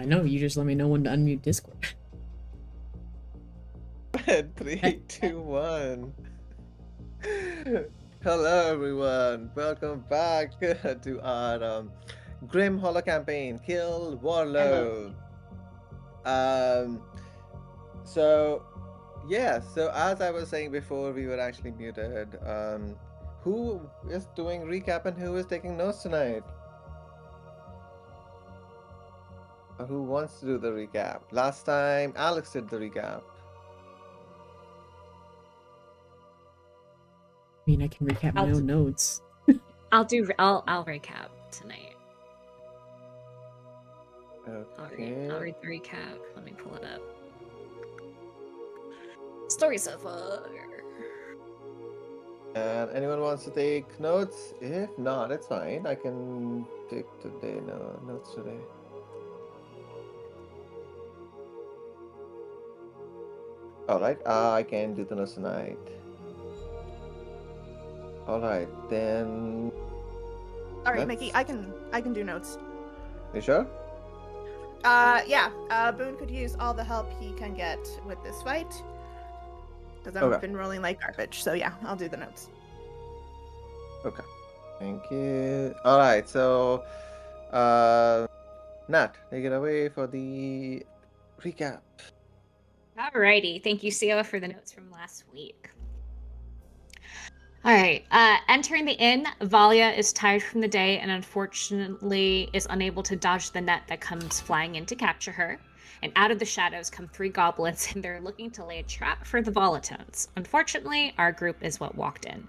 No, you just let me know when to unmute Discord. 3, 2, 1. Hello, everyone. Welcome back to our Grim Hollow campaign, Kill Warlord. So as I was saying before, we were actually muted. Who is doing recap and who is taking notes tonight? Who wants to do the recap? Last time, Alex did the recap. I mean, I can recap my own notes. I'll recap tonight. Okay. I'll read the recap. Let me pull it up. Story so far. And anyone wants to take notes? If not, it's fine. I can take notes today. Alright, I can do the notes tonight. Alright, then... Alright, Mickey, I can do notes. You sure? Yeah. Boone could use all the help he can get with this fight. Because I've been rolling like garbage, so yeah, I'll do the notes. Okay. Thank you. Alright, so... Nat, take it away for the recap. Alrighty, thank you, Sia, for the notes from last week. Alright, entering the inn, Valia is tired from the day and unfortunately is unable to dodge the net that comes flying in to capture her. And out of the shadows come 3 goblins and they're looking to lay a trap for the Volatones. Unfortunately, our group is what walked in.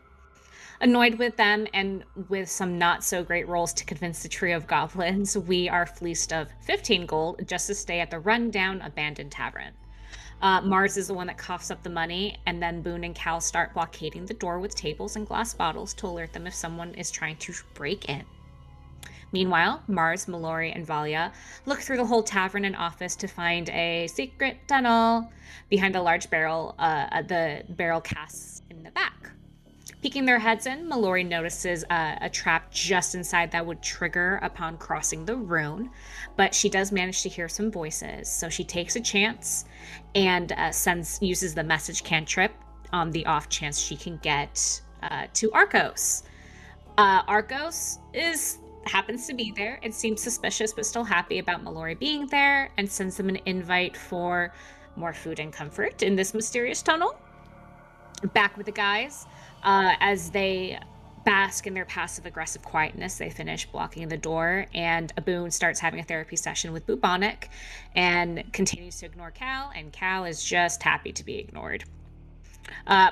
Annoyed with them and with some not so great rolls to convince the trio of goblins, we are fleeced of 15 gold just to stay at the rundown abandoned tavern. Mars is the one that coughs up the money, and then Boone and Cal start blockading the door with tables and glass bottles to alert them if someone is trying to break in. Meanwhile, Mars, Mallory, and Valia look through the whole tavern and office to find a secret tunnel behind the large barrel, the barrel casts in the back. Peeking their heads in, Mallory notices a trap just inside that would trigger upon crossing the rune, but she does manage to hear some voices, so she takes a chance and uses the message cantrip on the off chance she can get to Arcos. Arcos happens to be there and seems suspicious but still happy about Mallory being there and sends them an invite for more food and comfort in this mysterious tunnel. Back with the guys, as they bask in their passive-aggressive quietness, they finish blocking the door, and Boone starts having a therapy session with Bubonic and continues to ignore Cal, and Cal is just happy to be ignored.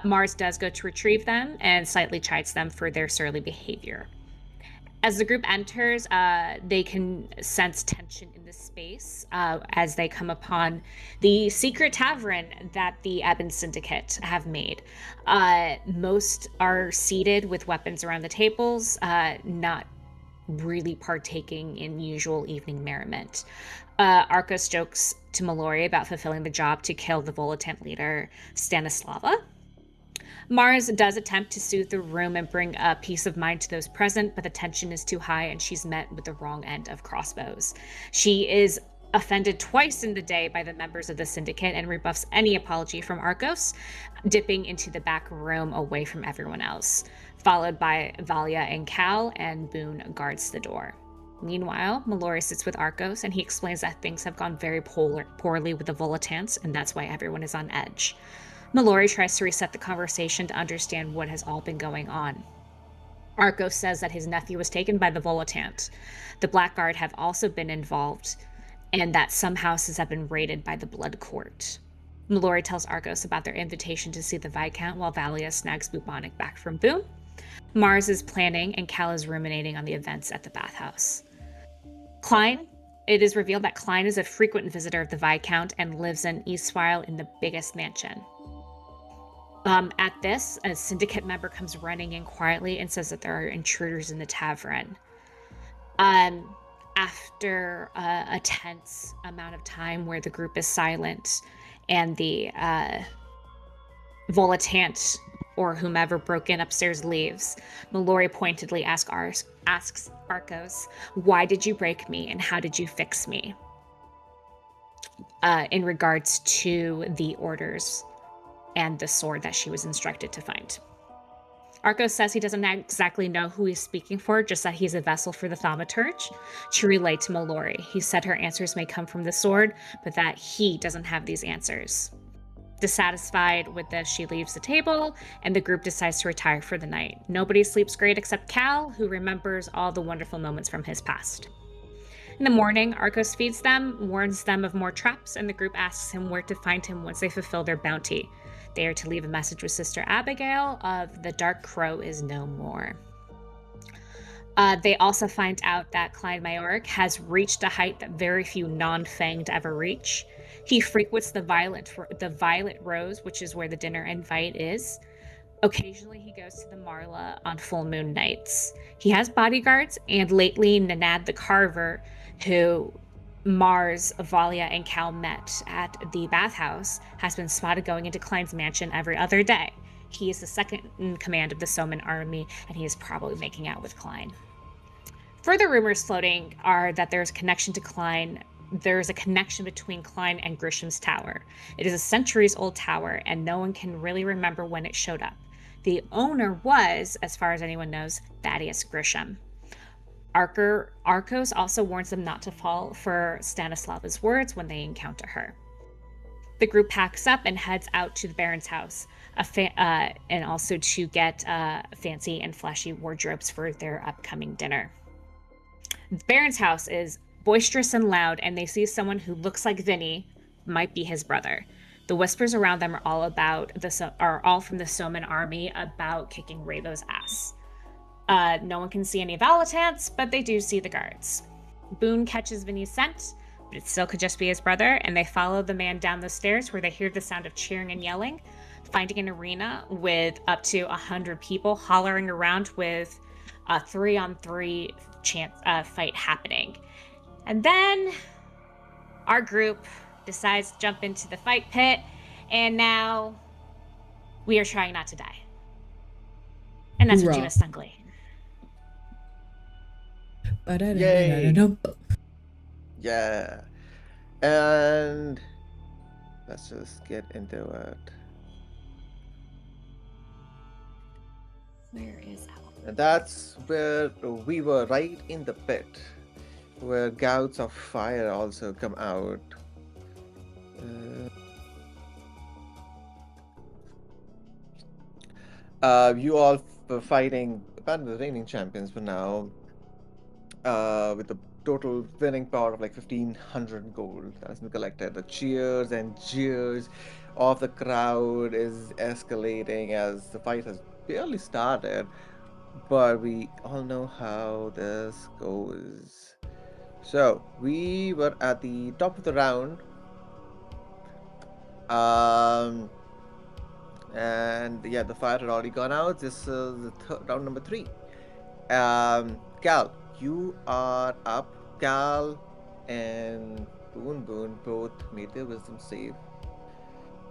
Mars does go to retrieve them and slightly chides them for their surly behavior. As the group enters, they can sense tension in the space as they come upon the secret tavern that the Ebon Syndicate have made. Most are seated with weapons around the tables, not really partaking in usual evening merriment. Arcos jokes to Mallory about fulfilling the job to kill the Volatant leader, Stanislava. Mars does attempt to soothe the room and bring peace of mind to those present, but the tension is too high and she's met with the wrong end of crossbows. She is offended twice in the day by the members of the syndicate and rebuffs any apology from Arcos, dipping into the back room away from everyone else, followed by Valia and Cal, and Boone guards the door. Meanwhile, Mallory sits with Arcos and he explains that things have gone very poorly with the Volatants and that's why everyone is on edge. Mallory tries to reset the conversation to understand what has all been going on. Arcos says that his nephew was taken by the Volatant. The Blackguard have also been involved, and that some houses have been raided by the Blood Court. Mallory tells Arcos about their invitation to see the Viscount while Valia snags Bubonic back from Boone. Mars is planning, and Cal is ruminating on the events at the bathhouse. Klein. It is revealed that Klein is a frequent visitor of the Viscount and lives in Eastwile in the biggest mansion. At this, a syndicate member comes running in quietly and says that there are intruders in the tavern. After a tense amount of time where the group is silent and the Volatant or whomever broke in upstairs leaves, Mallory pointedly asks Arcos, "Why did you break me and how did you fix me?" In regards to the orders and the sword that she was instructed to find. Arcos says he doesn't exactly know who he's speaking for, just that he's a vessel for the thaumaturge to relay to Mallory. He said her answers may come from the sword, but that he doesn't have these answers. Dissatisfied with this, she leaves the table, and the group decides to retire for the night. Nobody sleeps great except Cal, who remembers all the wonderful moments from his past. In the morning, Arcos feeds them, warns them of more traps, and the group asks him where to find him once they fulfill their bounty. They are to leave a message with Sister Abigail of the Dark Crow is no more. They also find out that Klein Majoric has reached a height that very few non-fanged ever reach. He frequents the Violet Rose, which is where the dinner invite is. Occasionally, he goes to the Marla on full moon nights. He has bodyguards, and lately, Nanad the Carver, who Mars, Valia, and Cal met at the bathhouse, has been spotted going into Klein's mansion every other day. He is the second in command of the Soman army, and he is probably making out with Klein. Further rumors floating are that there's a connection to Klein. There's a connection between Klein and Grisham's tower. It is a centuries-old tower, and no one can really remember when it showed up. The owner was, as far as anyone knows, Thaddeus Grisham. Arcos also warns them not to fall for Stanislava's words when they encounter her. The group packs up and heads out to the Baron's house, and also to get fancy and flashy wardrobes for their upcoming dinner. The Baron's house is boisterous and loud, and they see someone who looks like Vinny, might be his brother. The whispers around them are all from the Soman army about kicking Ravo's ass. No one can see any Volantants, but they do see the guards. Boone catches Vinny's scent, but it still could just be his brother, and they follow the man down the stairs where they hear the sound of cheering and yelling, finding an arena with up to 100 people hollering around with a 3-on-3 fight happening. And then our group decides to jump into the fight pit, and now we are trying not to die. And that's Regina Stungley. Yay. Yeah. And let's just get into it. Where is Al? And that's where we were, right in the pit, where gouts of fire also come out. You all were fighting the reigning champions for now, with a total winning power of like 1,500 gold that has been collected. The cheers and jeers of the crowd is escalating as the fight has barely started, but we all know how this goes. So we were at the top of the round, and yeah, the fire had already gone out. This is round number 3. Cal, you are up. Cal and Boone both made their wisdom save,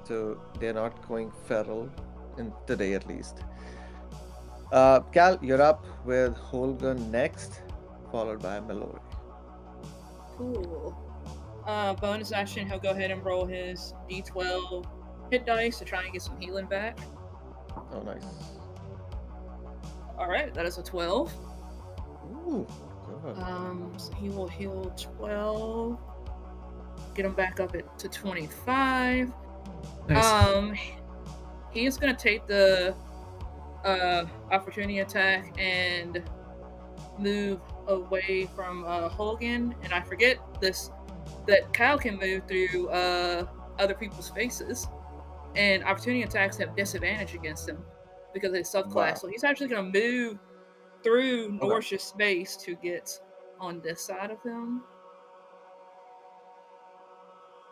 so they're not going feral in today at least. Cal, you're up with Holgun next, followed by Mallory. Cool. Bonus action, he'll go ahead and roll his D12 hit dice to try and get some healing back. Oh, nice. Alright, that is a 12. Ooh, good. So he will heal 12. Get him back up to 25. Nice. He is gonna take the opportunity attack and move away from Hogan. And I forget that Kyle can move through other people's faces, and opportunity attacks have disadvantage against him because of his subclass. Wow. So he's actually going to move through Norsh's space to get on this side of him.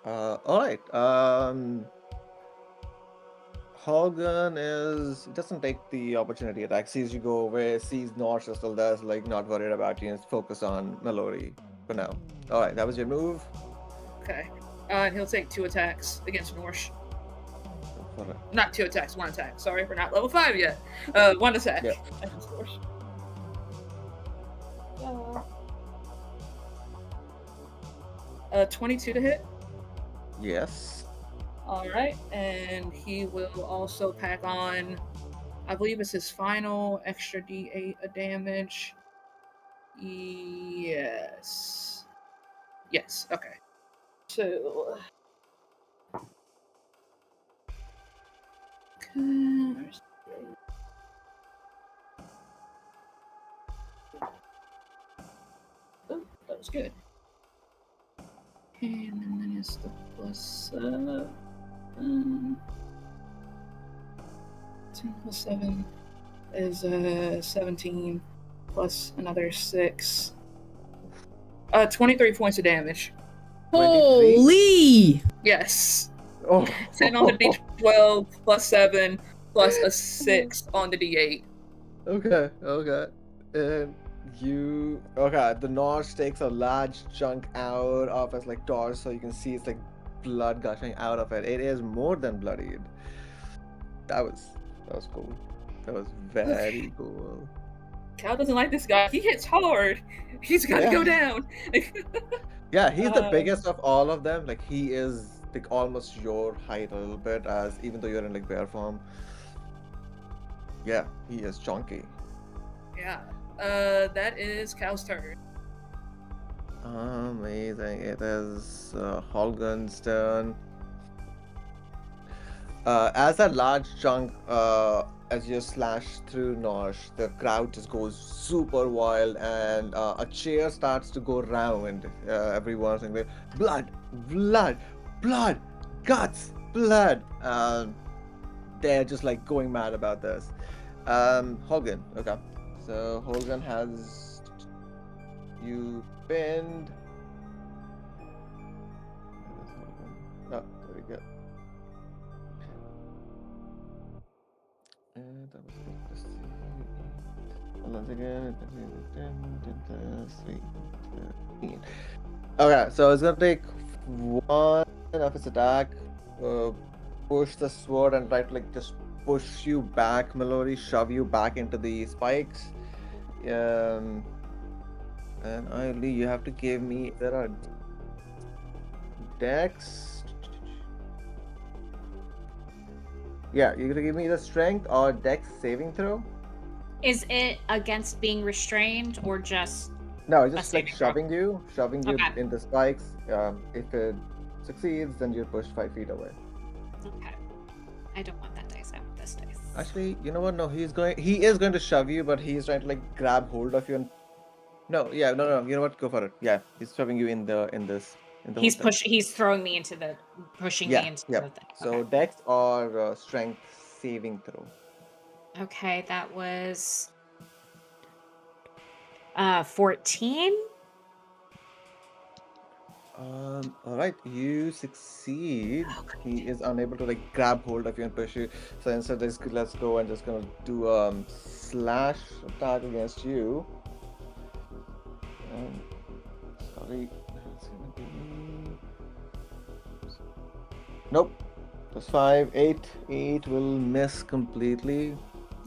All right. Hogan doesn't take the opportunity attack. Sees you go away. Sees Norsh is still there. So, like, not worried about you. And focus on Mallory for now. All right, that was your move. Okay. And he'll take 2 attacks against Norsh. Alright. Not 2 attacks, 1 attack. Sorry, we're not level 5 yet. 1 attack Yeah. against Norsh. 22 to hit. Yes. All right, and he will also pack on, I believe it's his final extra D8 of damage. Yes. Yes, okay. So... where's the- Oh, that was good. And then it's the plus 10 plus 7 is 17 plus another 6. 23 points of damage. Holy! Yes. Oh. 10 on the D12 plus 7 plus a 6 on the D8. Okay. And the Norsh takes a large chunk out of his like torso, so you can see it's like blood gushing out of it. It is more than bloodied. That was cool. That was very cool. Cal doesn't like this guy. He hits hard. He's gotta go down. Yeah, he's the biggest of all of them. Like, he is like almost your height a little bit, as even though you're in like bear form. Yeah, he is chunky. Yeah. That is Cal's turn. Amazing. It is Holgun's turn. As that large chunk, as you slash through Norsh, the crowd just goes super wild, and a cheer starts to go round. Everyone's saying, blood, blood, blood, guts, blood. They're just like going mad about this. Holgun, okay. So Holgun has you pinned. Oh, there we go. And that was plus 3. Once again, 13. Okay, so it's gonna take 1 of its attack. Push the sword and try to like just push you back, Mallory, shove you back into the spikes. And Ailey, you have to give me. There are Dex. Yeah, you're gonna give me the strength or Dex saving throw. Is it against being restrained or just? No, it's just A like saving throw. shoving you Okay. in the spikes. If it succeeds, then you're pushed 5 feet away. Okay. I don't want that dice. I want this dice. Actually, you know what? No, he is going to shove you, but he's trying to like grab hold of you and. No. You know what? Go for it. Yeah, he's shoving you in this. He's throwing me into the pushing me into the thing. So Okay. Dex or strength saving throw. Okay, that was 14. All right, you succeed. He is unable to like grab hold of you and push you. So instead, let's go and just gonna do slash attack against you. Sorry, it's gonna be. Nope. Plus 5, 8. 8 will miss completely.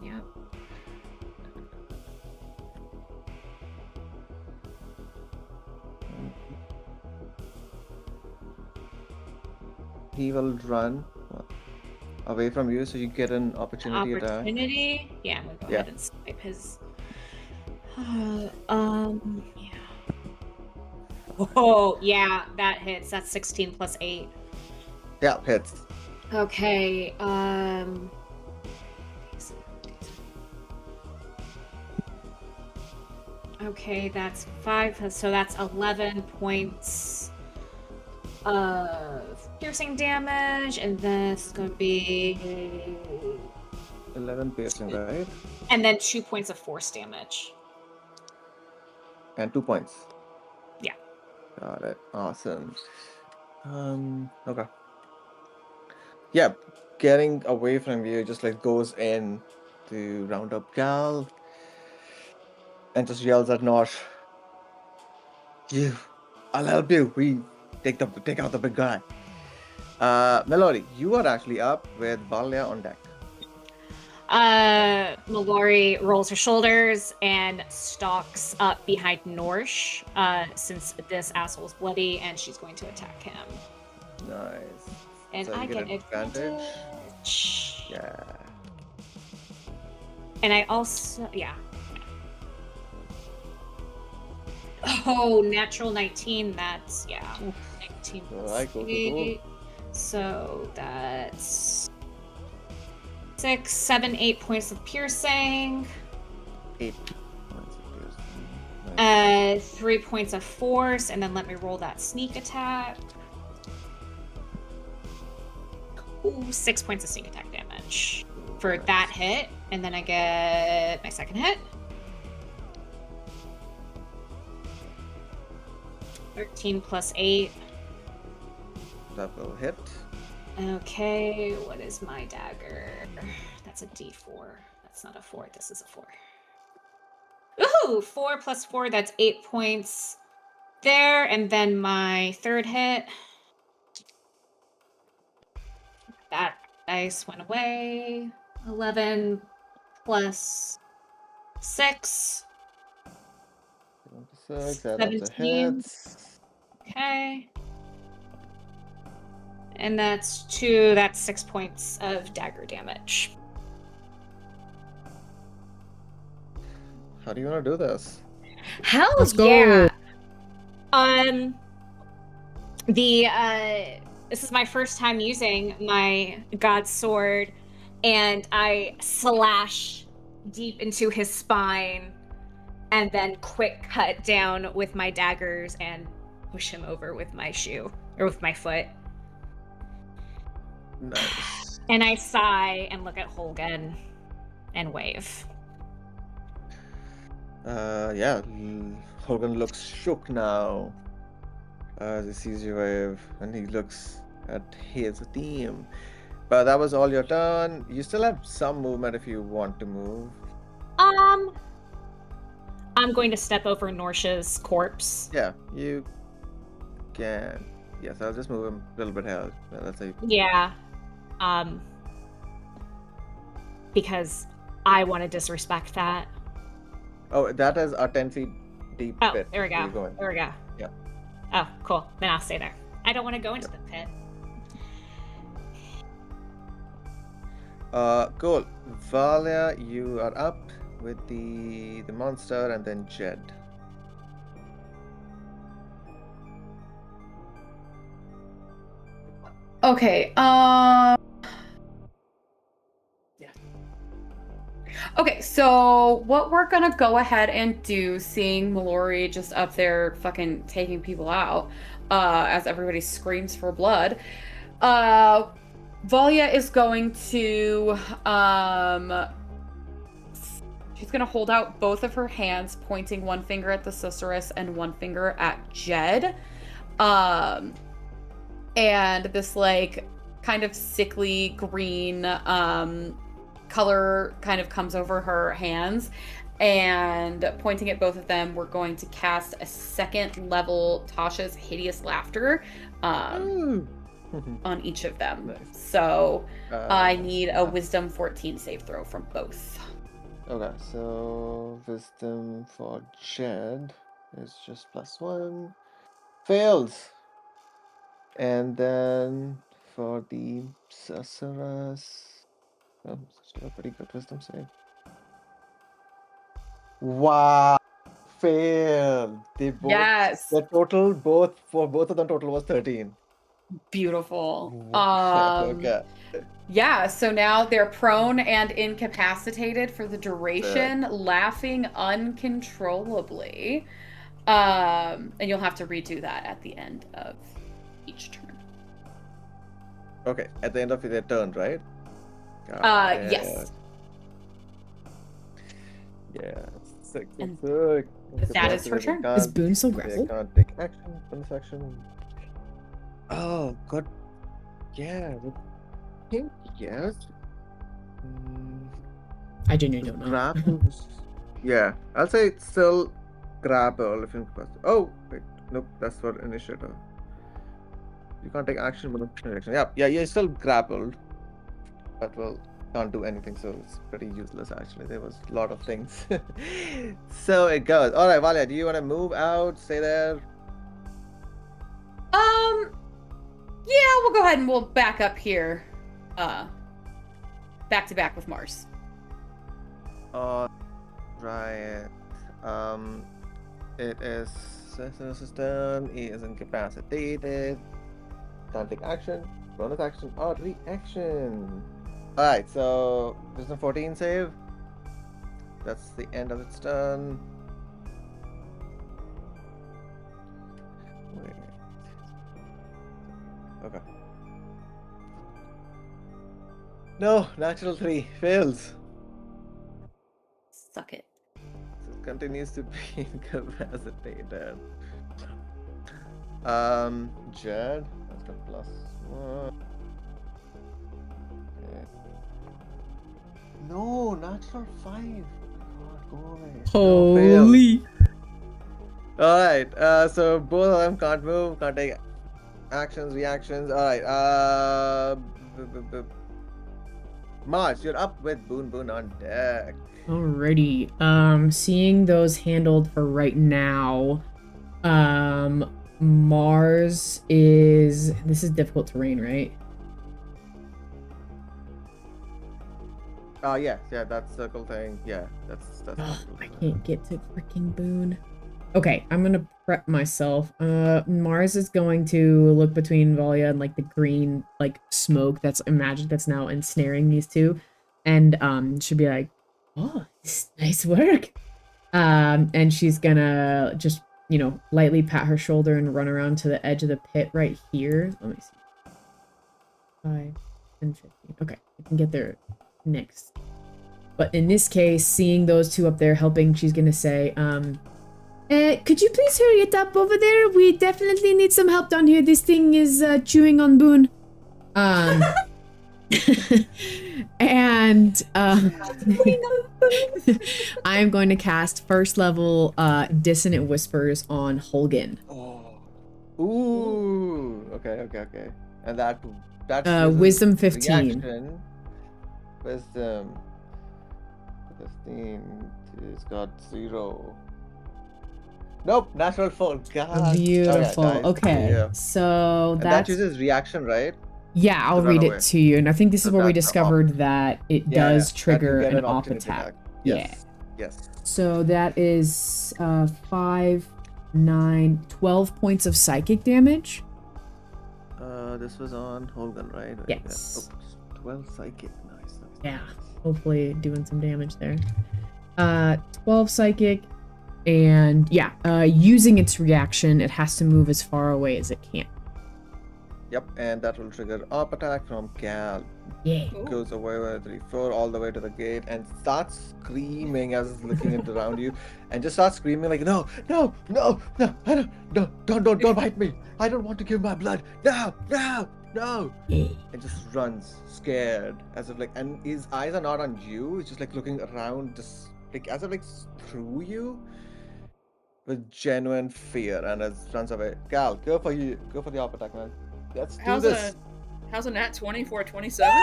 Yep. He will run away from you, so you get an opportunity attack. Opportunity? Yeah, I'm gonna go Yeah. ahead and swipe his. Yeah. Oh, yeah, that hits. That's 16 plus 8. Yeah, hits. Okay, Okay, that's 5, so that's 11 points of piercing damage, and this is going to be 11 piercing, right? and then 2 points of force damage. And 2 points. Yeah. Got it. Awesome. Okay. Yeah, getting away from you just like goes in to round up Gal and just yells at Nosh. I'll help you. We take out the big guy. Melody, you are actually up with Valia on deck. Mallory rolls her shoulders and stalks up behind Norsh, since this asshole's bloody, and she's going to attack him. Nice. And So you I get get advantage. Yeah. And I also, yeah. Oh, natural 19, that's, yeah. 19 plus Alright, cool. 8. So that's 6, 7, 8 points of piercing. 8 points of piercing. Nice. 3 points of force, and then let me roll that sneak attack. Ooh, 6 points of sneak attack damage for Nice. that hit, and then I get my second hit. 13 plus 8. That will hit. Okay, what is my dagger? That's a D4. That's not a 4. This is a 4. Ooh, 4 plus 4. That's 8 points there, and then my third hit. That dice went away. 11 plus 6. 26, add up the 17. hits. Okay. And that's 2. That's 6 points of dagger damage. How do you want to do this? Hell Let's go. yeah. This is my first time using my god sword, and I slash deep into his spine and then quick cut down with my daggers and push him over with my shoe or with my foot. Nice. And I sigh and look at Holgan and wave. Yeah, Hogan looks shook now as he sees you wave, and he looks at his team. But that was all your turn. You still have some movement if you want to move. I'm going to step over Norsh's corpse. Yeah, you can. Yes, I'll just move him a little bit here. Let's say. Yeah. Because I want to disrespect that. Oh, that is a 10 feet deep Oh, pit. there we where go. you're going. There we go. Yeah. Oh, cool. Then I'll stay there. I don't want to go into the pit. Cool. Valia, you are up with the monster, and then Jed. Okay, Okay, so what we're gonna go ahead and do, seeing Mallory just up there fucking taking people out, as everybody screams for blood, Valia is going to, she's gonna hold out both of her hands, pointing one finger at the Susurrus and one finger at Jed. And this, like, kind of sickly green, color kind of comes over her hands, and pointing at both of them, we're going to cast a second level Tasha's Hideous Laughter on each of them. Nice. So I need a Wisdom 14 save throw from both. Okay, so wisdom for Jed is just +1. Fails. And then for the Susurrus, still a pretty good wisdom save. Wow, failed. They both. Yes. The total, both of them total was 13. Beautiful. Okay. Yeah, so now they're prone and incapacitated for the duration, laughing uncontrollably. And you'll have to redo that at the end of each turn. Okay, at the end of their turn, right? Yes. Yeah. Sick. And Sick. that is her turn. Is Boone still They grappled? can't take action. Bonus action. Oh god. Yeah. I think yes. I genuinely don't know. Grapple. Yeah, I'll say it's still grapple if you. Oh wait, nope. That's for initiative. You can't take action, but action. Yeah. You're still grappled, but well, can't do anything. So it's pretty useless actually. There was a lot of things. So it goes. All right, Valia. Do you want to move out? Stay there. Yeah, we'll go ahead and we'll back up here. Back to back with Mars. Right. It is system. He is incapacitated. Can't take action. Bonus action or reaction. Alright, so there's a 14 save. That's the end of its turn. Wait. Okay. No, natural 3 fails. Suck it. So it continues to be incapacitated. Jed, that's the +1. Okay. No, natural 5. God, go away. No, fail. Holy. Alright, so both of them can't move, can't take actions, reactions. Alright, March, you're up with Boon on deck. Alrighty. Seeing those handled for right now, Mars is. This is difficult terrain, right? Yeah, that circle thing. Yeah, that's. Ugh, I can't get to freaking Boone. Okay, I'm gonna prep myself. Mars is going to look between Valia and like the green like smoke that's imagined that's now ensnaring these two, and should be like, oh, nice work. And she's gonna just lightly pat her shoulder and run around to the edge of the pit right here. Let me see. 5, 10, 15. Okay, I can get there next. But in this case, seeing those two up there helping, she's gonna say, could you please hurry it up over there? We definitely need some help down here. This thing is chewing on Boone. And I'm going to cast first level Dissonant Whispers on Holgan. Oh. Ooh. Okay. And that's Wisdom 15. Reaction. Wisdom 15. It's got 0. Nope, natural 4. God. Beautiful. Oh, yeah, nice. Okay, Yeah. so And that's that uses reaction, right? yeah. I'll to run read away. it to you, and I think this is So where we that's discovered that it Yeah, does that you trigger get an op opportunity attack. Yes. Yes. So that is 5, 9, 12 points of psychic damage. This was on Holgan, right? Yes. Yeah. 12 psychic. Nice. Yeah, hopefully doing some damage there. 12 psychic, and yeah, using its reaction, it has to move as far away as it can. Yep, and that will trigger op attack from Cal. Yeah. Goes away with 3, 4 all the way to the gate and starts screaming as it's looking around you, and just starts screaming like, no, I don't bite me. I don't want to give my blood. No. And just runs scared as if like, and his eyes are not on you. It's just like looking around, just like as if like through you with genuine fear, and it runs away. Gal, go for the op attack, man. Let's do this. How's a nat 20 for a 27?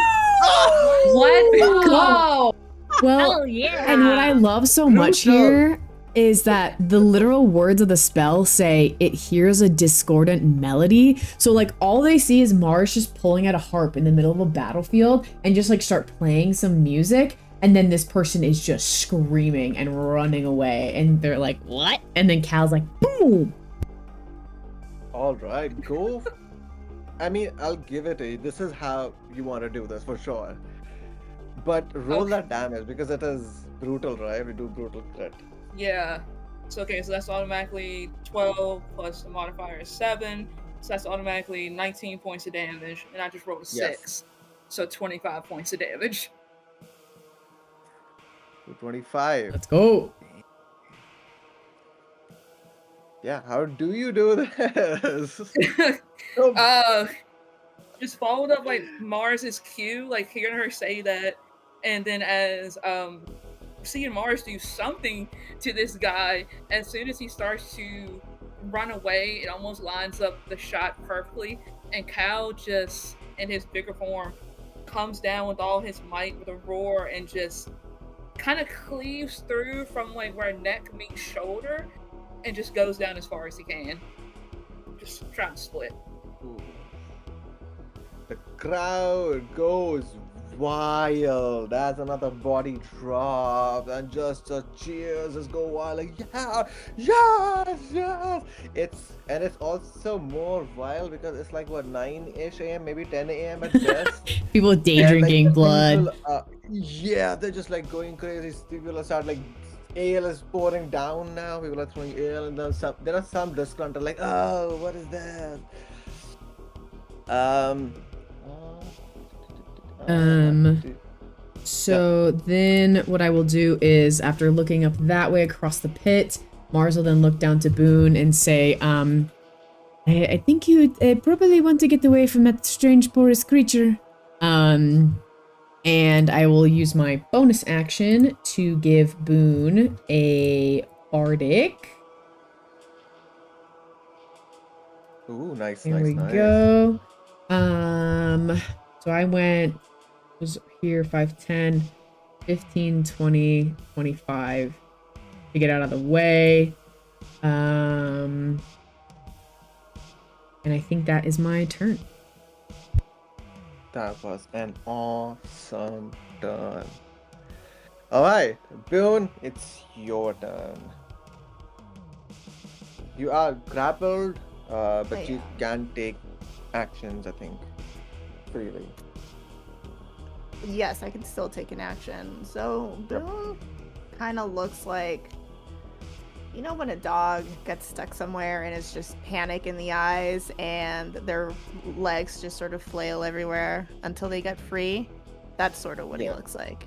Let's go! Well, Hell yeah! and what I love so much Crucial. here is that the literal words of the spell say it hears a discordant melody. So like all they see is Mars just pulling out a harp in the middle of a battlefield and just like start playing some music. And then this person is just screaming and running away. And they're like, what? And then Cal's like, boom! All right, go I mean, I'll give it to you. This is how you want to do this for sure. But roll Okay. that damage because it is brutal, right? We do brutal crit. Yeah. So okay, so that's automatically 12 plus the modifier is 7. So that's automatically 19 points of damage, and I just rolled a 6. So 25 points of damage. 25. Let's go. Yeah, how do you do this? So- Just followed up like Mars's cue, like hearing her say that, and then as seeing Mars do something to this guy, as soon as he starts to run away, it almost lines up the shot perfectly, and Cal just in his bigger form comes down with all his might with a roar and just kind of cleaves through from like where neck meets shoulder and just goes down as far as he can. Just trying to split. Ooh. The crowd goes wild. That's another body drop, and just the cheers just go wild. Like yes. It's also more wild because it's like what 9-ish a.m., maybe 10 a.m. at best. People with day And, drinking blood. people, yeah, they're just like going crazy. People start like ale is pouring down now. People are throwing ale, and there are some disgruntled like, oh, what is this? So then what I will do is, after looking up that way across the pit, Mars will then look down to Boone and say, I think you probably want to get away from that strange porous creature. And I will use my bonus action to give Boone a bardic. Ooh, nice, There nice, we nice. go. So I was here 5, 10, 15, 20, 25 to get out of the way. And I think that is my turn. That was an awesome turn. Alright, Boone, it's your turn. You are grappled, but you can take actions, I think, freely. Yes, I can still take an action. So Boone kind of looks like, you know, when a dog gets stuck somewhere and it's just panic in the eyes and their legs just sort of flail everywhere until they get free. That's sort of what he looks like.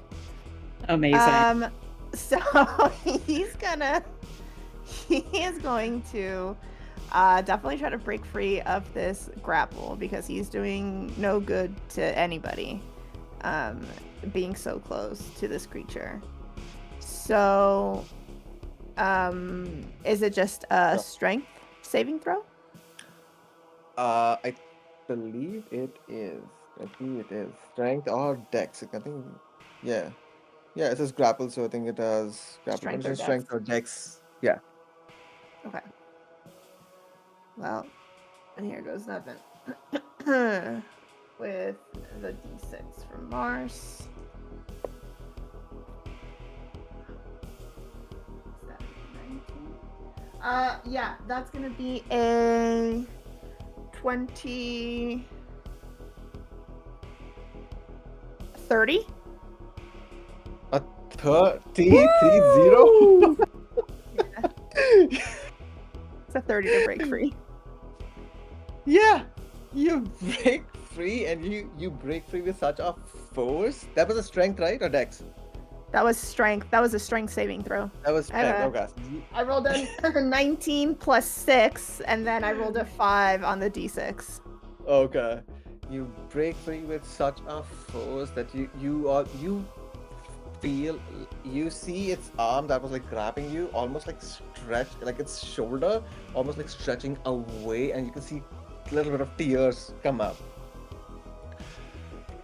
Amazing. So he is going to definitely try to break free of this grapple because he's doing no good to anybody. Being so close to this creature. So, is it just a strength saving throw? I believe it is. Strength or dex. I think, yeah. Yeah, it says grapple, so I think it has grapple. Strength or dex. Yeah. Okay. Well, and here goes nothing. With the d6 from Mars. Is that 19? Yeah, that's gonna be a 20. 30? A 30? It's a 30 to break free. Yeah, you break free, and you break free with such a force. That was a strength, right, or dex? That was strength. That was a strength saving throw. That was strength. Okay. I rolled a 19 plus 6, and then I rolled a 5 on the d6. Okay. You break free with such a force that you feel, you see its arm that was like grabbing you, almost like stretched, like its shoulder, almost like stretching away, and you can see a little bit of tears come up.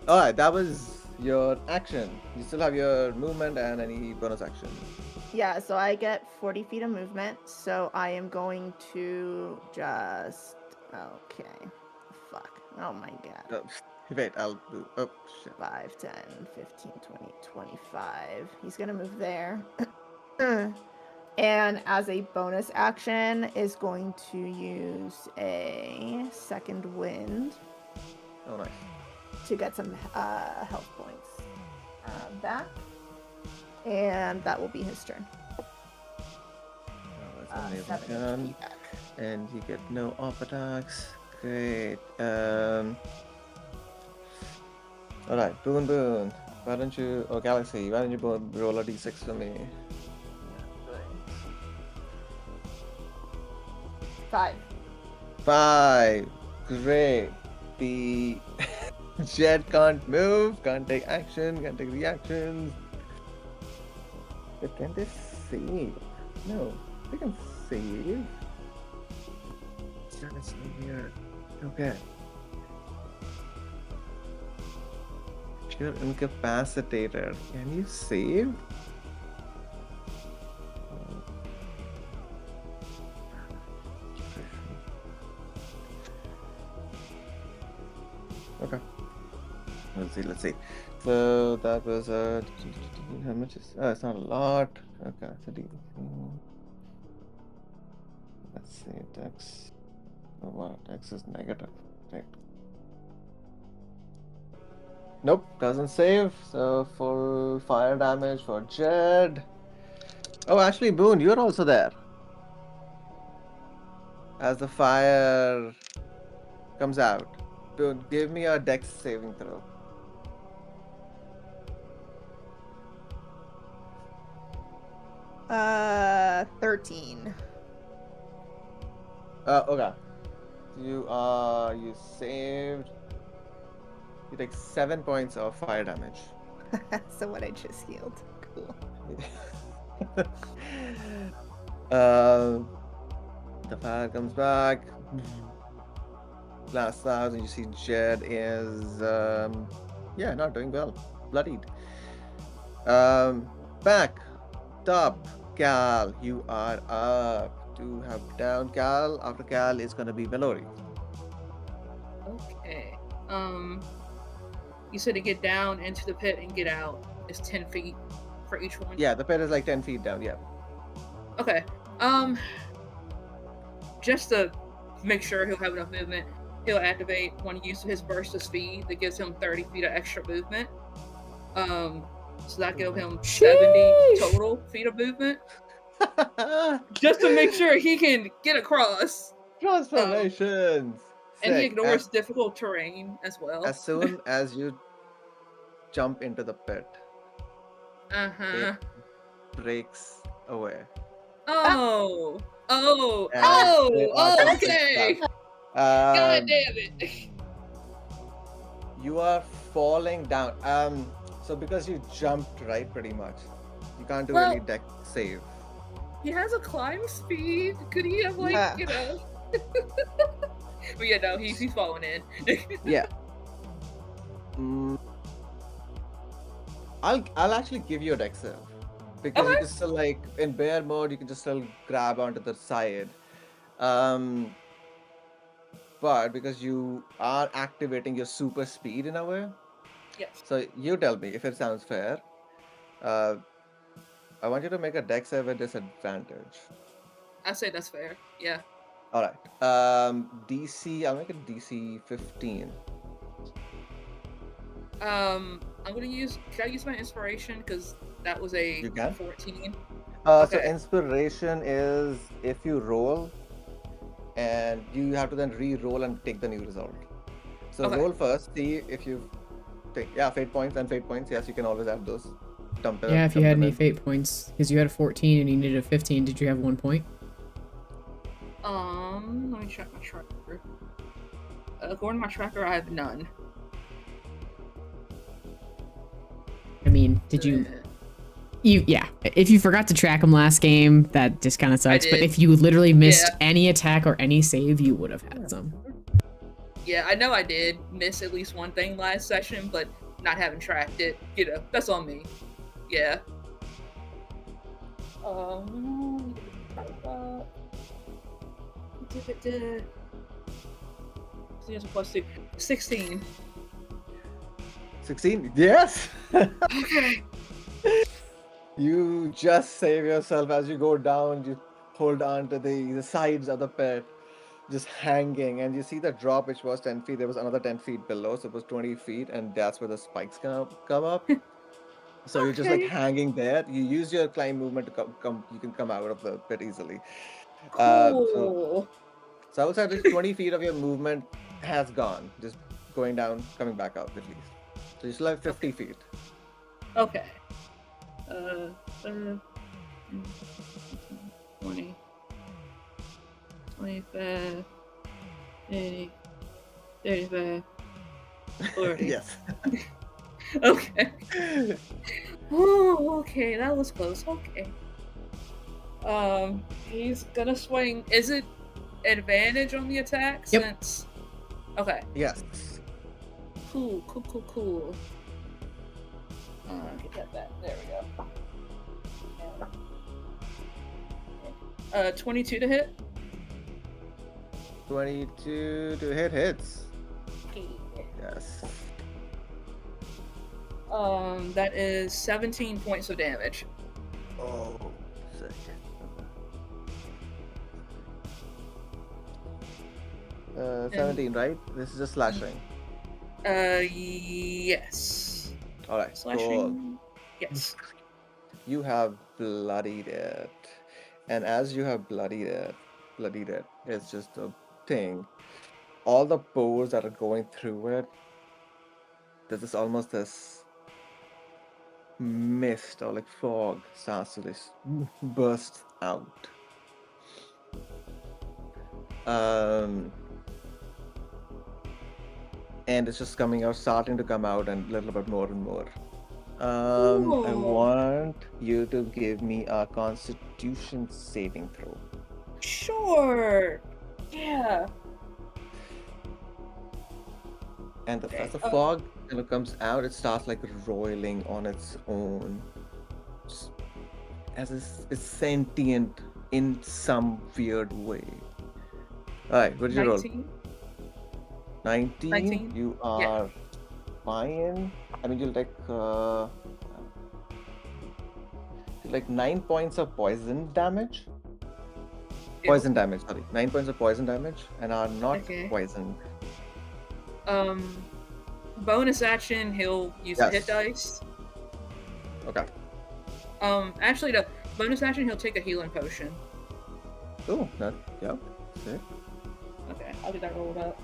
Alright, that was your action. You still have your movement and any bonus action. Yeah, so I get 40 feet of movement, so I am going to just... Okay. Fuck. Oh my god. Wait, I'll do... Oh, shit. 5, 10, 15, 20, 25. He's gonna move there. And as a bonus action is going to use a second wind Oh, nice. to get some health points back. And that will be his turn. Oh, that's amazing. 7 HP back. And you get no off attacks. Great. Alright, Boon. Why don't you, or Galaxy, why don't you both roll a d6 for me? 5. 5. Great. The Jet can't move, can't take action, can't take reactions. But can they save? No, they can save. Jet is here. Okay. If you're incapacitated, can you save? Okay. Let's see. So that was how much is it's not a lot. Okay, so let's see, Dex. Oh wow, Dex is negative. Right. Nope, doesn't save. So full fire damage for Jed. Oh, actually, Boone, you're also there. As the fire comes out. Boone, give me a Dex saving throw. Uh, 13. Okay. You saved. You take 7 points of fire damage. So what I just healed. Cool. The fire comes back. Blasts out, and you see Jed is not doing well. Bloodied. Back. Top. Cal, you are up. 2 have down Cal. After Cal is gonna be Valori. Okay. You said to get down into the pit and get out is 10 feet for each one? Yeah, the pit is like 10 feet down, yeah. Okay. Just to make sure he'll have enough movement, he'll activate one use of his burst of speed that gives him 30 feet of extra movement. So that gives him 70 total feet of movement. Just to make sure he can get across. Transformations! And he Sick. ignores difficult terrain as well. As soon as you jump into the pit, Uh-huh. it breaks away. Oh, And okay. stuff. God damn it. You are falling down. So because you jumped, right, pretty much, you can't do any deck save. He has a climb speed. Could he have, like, Yeah. you know? But yeah, no, he's falling in. Yeah. I'll actually give you a deck save. Because you Okay. can still, like, in bear mode, you can just still grab onto the side. But because you are activating your super speed in a way, Yes. so you tell me if it sounds fair. I want you to make a deck save at disadvantage. I say that's fair. Yeah. All right. DC. I'll make it DC 15. I'm gonna use. Should I use my inspiration? Because that was a You can. 14. So Okay. inspiration is if you roll, and you have to then re-roll and take the new result. So Okay. roll first. See if you take fate points and fate points. Yes, you can always add those. Dump it. Yeah, if you dump had them any in. fate points, because you had a 14 and you needed a 15, did you have 1 point? Let me check my tracker. According to my tracker, I have none. I mean, did you? If you forgot to track them last game, that just kind of sucks. But did. if you literally missed Yeah. any attack or any save, you would have had some. Yeah, I know I did miss at least one thing last session, but not having tracked it, you know, that's on me. Yeah. Plus 2. 16. 16. Yes. Okay. You just save yourself as you go down. You hold on to the sides of the pit. just hanging, and you see the drop, which was 10 feet. There was another 10 feet below, so it was 20 feet, and that's where the spikes come up. So you're just like Okay. hanging there. You use your climb movement to come. You can come out of the pit easily. So Cool. I would say at least 20 feet of your movement has gone, just going down, coming back up at least. So you still have 50 feet. Okay. 20, 25, 30, 35, 40. Yes. Okay. Oh, okay, that was close. Okay. He's gonna swing. Is it advantage on the attack? Yep. Since. Okay. Yes. Cool. Get that back. There we go. 22 to hit. 22 to hits. Yes. That is 17 points of damage. Oh, sick. 17, right? This is just slashing. Yes. All right. Slashing. Yes. You have bloodied it, and as you have bloodied it, it's just a thing. All the pores that are going through it, there's this almost this mist or like fog starts to just burst out. And it's just coming out, starting to come out, and a little bit more and more. I Cool. want you to give me a Constitution saving throw. Sure. Yeah. And Okay, as the fog comes out, it starts like roiling on its own, just as it's sentient in some weird way. All right, what did you roll? 19. 19. 19? You are fine. I mean, you'll take 9 points of poison damage. Poison damage, sorry. 9 points of poison damage, and are not Okay. poisoned. Bonus action, he'll use the hit Yes. dice. Okay. Actually, the bonus action, he'll take a healing potion. Oh, that, yep. Sick. Okay, I'll get that rolled up.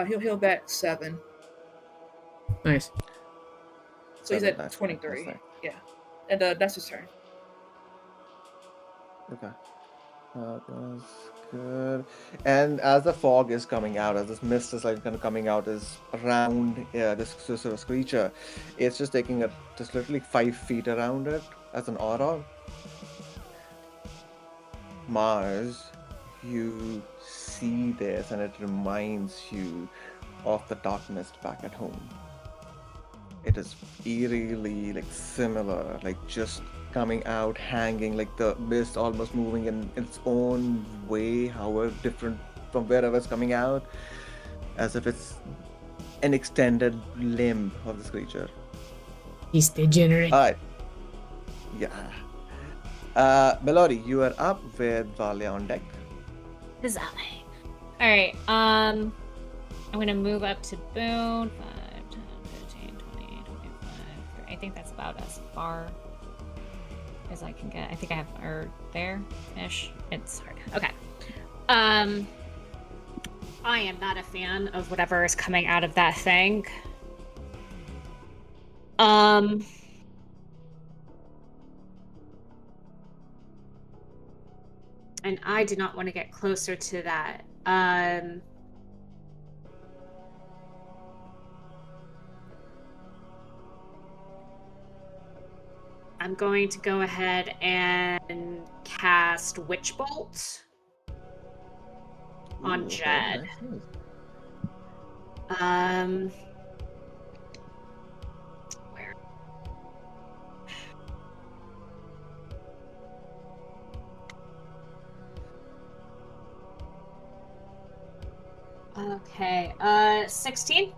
He'll heal back 7. Nice. So he's 7, at that's 23. nice. Yeah. And that's his turn. Okay. That was good. And as the fog is coming out, as this mist is like kind of coming out, is around this sort of creature, it's just taking just literally 5 feet around it as an aura. Mars, you see this, and it reminds you of the dark mist back at home. It is eerily like similar, like just coming out, hanging, like the mist almost moving in its own way, however different from wherever it's coming out, as if it's an extended limb of this creature. He's degenerate. Alright. Yeah. Melody, you are up with Valia on deck. Huzzah. All right. I'm gonna move up to Boone. 5, 10, 15, 20, 25. 30. I think that's about as far as I can get. I think I have there-ish. It's hard. Okay. I am not a fan of whatever is coming out of that thing. And I do not want to get closer to that. I'm going to go ahead and cast Witch Bolt on Ooh, okay, Jed. nice. Where? Okay, 16?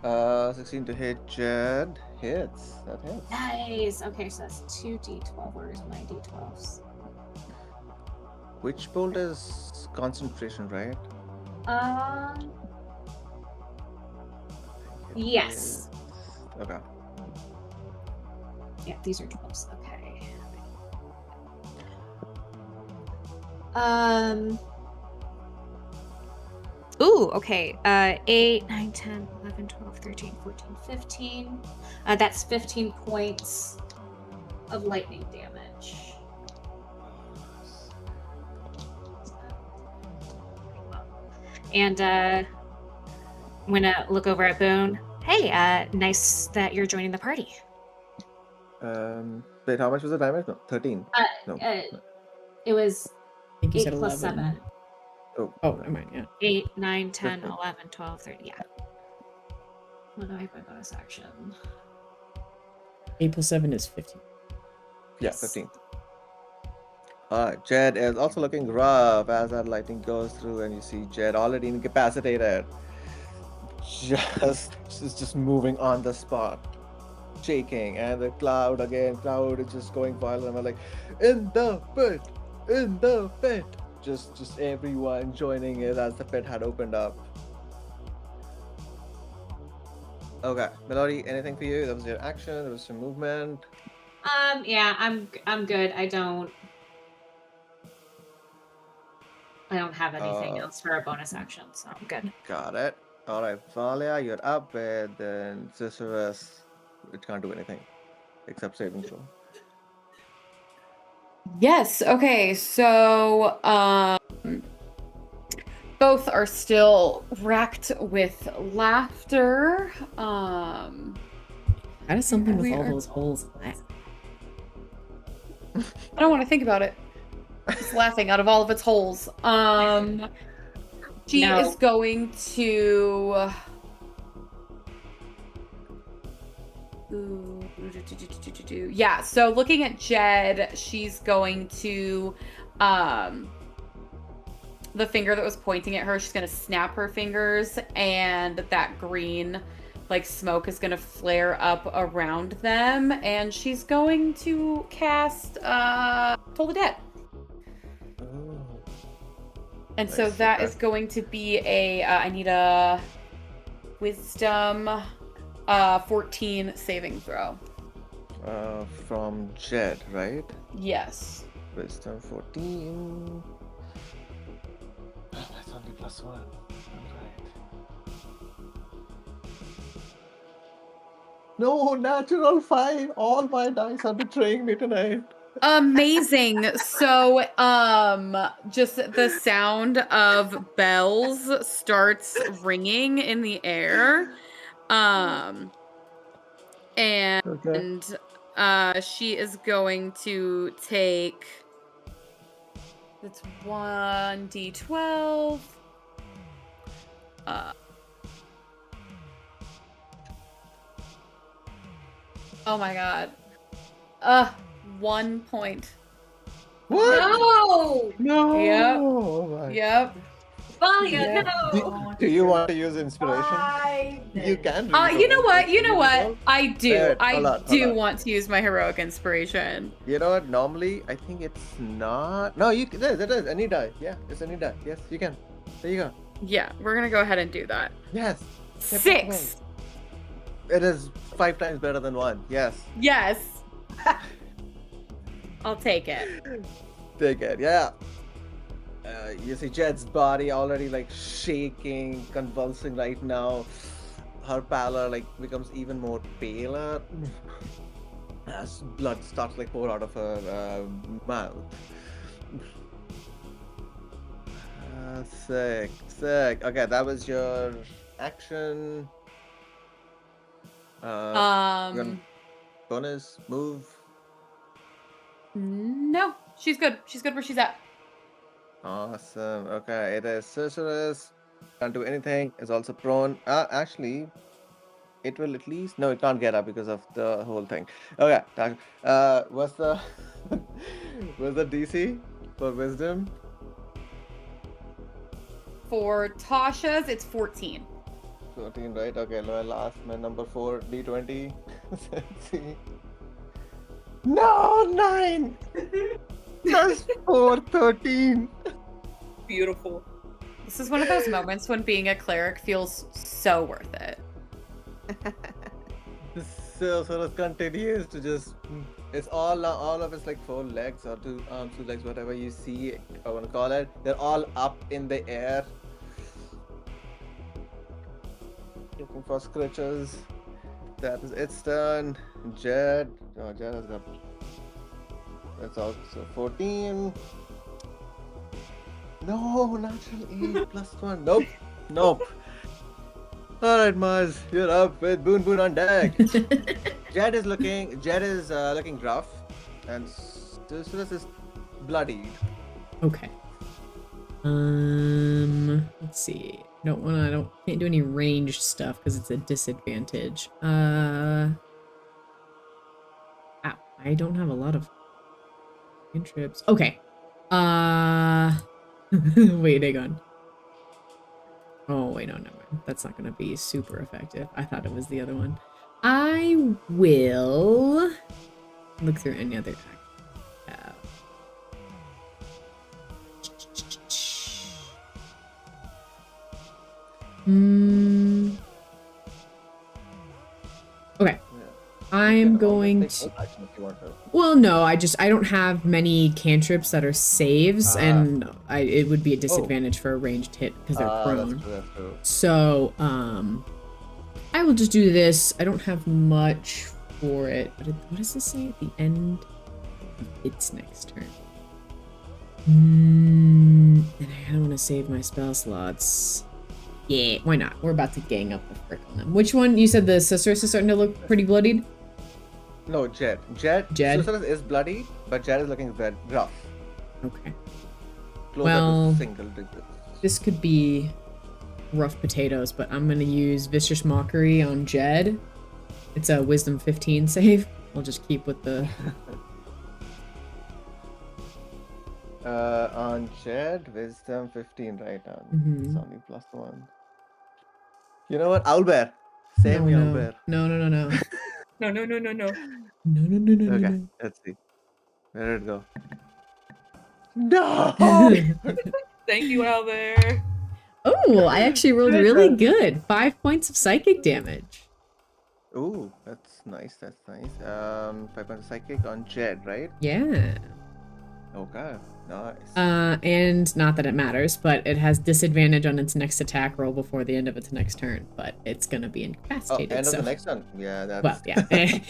16 to hit Jed. Hits. That hits. Nice. Okay, so that's 2d12. Where's my d12s? Witch bolt is concentration, right? Yes. Okay. Yeah, these are 12s. Okay. Ooh, okay. 8, 9, 10, 11, 12, 13, 14, 15. That's 15 points of lightning damage. And I'm gonna look over at Boone. Hey, nice that you're joining the party. Wait, how much was the damage? No, 13. No. It was I think you 8 said plus 11. 7. Oh, never mind. Yeah. 8, 9, 10, 15. 11, 12, 13. Yeah. What do I have my bonus action? 8 plus 7 is 15. Yeah, Yes. 15. Alright, Jed is also looking rough as that lightning goes through, and you see Jed already incapacitated. Just moving on the spot, shaking, and the crowd is just going wild, and we're like, in the pit, just everyone joining it as the pit had opened up. Okay, Melody, anything for you? That was your action. There was some movement. Yeah, I'm good. I don't have anything else for a bonus action, so I'm good. Got it. Alright, Valia, you're up, and then Cicerus, it can't do anything except saving throw. Yes. Okay. So, both are still racked with laughter. How does something with We all are- those holes laugh? I don't want to think about it. It's laughing out of all of its holes. She No. is going to. Yeah, so looking at Jed, she's going to the finger that was pointing at her, she's gonna snap her fingers, and that green like smoke is gonna flare up around them, and she's going to cast Toll the Dead. Oh. And so Nice, that okay. is going to be a I need a wisdom 14 saving throw. From Jed, right? Yes. Wisdom 14. Oh, that's only +1. Alright. No, natural 5. All my dice are betraying me tonight. Amazing. So just the sound of bells starts ringing in the air. And she is going to take, it's 1d12. Oh my god. 1 point. What? No! No. Yep. Oh my. Yep. Valia, Yeah. no! Do you want to use inspiration? You can. read You the know whole what? thing. You know what? I do. Wait, hold on, hold on. Want to use my heroic inspiration. You know what? Normally, I think it's not. No, you. It is. Any die. Yeah, it's any die. Yes, you can. There you go. Yeah, we're gonna go ahead and do that. Yes. 6. It is 5 times better than 1. Yes. Yes. I'll take it. Take it. Yeah. You see Jed's body already like shaking, convulsing right now. Her pallor like becomes even more paler as blood starts like pour out of her mouth. Sick. Okay, that was your action. Your bonus move. No, she's good. She's good where she's at. Awesome. Okay, it is Sorceress. Can't do anything. Is also prone. Actually, it will at least. No, it can't get up because of the whole thing. Okay. What's the what's the DC for Wisdom? For Tasha's, it's 14. 13, right? Okay, I'll ask my number 4 D20. Let's see. No, 9! Just 4, 13. Beautiful. This is one of those moments when being a cleric feels so worth it. This sort of continues to just. It's all of it's like 4 legs or 2 arms, 2 legs, whatever you see, I want to call it. They're all up in the air. Looking for scratches. That is its turn. Jed. Oh, Jed has got. That's also 14. No, natural 8 plus 1. Nope. Nope. Alright, Mars, you're up with Boon Boon on deck. Jed is looking rough, and Sulas is bloodied. Okay. Let's see. Can't do any ranged stuff because it's a disadvantage. Ow, I don't have a lot of cantrips. Okay. Wait, hang on. Oh, wait, no, never mind. That's not gonna be super effective. I thought it was the other one. I will look through any other attack. Okay. I'm going to. Well, no, I don't have many cantrips that are saves, and it would be a disadvantage for a ranged hit because they're prone. That's true. So, I will just do this. I don't have much for it. But what does this say at the end of its next turn? And I don't want to save my spell slots. Yeah, why not? We're about to gang up the frick on them. Which one? You said the Sisterus is starting to look pretty bloodied? No, Jed. Sulas is bloody, but Jed is looking very rough. Okay. Closer Well, to single digits. This could be rough potatoes, but I'm gonna use Vicious Mockery on Jed. It's a Wisdom 15 save. I'll just keep with the... On Jed, Wisdom 15 right now. Mhm. It's only plus 1. You know what? Owlbear. Save me, Owlbear. No. No. No. Okay, let's see. Where did it go? No! Thank you, Albert. Oh, I actually rolled really good. 5 points of psychic damage. Ooh, that's nice. 5 points of psychic on Jed, right? Yeah. Okay, nice. And not that it matters, but it has disadvantage on its next attack roll before the end of its next turn, but it's gonna be incapacitated. End so. of the next one. Yeah, that's... Well, yeah,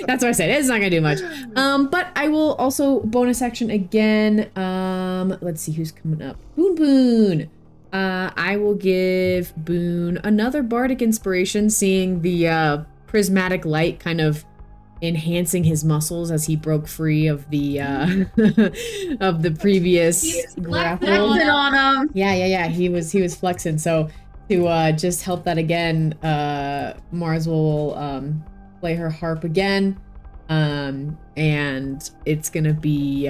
that's what I said. It's not gonna do much. But I will also bonus action again. Let's see who's coming up. Boon. I will give Boon another bardic inspiration, seeing the prismatic light kind of enhancing his muscles as he broke free of the of the previous grapple. Flexing on him. Yeah. He was flexing. So to just help that again, Mars will play her harp again, and it's gonna be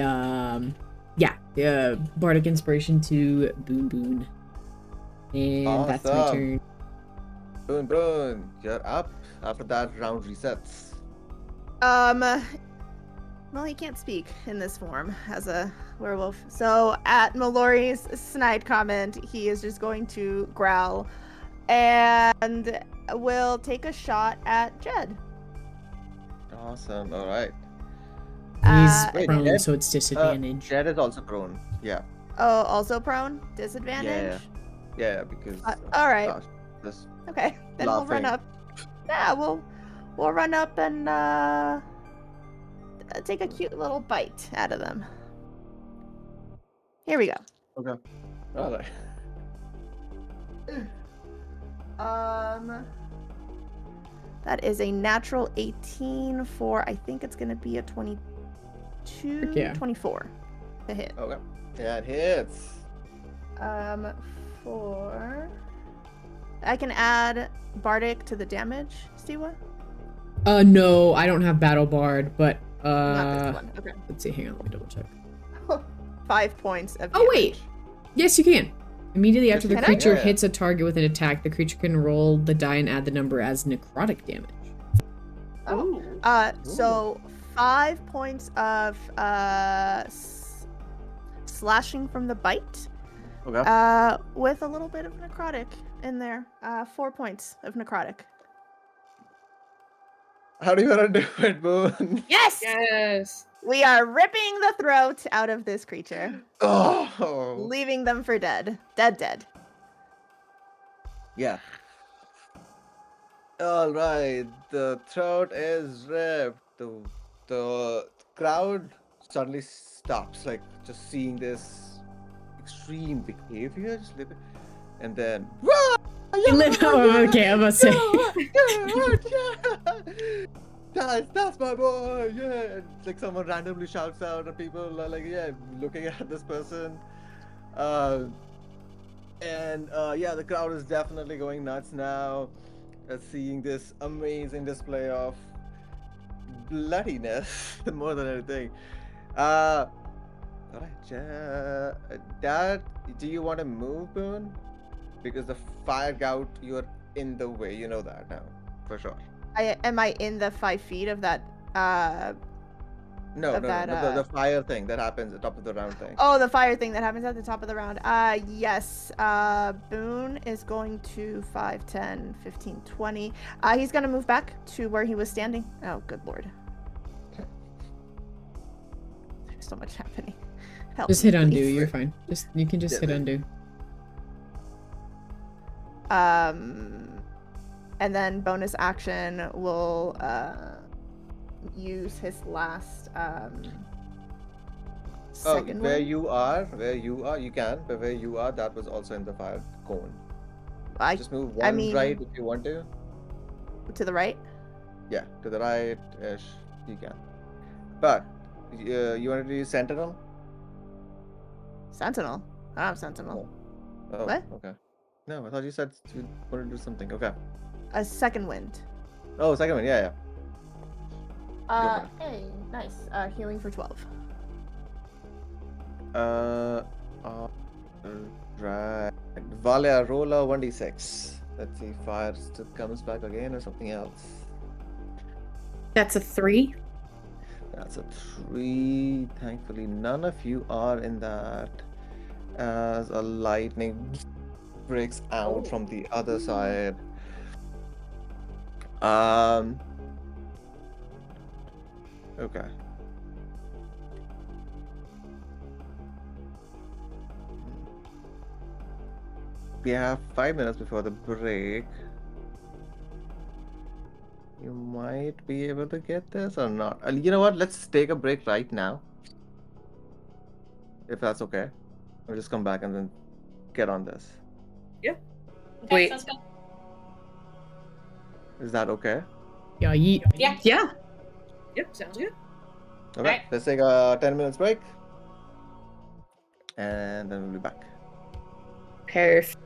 bardic inspiration to Boon, and that's my Awesome. turn. Boon, you're up after that round resets. Well, he can't speak in this form as a werewolf. So at Mallory's snide comment, he is just going to growl and will take a shot at Jed. Awesome, alright. He's wait, prone, Jed- so it's disadvantage. Jed is also prone. Yeah. Oh, also prone? Disadvantage? Yeah, because... all right. gosh, this Okay, then we'll run laughing. up. Yeah, we'll run up and take a cute little bite out of them. Here we go. Okay. Alright. That is a natural 18 for, I think it's gonna be a 22, Heck yeah. 24 to hit. Okay. Yeah, it hits. For I can add Bardic to the damage, Stewa? No, I don't have Battle Bard, but Not this one. Okay. let's see, hang on, let me double check. 5 points of Oh, damage. wait. Yes, you can. Immediately after the Can I- creature Yeah. hits a target with an attack, the creature can roll the die and add the number as necrotic damage. Oh. Ooh. So 5 points of slashing from the bite, Okay. with a little bit of necrotic in there. 4 points of necrotic. How do you want to do it, Boone? Yes, Yes. we are ripping the throat out of this creature, Oh. leaving them for dead. Dead. Yeah. All right. The throat is ripped. The crowd suddenly stops, like just seeing this extreme behavior, and then. Okay, I'm about to say. That's my boy, yeah. It's like someone randomly shouts out, and people are like, yeah, looking at this person. Yeah, the crowd is definitely going nuts now, seeing this amazing display of bloodiness more than anything. Alright, Dad, do you want to move, Boone? Because the fire gout, you're in the way. You know that now, for sure. Am I in the 5 feet of that? No, Of no, that, no, the fire thing that happens at the top of the round thing. Oh, the fire thing that happens at the top of the round. Yes. Boone is going to 5, 10, 15, 20. He's going to move back to where he was standing. Oh, good lord. There's so much happening. Help Just me, hit undo, please. you're fine. You can just hit undo. And then bonus action will use his last second where one. you are, you can, but where you are, that was also in the fire cone. Just move one right if you want to. To the right? Yeah, to the right-ish, you can. But, you want to do Sentinel? Sentinel. I don't have Sentinel. Oh, What? okay. No, I thought you said you wanted to do something. Okay. A second wind. Oh, second one, yeah. for it. Hey, nice. Healing for 12. Right. Valia, roll a 1d6. Let's see if fire still comes back again or something else. That's a 3. That's a 3. Thankfully, none of you are in that. As a lightning breaks out from the other side. Okay. We have 5 minutes before the break. You might be able to get this or not. You know what? Let's take a break right now. If that's okay. We'll just come back and then get on this. Okay, Wait. sounds good. Is that okay? Yeah, yeet. Yeah. Yeah. Yep, sounds good. Okay, Alright. let's take a 10 minutes break. And then we'll be back. Perfect.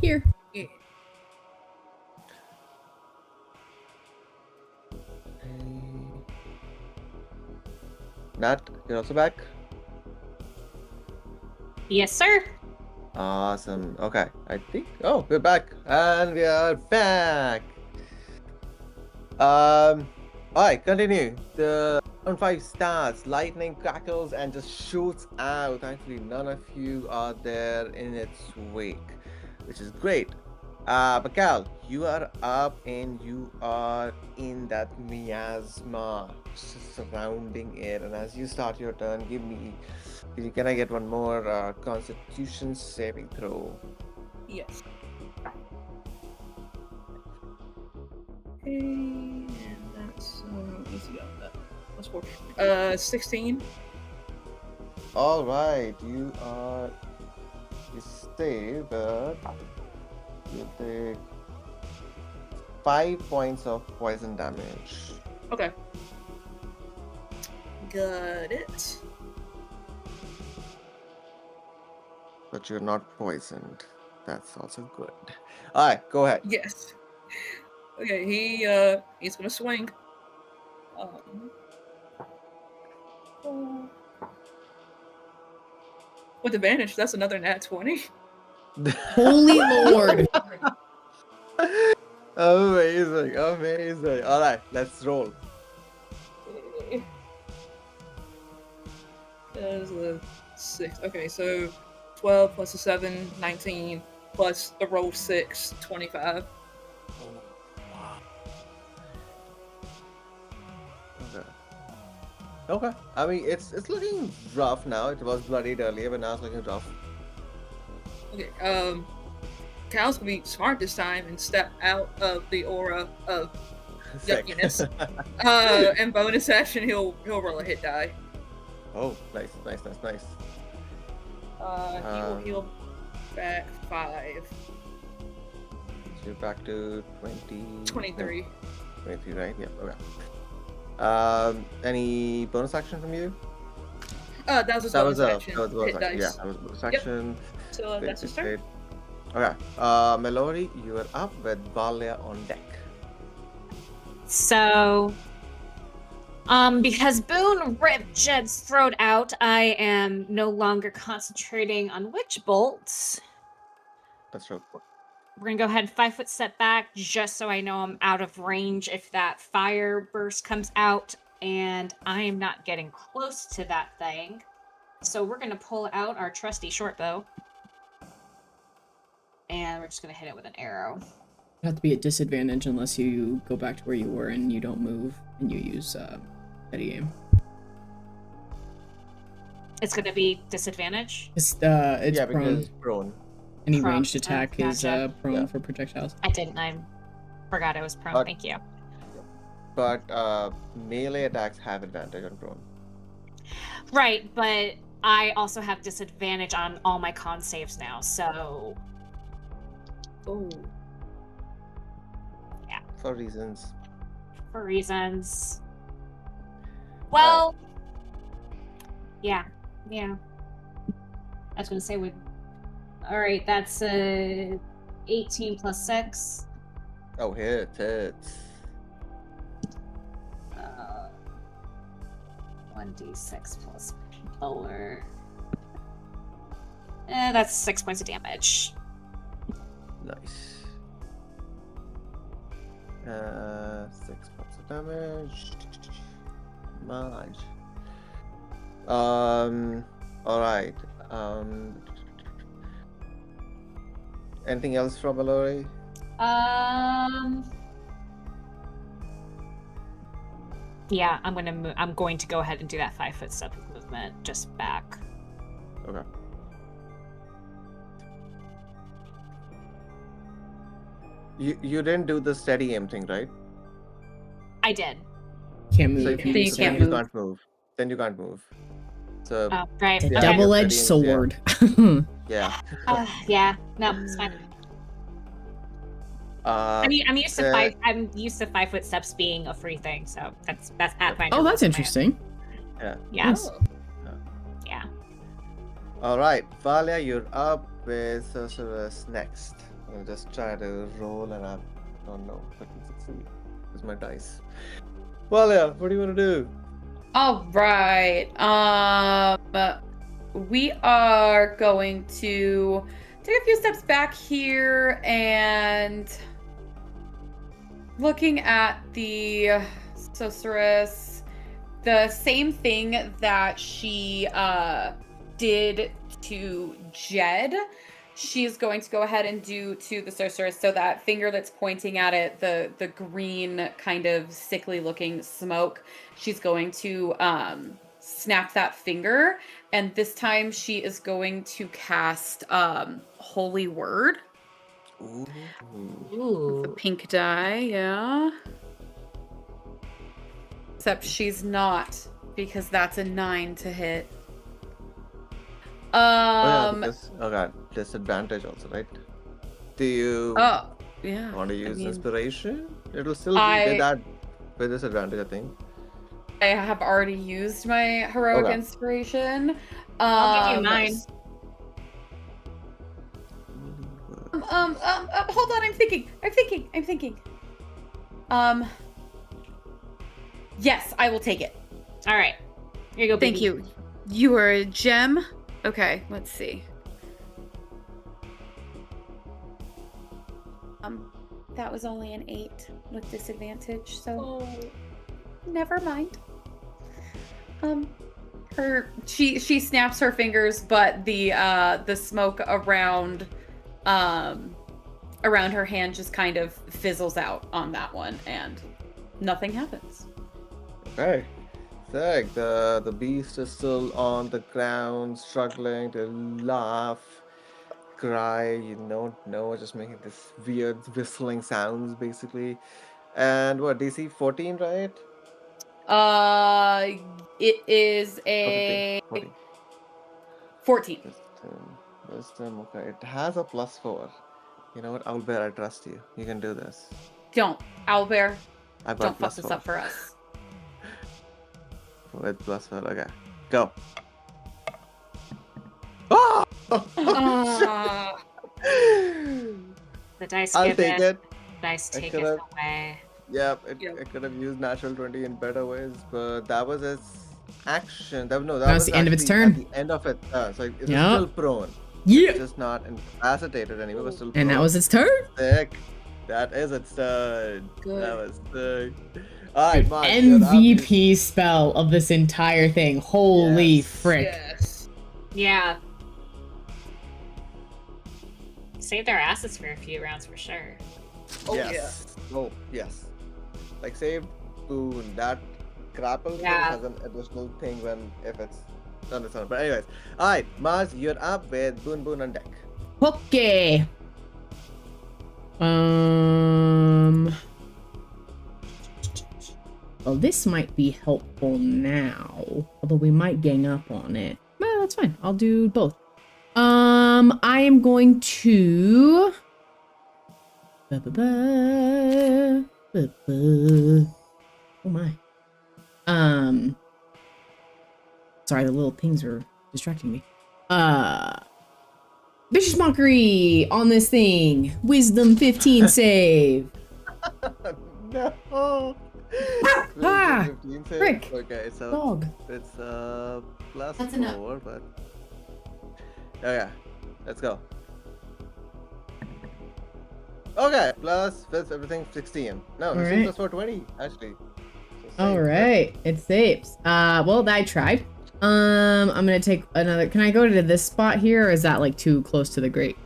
Here. Yeah. Nat, you're also back? Yes, sir. Awesome. Okay, I think. Oh, we're back, and we are back. Alright, continue. The round 5 starts. Lightning crackles and just shoots out. Thankfully, none of you are there in its wake, which is great. But Cal, you are up and you are in that miasma surrounding it. And as you start your turn, can I get one more Constitution saving throw? Yes. Okay, and that's easy on that. What's 4? 16. All right, you stay, but you take 5 points of poison damage. Okay. Got it. But you're not poisoned. That's also good. All right, go ahead. Yes. Okay, he's gonna swing. With advantage, that's another nat 20. Holy Lord. Amazing, amazing. All right, let's roll. That is a 6. Okay, so 12 plus a 7, 19, plus the roll 6, 25. Okay. I mean, it's looking rough now. It was bloodied earlier, but now it's looking rough. Okay, Cal's gonna be smart this time and step out of the aura of Sick. yuckiness. And bonus action, he'll roll a hit die. Oh, nice. He will heal back 5. So you're back to 20... 23. 23, right? Yeah, okay. Any bonus action from you? That was a bonus action. That was a bonus Hit action. dice. Yeah, that was a bonus action. So that's his turn. Okay. Mallory, you are up with Valia on deck. So, because Boone ripped Jed's throat out, I am no longer concentrating on witch bolts. That's true. We're gonna go ahead and 5 foot step back, just so I know I'm out of range if that fire burst comes out, and I am not getting close to that thing. So we're gonna pull out our trusty short bow, and we're just gonna hit it with an arrow. You have to be at disadvantage unless you go back to where you were and you don't move and you use steady aim. It's gonna be disadvantage. It's Yeah, prone. because it's prone. Any Prone. ranged attack is Gotcha. prone Yeah. for projectiles. I didn't. I forgot I was prone. But- Thank you. But melee attacks have advantage on prone. Right, but I also have disadvantage on all my con saves now, so Oh. For reasons. for reasons. Well, yeah. I was gonna say we. All right, that's 18 plus 6. Oh, hits. 1d6 plus lower. That's 6 points of damage. Nice. 6 points of damage. Nice. Alright. Anything else from Mallory? Yeah, I'm going to go ahead and do that 5 foot step movement just back. Okay. You didn't do the steady aim thing, right? I did. Can't move. So if if you Then use you can't steady. move. can't move. Then you can't move. So Oh, right. It's a Yeah. Okay. double-edged Steady aim, sword. yeah. Yeah. No, it's fine. I'm used to the- I'm used to 5 foot steps being a free thing, so that's fine. Oh, that's interesting. Yeah. Nice. Yeah. Alright, Valia, you're up with Sorceress next. I'll just try to roll and I don't know if I can succeed. Here's my dice. Well, yeah, what do you want to do? All right. We are going to take a few steps back here and looking at the sorceress, the same thing that she did to Jed, she's going to go ahead and do to the sorceress. So that finger that's pointing at it, the green kind of sickly looking smoke, she's going to snap that finger, and this time she is going to cast Holy Word. Ooh. Ooh. The pink die, yeah. Except she's not, because that's a 9 to hit. Okay, disadvantage also, right? Do you Oh, yeah. want to I use mean, inspiration? It'll still be that with disadvantage, I think. I have already used my heroic Okay. inspiration. I'll give you mine. Hold on, I'm thinking. Yes, I will take it. All right. Here you go, Thank baby. you. You are a gem. Okay, let's see. That was only an 8 with disadvantage, so never mind. She snaps her fingers, but the smoke around her hand just kind of fizzles out on that one, and nothing happens. Okay. Sick. The beast is still on the ground, struggling to laugh, cry, just making this weird whistling sounds basically. And what, DC 14, right? It is Or a 15? 14. Wisdom, okay. It has a +4. You know what, Owlbear, I trust you. You can do this. Don't, Owlbear. I've Don't got fuck this +4. up for us. With +4, okay. Go. Oh! The dice I'll give take it. Dice I take could it have- away. Yep, Yep. I could have used natural 20 in better ways, but that was its action. That That was was the end of its actually turn. At the end of it, so it was Yep. still prone. Yeah. It's just not incapacitated anymore, but still prone. And that was its turn. Sick. That is its turn. Good. That was sick. Alright, Dude, Mark, you're up. MVP spell of this entire thing. Holy Yes. frick. Yes. Yeah. Saved our asses for a few rounds for sure. Oh Yes. Oh, yes. Like saved boon. That grapple thing Yeah. has an additional thing if it's on its own. But anyways. Alright, Mars, you're up with Boon Boon on deck. Okay. Well, this might be helpful now, although we might gang up on it. Well, that's fine. I'll do both. I am going to. Oh my. Sorry, the little things are distracting me. Vicious Mockery on this thing. Wisdom 15 save. No. Ah, 15 save? frick. Okay, so Dog. it's plus That's 4, enough. but okay, let's go. Okay, plus with everything 16. No, this Alright. is plus 420 actually. So same. All right, it saves. Well, I tried. I'm gonna take another. Can I go to this spot here, or is that like too close to the grate?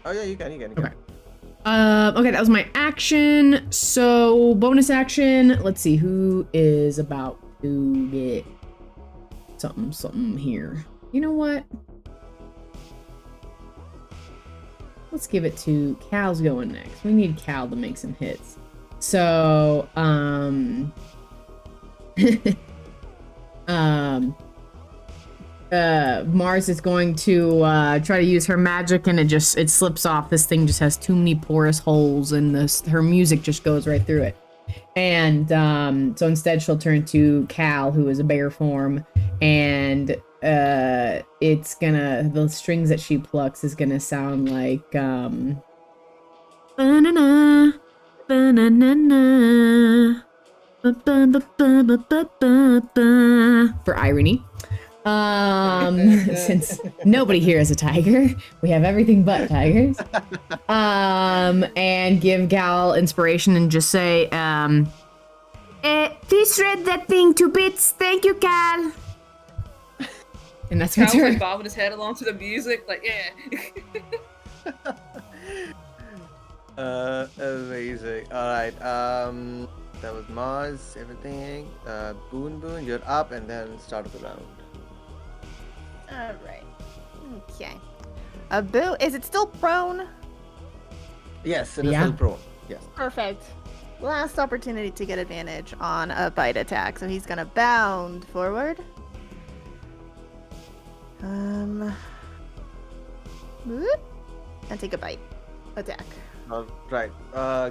Oh yeah, you can. Okay. Okay, that was my action. So bonus action. Let's see who is about to get something here. You know what? Let's give it to Cal's going next. We need Cal to make some hits. So, Mars is going to try to use her magic, and it slips off. This thing just has too many porous holes, and her music just goes right through it. And so instead she'll turn to Cal, who is a bear form, and it's gonna, the strings that she plucks is gonna sound like ba-na-na, ba-na-na-na, ba-ba-ba-ba-ba-ba-ba, for irony. Since nobody here is a tiger, we have everything but tigers. And give Gal inspiration and just say, please shred that thing to bits. Thank you, Cal. And that's my Kyle's like turn. bobbing his head along to the music, like, yeah. Amazing. Alright, that was Mars, everything. Boon, you're up, and then start of the round. All right. Okay. Boo, is it still prone? Yes, it is Yeah. still prone. Yes. Perfect. Last opportunity to get advantage on a bite attack, so he's gonna bound forward. Whoop, and take a bite attack. Alright,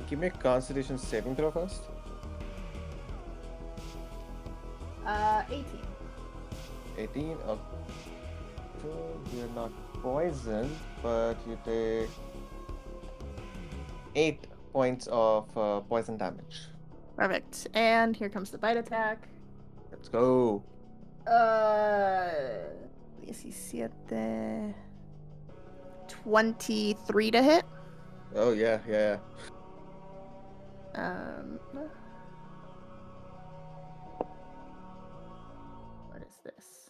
give me a Constitution saving throw first. 18. 18. Okay. You're not poisoned, but you take 8 points of poison damage. Perfect. And here comes the bite attack. Let's go. 17. 23 to hit. Oh yeah. What is this?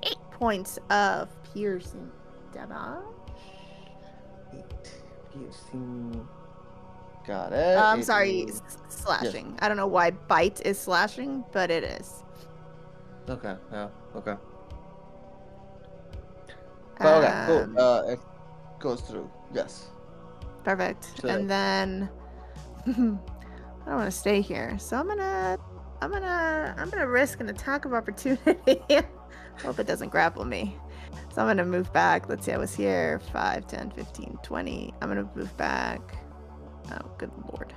8 points of piercing damage. 8 piercing. Got it. I'm sorry, 18. slashing. I don't know why bite is slashing, but it is. Okay. Yeah. Okay. Okay. Cool. It goes through. Yes. Perfect. So- And then I don't want to stay here, so I'm gonna risk an attack of opportunity. Hope it doesn't grapple me. So I'm gonna move back. Let's see, I was here 5, 10, 15, 20. I'm gonna move back. Oh, good lord.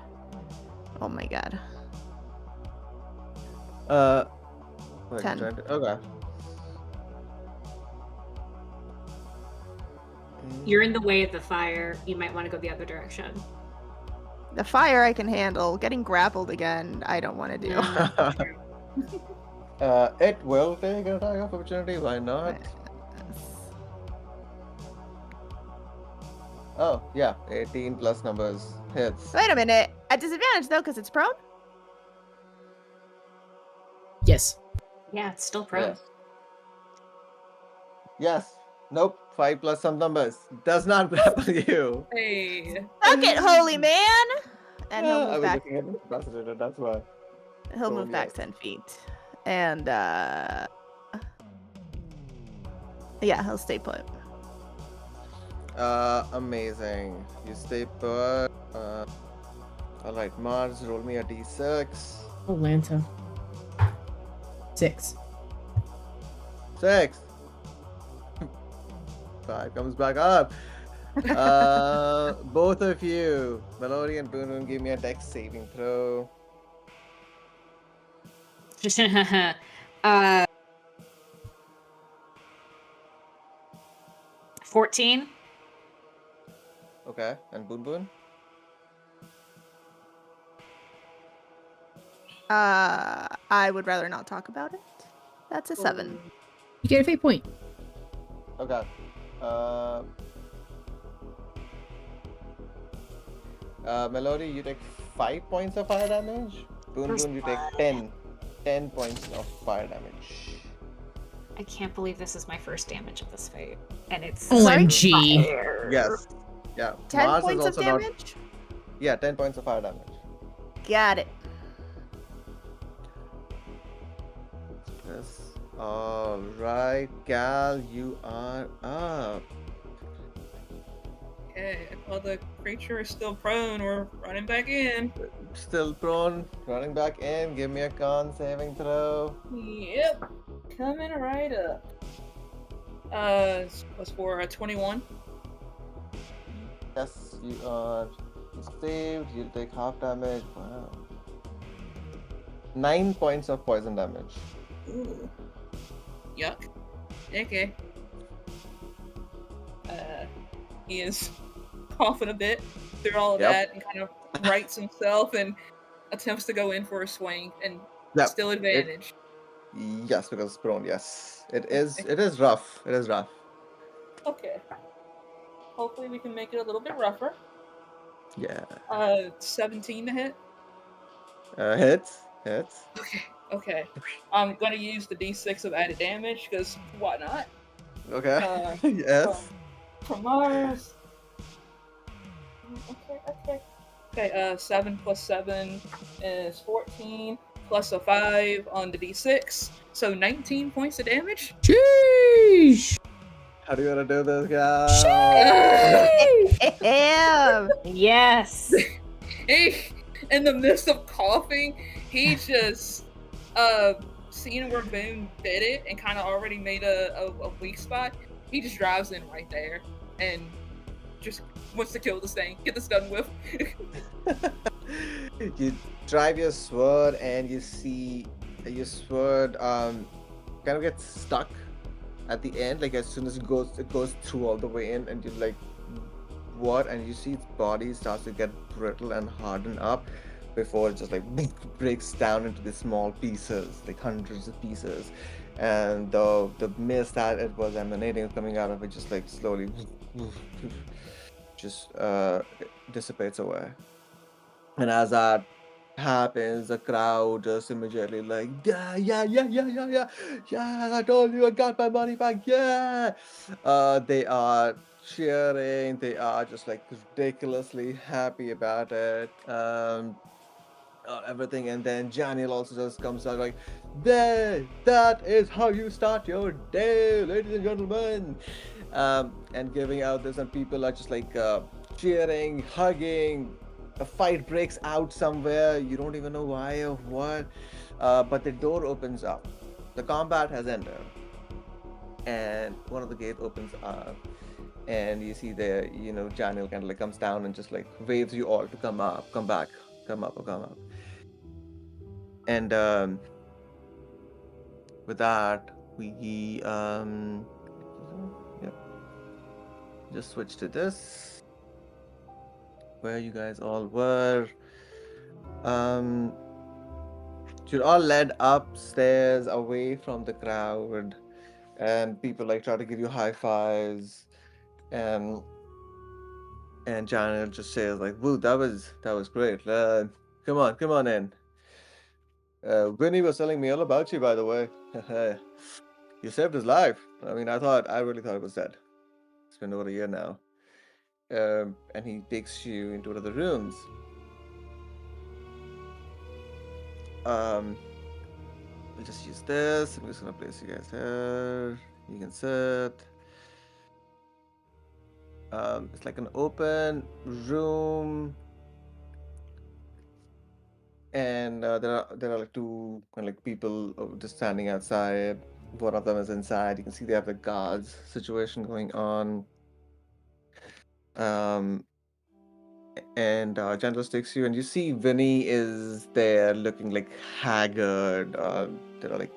Oh my god. Wait, 10. Okay. You're in the way of the fire. You might want to go the other direction. The fire I can handle. Getting grappled again, I don't want to do. It will take an attack of opportunity. Why not? Oh yeah, 18 plus numbers hits. Wait a minute. At disadvantage though, because it's prone? Yes. Yeah, it's still prone. Yes. Yes. Nope. 5 plus some numbers does not grapple you. Hey. Suck it, holy man! And he'll I move was back. looking at the capacitator, that's why. He'll Oh, move back yes. 10 feet. And yeah, he'll stay put. Amazing. You stay put. Alright, Mars, roll me a d6. Oh, Lanta. 6. 6. 5 comes back up. Both of you, Melody and Boon, give me a dex saving throw. 14. Okay, and Boon? I would rather not talk about it. That's a 7. You get a fate point. Okay. Melody, you take 5 points of fire damage. Boon, you take 10. 10 points of fire damage. I can't believe this is my first damage of this fight. And it's OMG. fire. Yes. Yeah. 10 Mars is points of also not- damage? Yeah, 10 points of fire damage. Got it. Yes. Alright, Gal, you are up. Okay. While the creature is still prone, we're running back in. Still prone, running back in. Give me a con saving throw. Yep. Coming right up. Was for a 21. Yes, you are saved. You'll take half damage. Wow. 9 points of poison damage. Ooh. Yuck. Okay. He is coughing a bit through all of Yep. that and kind of rights himself and attempts to go in for a swing and Yep. still advantage. Yes, because it's prone. Yes, it is. It is rough. It is rough. Okay. Hopefully we can make it a little bit rougher. Yeah. 17 to hit. Hits. Okay. I'm gonna use the D6 of added damage because why not? Okay. Yes. From Mars. Okay. 7 plus 7 is 14 plus a 5 on the D6, so 19 points of damage. Sheesh! How do you want to do this, guys? Damn. Yes. He, in the midst of coughing, he just seeing where Boone did it and kind of already made a weak spot. He just drives in right there and just wants to kill this thing, get this done with. You drive your sword and you see your sword kind of gets stuck at the end. Like as soon as it goes through all the way in, and you're like, what? And you see its body starts to get brittle and harden up before it just like breaks down into these small pieces, like hundreds of pieces. And the mist that it was emanating, coming out of it, just like slowly just dissipates away. And as that happens, the crowd just immediately like, yeah, I told you I got my money back, yeah. They are cheering, they are just like ridiculously happy about it. Everything. And then Janiel also just comes out like, there, that is how you start your day, ladies and gentlemen. And giving out this, and people are just like cheering, hugging. A fight breaks out somewhere, you don't even know why or what, but the door opens up. The combat has ended, and one of the gates opens up, and you see there, Janiel kind of like comes down and just like waves you all to come up. And with that, we just switch to this, where you guys all were. You're all led upstairs away from the crowd, and people like try to give you high fives, and Janet just says like, "Woo, that was great. Come on in." Winnie was telling me all about you, by the way. You saved his life. I mean, I really thought it was dead. It's been over a year now. And he takes you into one of the rooms. We'll just use this. I'm just gonna place you guys here. You can sit. It's like an open room, and there are like two kind of like people just standing outside. One of them is inside. You can see they have the guards situation going on. And Chandler takes you, and you see Vinny is there looking like haggard. There are like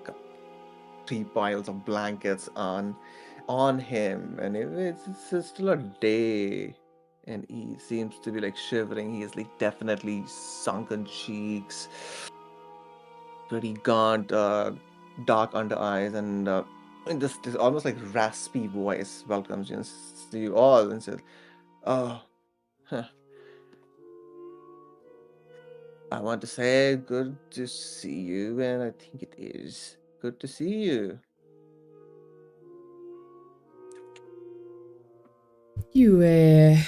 3 piles of blankets on him, and it's still a day, and he seems to be like shivering. He has like definitely sunken cheeks, pretty gaunt, dark under eyes, and this almost like raspy voice welcomes you to you all and says, "Oh, huh. I want to say good to see you, and I think it is good to see you." You are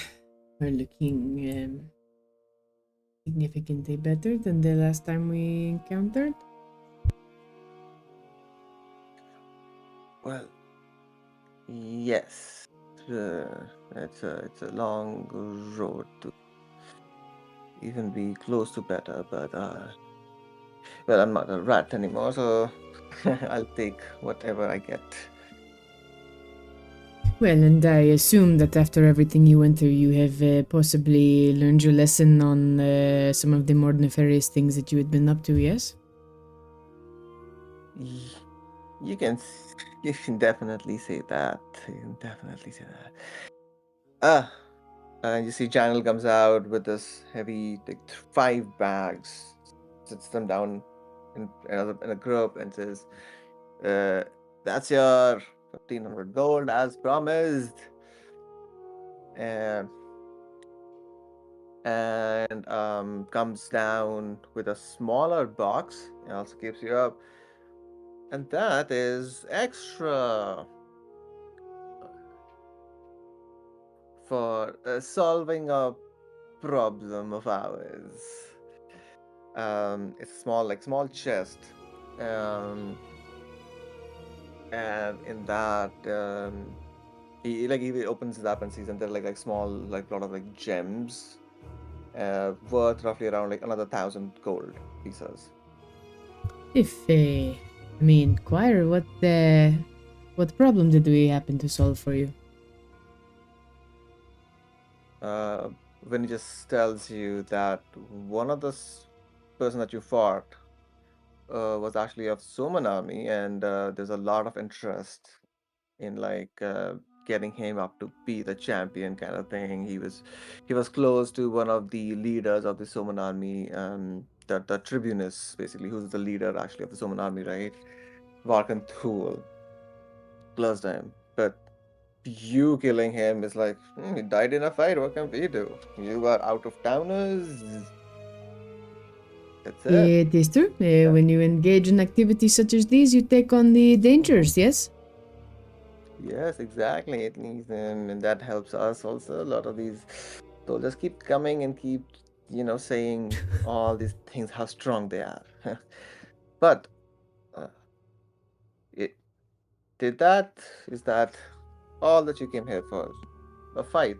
looking significantly better than the last time we encountered. Well, yes. It's a long road to even be close to better, but well, I'm not a rat anymore, so I'll take whatever I get. Well, and I assume that after everything you went through, you have possibly learned your lesson on some of the more nefarious things that you had been up to, yes? You can you can definitely say that. You can definitely say that. Ah, and you see Janel comes out with this heavy, like 5 bags, sits them down in a group and says, "That's your 1,500 gold as promised." And comes down with a smaller box and also gives you up, and that is extra for solving a problem of ours. It's small, like small chest, um, and in that, he opens it up and sees, and there are like small, like lot of like gems, worth roughly around like another 1,000 gold pieces. If, I mean, Choir, what problem did we happen to solve for you? When he just tells you that one of the person that you fought was actually of Soman army, and there's a lot of interest in getting him up to be the champion kind of thing. He was close to one of the leaders of the Soman army, the Tribunus, basically, who's the leader actually of the Soman army, right? Varkan Thul, close to him. But you killing him is like, he died in a fight. What can we do? You are out of towners. That's it. It is true. When you engage in activities such as these, you take on the dangers, yes? Yes, exactly. At least, and that helps us also. A lot of these soldiers keep coming and keep, saying all these things, how strong they are. But uh, it, is that all that you came here for? A fight?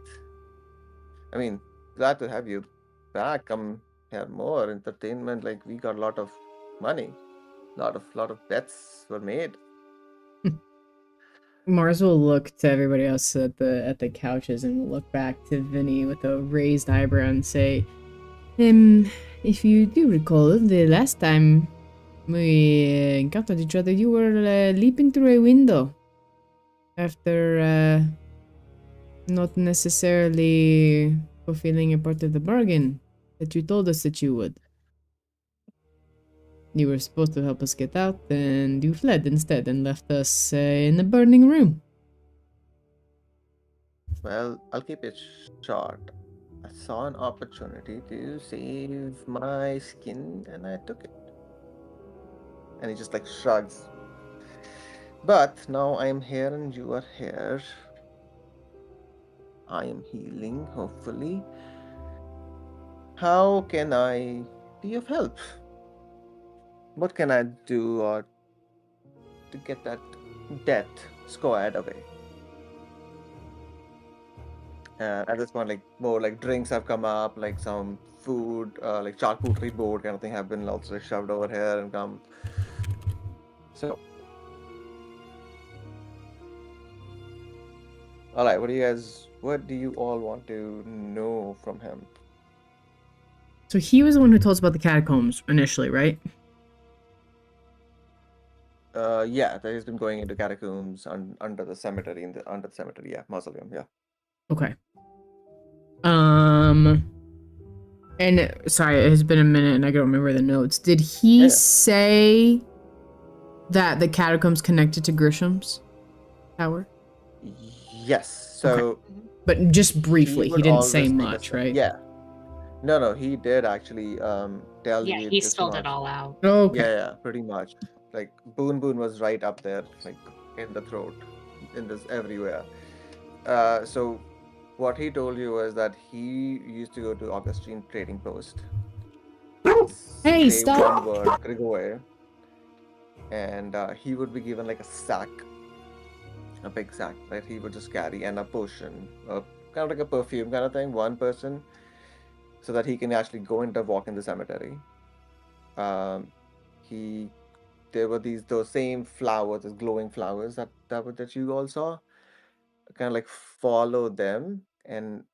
I mean, glad to have you back. Come here more entertainment. Like we got a lot of money, lot of bets were made. Mars will look to everybody else at the couches and will look back to Vinny with a raised eyebrow and say, if you do recall, the last time we encountered each other, you were leaping through a window after not necessarily fulfilling a part of the bargain that you told us that you would. You were supposed to help us get out, and you fled instead and left us in a burning room. Well, I'll keep it short. I saw an opportunity to save my skin and I took it. And he just shrugs. But now I am here and you are here. I am healing, hopefully. How can I be of help? What can I do to get that death squared away? At this point, more drinks have come up, some food, charcuterie board kind of thing have been also shoved over here and come. So, all right, what do you all want to know from him? So he was the one who told us about the catacombs initially, right? Yeah, that he's been going into catacombs under the cemetery, yeah, mausoleum, yeah. Okay. And sorry, it has been a minute and I don't remember the notes. Did he say that the catacombs connected to Grisham's tower? Yes. So, but just briefly, he didn't say much, right? Yeah. No, he did actually tell you. Yeah, he this spelled much. it all out. Okay. Yeah, pretty much. Boon was right up there, in the throat, in this everywhere. So what he told you was that he used to go to Augustine Trading Post. Hey, say stop! one word, Grigore, and he would be given a sack, a big sack that he would just carry, and a potion, kind of like a perfume kind of thing, one person, so that he can actually go and walk in the cemetery. There were those same flowers, those glowing flowers that you all saw. Kind of follow them, and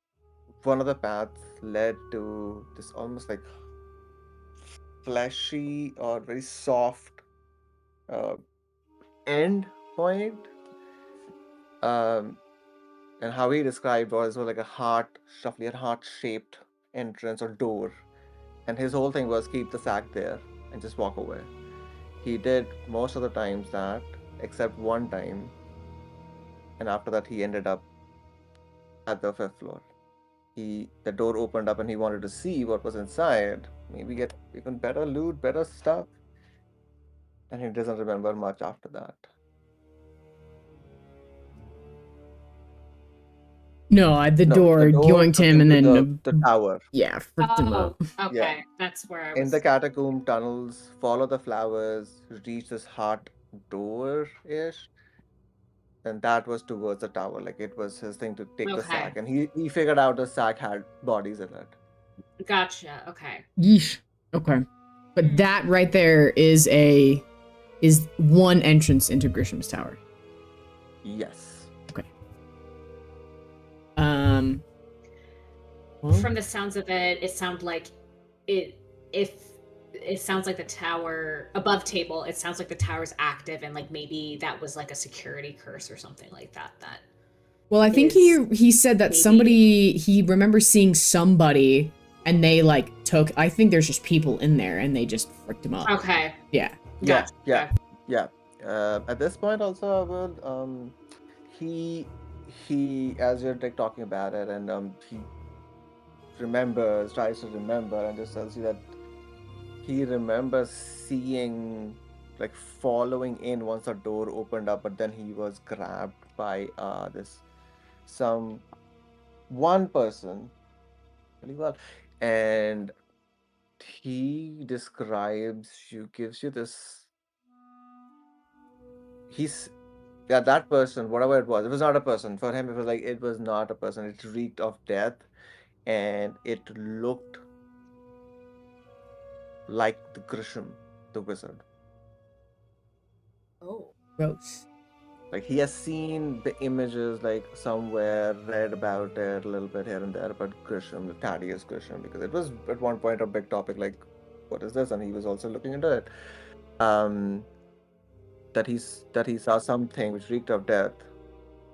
one of the paths led to this almost fleshy or very soft end point. And how he described was like a heart, roughly a heart-shaped entrance or door. And his whole thing was keep the sack there and just walk away. He did most of the times that, except one time. And after that, he ended up at the 5th floor. The door opened up and he wanted to see what was inside. Maybe get even better loot, better stuff. And he doesn't remember much after that. No, the No, door yoinked took him and to then the tower. yeah, fricked him Oh, up. okay. That's where I was. In the catacomb tunnels, follow the flowers, reach this heart door-ish. And that was towards the tower. Like it was his thing to take the Okay. sack. And he figured out the sack had bodies in it. Gotcha. Okay. Yeesh. Okay. But that right there is one entrance into Grisham's tower. Yes. Well, From the sounds of it, it sounds like it sounds like the tower above table. It sounds like the tower's active, and like maybe that was like a security curse or something like that. well, I think he said that he remembers seeing somebody and they like took. I think there's just people in there and they just fricked him up. Okay. Yeah. Gotcha. Yeah. At this point, also, I will. He, as you're like talking about it, and he tries to remember, and just tells you that he remembers seeing, like, following in once the door opened up, but then he was grabbed by one person really well, and he gives you this. That person, whatever it was not a person. For him, it was not a person. It reeked of death, and it looked like the Grisham, the wizard. Oh. Gross. Like he has seen the images, like somewhere, read about it a little bit here and there, but Grisham, the Thaddeus Grisham, because it was at one point a big topic, like, what is this? And he was also looking into it. That he saw something which reeked of death,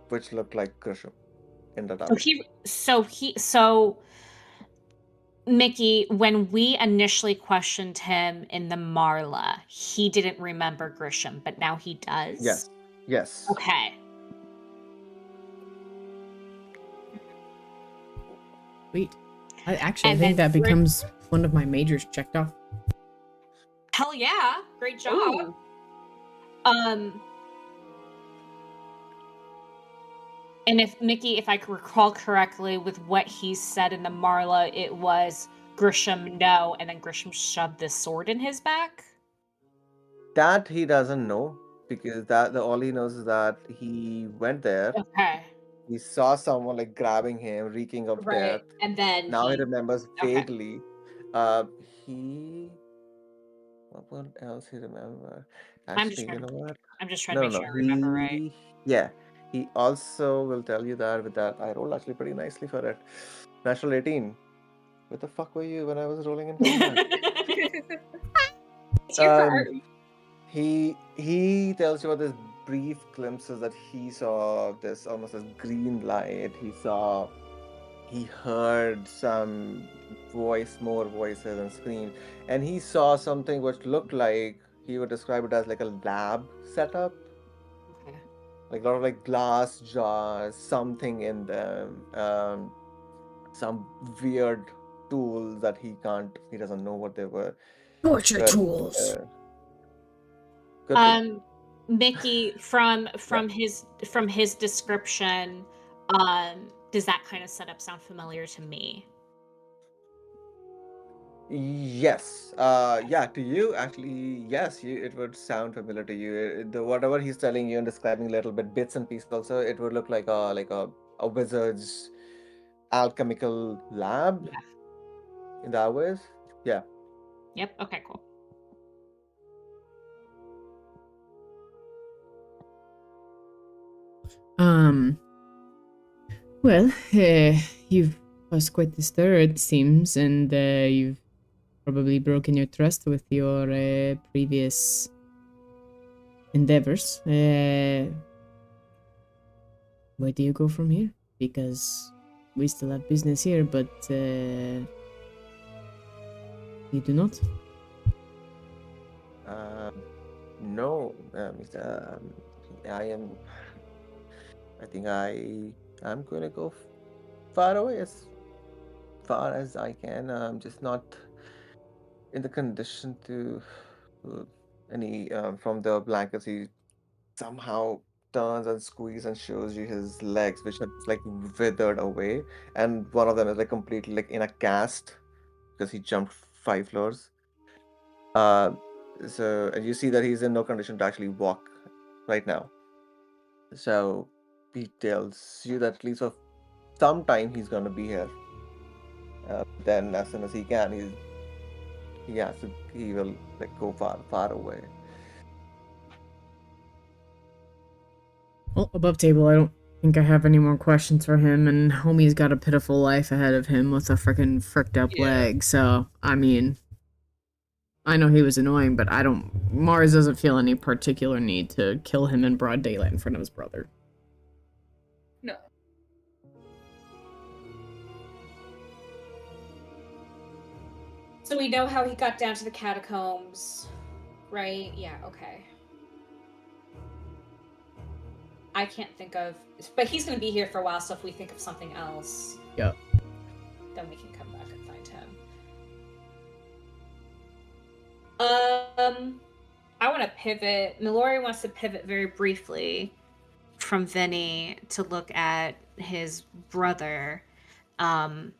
which looked like Grisham in the tower. So Mickey, when we initially questioned him in the Marla, he didn't remember Grisham, but now he does? Yes. Okay. Sweet. I actually And think then that becomes one of my majors checked off. Hell yeah. Great job. Ooh. And if I can recall correctly, with what he said in the Marla, it was Grisham no, and then Grisham shoved this sword in his back. That he doesn't know, because all he knows is that he went there. Okay. He saw someone like grabbing him, reeking of death. And then Now he remembers Okay. vaguely. What else he remember? I'm just Actually, you know what? I'm just trying to make sure I remember right. Yeah. He also will tell you that with that. I rolled actually pretty nicely for it. Natural 18. Where the fuck were you when I was rolling into that? It's your card. He tells you about this brief glimpses that he saw this almost as green light. He heard some more voices and screams, and he saw something which looked like, he would describe it as like a lab setup, Okay. like a lot of like glass jars, something in them, some weird tools that he doesn't know what they were. Torture But, tools. good thing. Mickey, from his description, does that kind of setup sound familiar to me? Yes. Yeah, to you, actually, yes, it would sound familiar to you. Whatever he's telling you and describing a little bit, bits and pieces also, it would look like a wizard's alchemical lab in that ways. Yeah. Yep. Okay, cool. Well, you've caused quite the stir, it seems, and you've probably broken your trust with your previous endeavors. Where do you go from here? Because we still have business here, but you do not. No, Mr. I think I'm gonna go far away as far as I can. I'm just not in the condition to any from the blankets. He somehow turns and squeezes and shows you his legs, which are like withered away, and one of them is like completely like in a cast because he jumped 5 floors. Uh, so and you see that he's in no condition to actually walk right now. So he tells you that at least for some time he's gonna be here. Then as soon as he can, he will like go far away. Well, above table, I don't think I have any more questions for him, and homie's got a pitiful life ahead of him with a freaking fricked up Yeah. leg, so, I mean, I know he was annoying, but Mars doesn't feel any particular need to kill him in broad daylight in front of his brother. No. So we know how he got down to the catacombs, right? Yeah, okay. I can't think of... But he's going to be here for a while, so if we think of something else... Yep. Then we can come back and find him. I want to pivot. Nilori wants to pivot very briefly from Vinny to look at his brother, and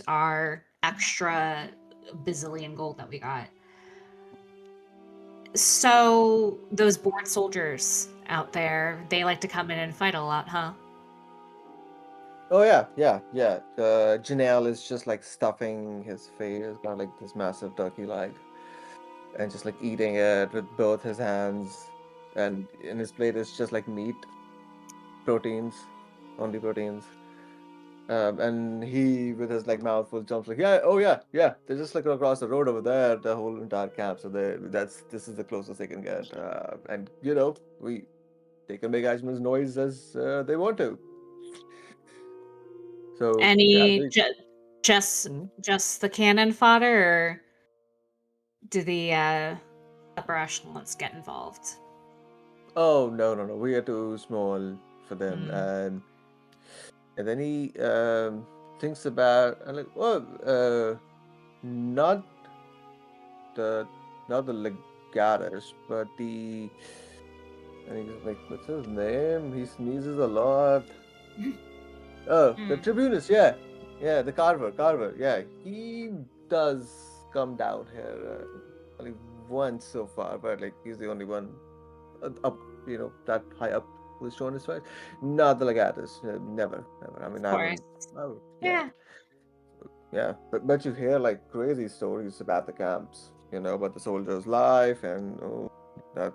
our extra bazillion gold that we got. So those bored soldiers out there, they like to come in and fight a lot, huh? Oh yeah. Janelle is just like stuffing his face, got like this massive turkey leg, and just like eating it with both his hands, and in his plate is just like meat, proteins, only proteins. And he, with his like mouth full, jumps like, yeah, they're just like across the road over there, the whole entire camp. So this is the closest they can get, and they can make as much noise as they want to. So Any yeah, just Mhm. just the cannon fodder, or do the upper echelons get involved? Oh no, we are too small for them, and then he thinks about and like, not the Legatus, but and he's like, what's his name? He sneezes a lot. Oh, the Tribunus, yeah, the Carver, yeah, he does come down here only once so far, but like he's the only one up, that high up who's shown his face. Not the Legatus, never. I mean, Of course. Yeah, but you hear like crazy stories about the camps, about the soldiers' life and that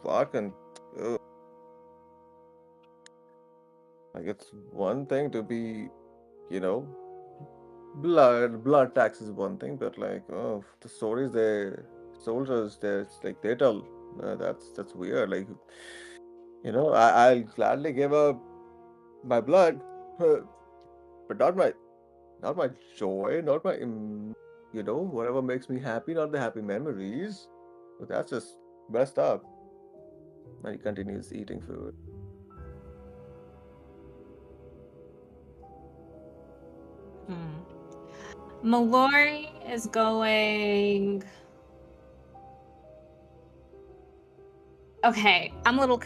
fucking. Like it's one thing to be, blood tax is one thing, but like the stories soldiers they tell, that's weird. Like I'll gladly give up my blood, but not my joy, not my whatever makes me happy, not the happy memories. But that's just messed up. And he continues eating food. Mallory is going. Okay, I'm a little.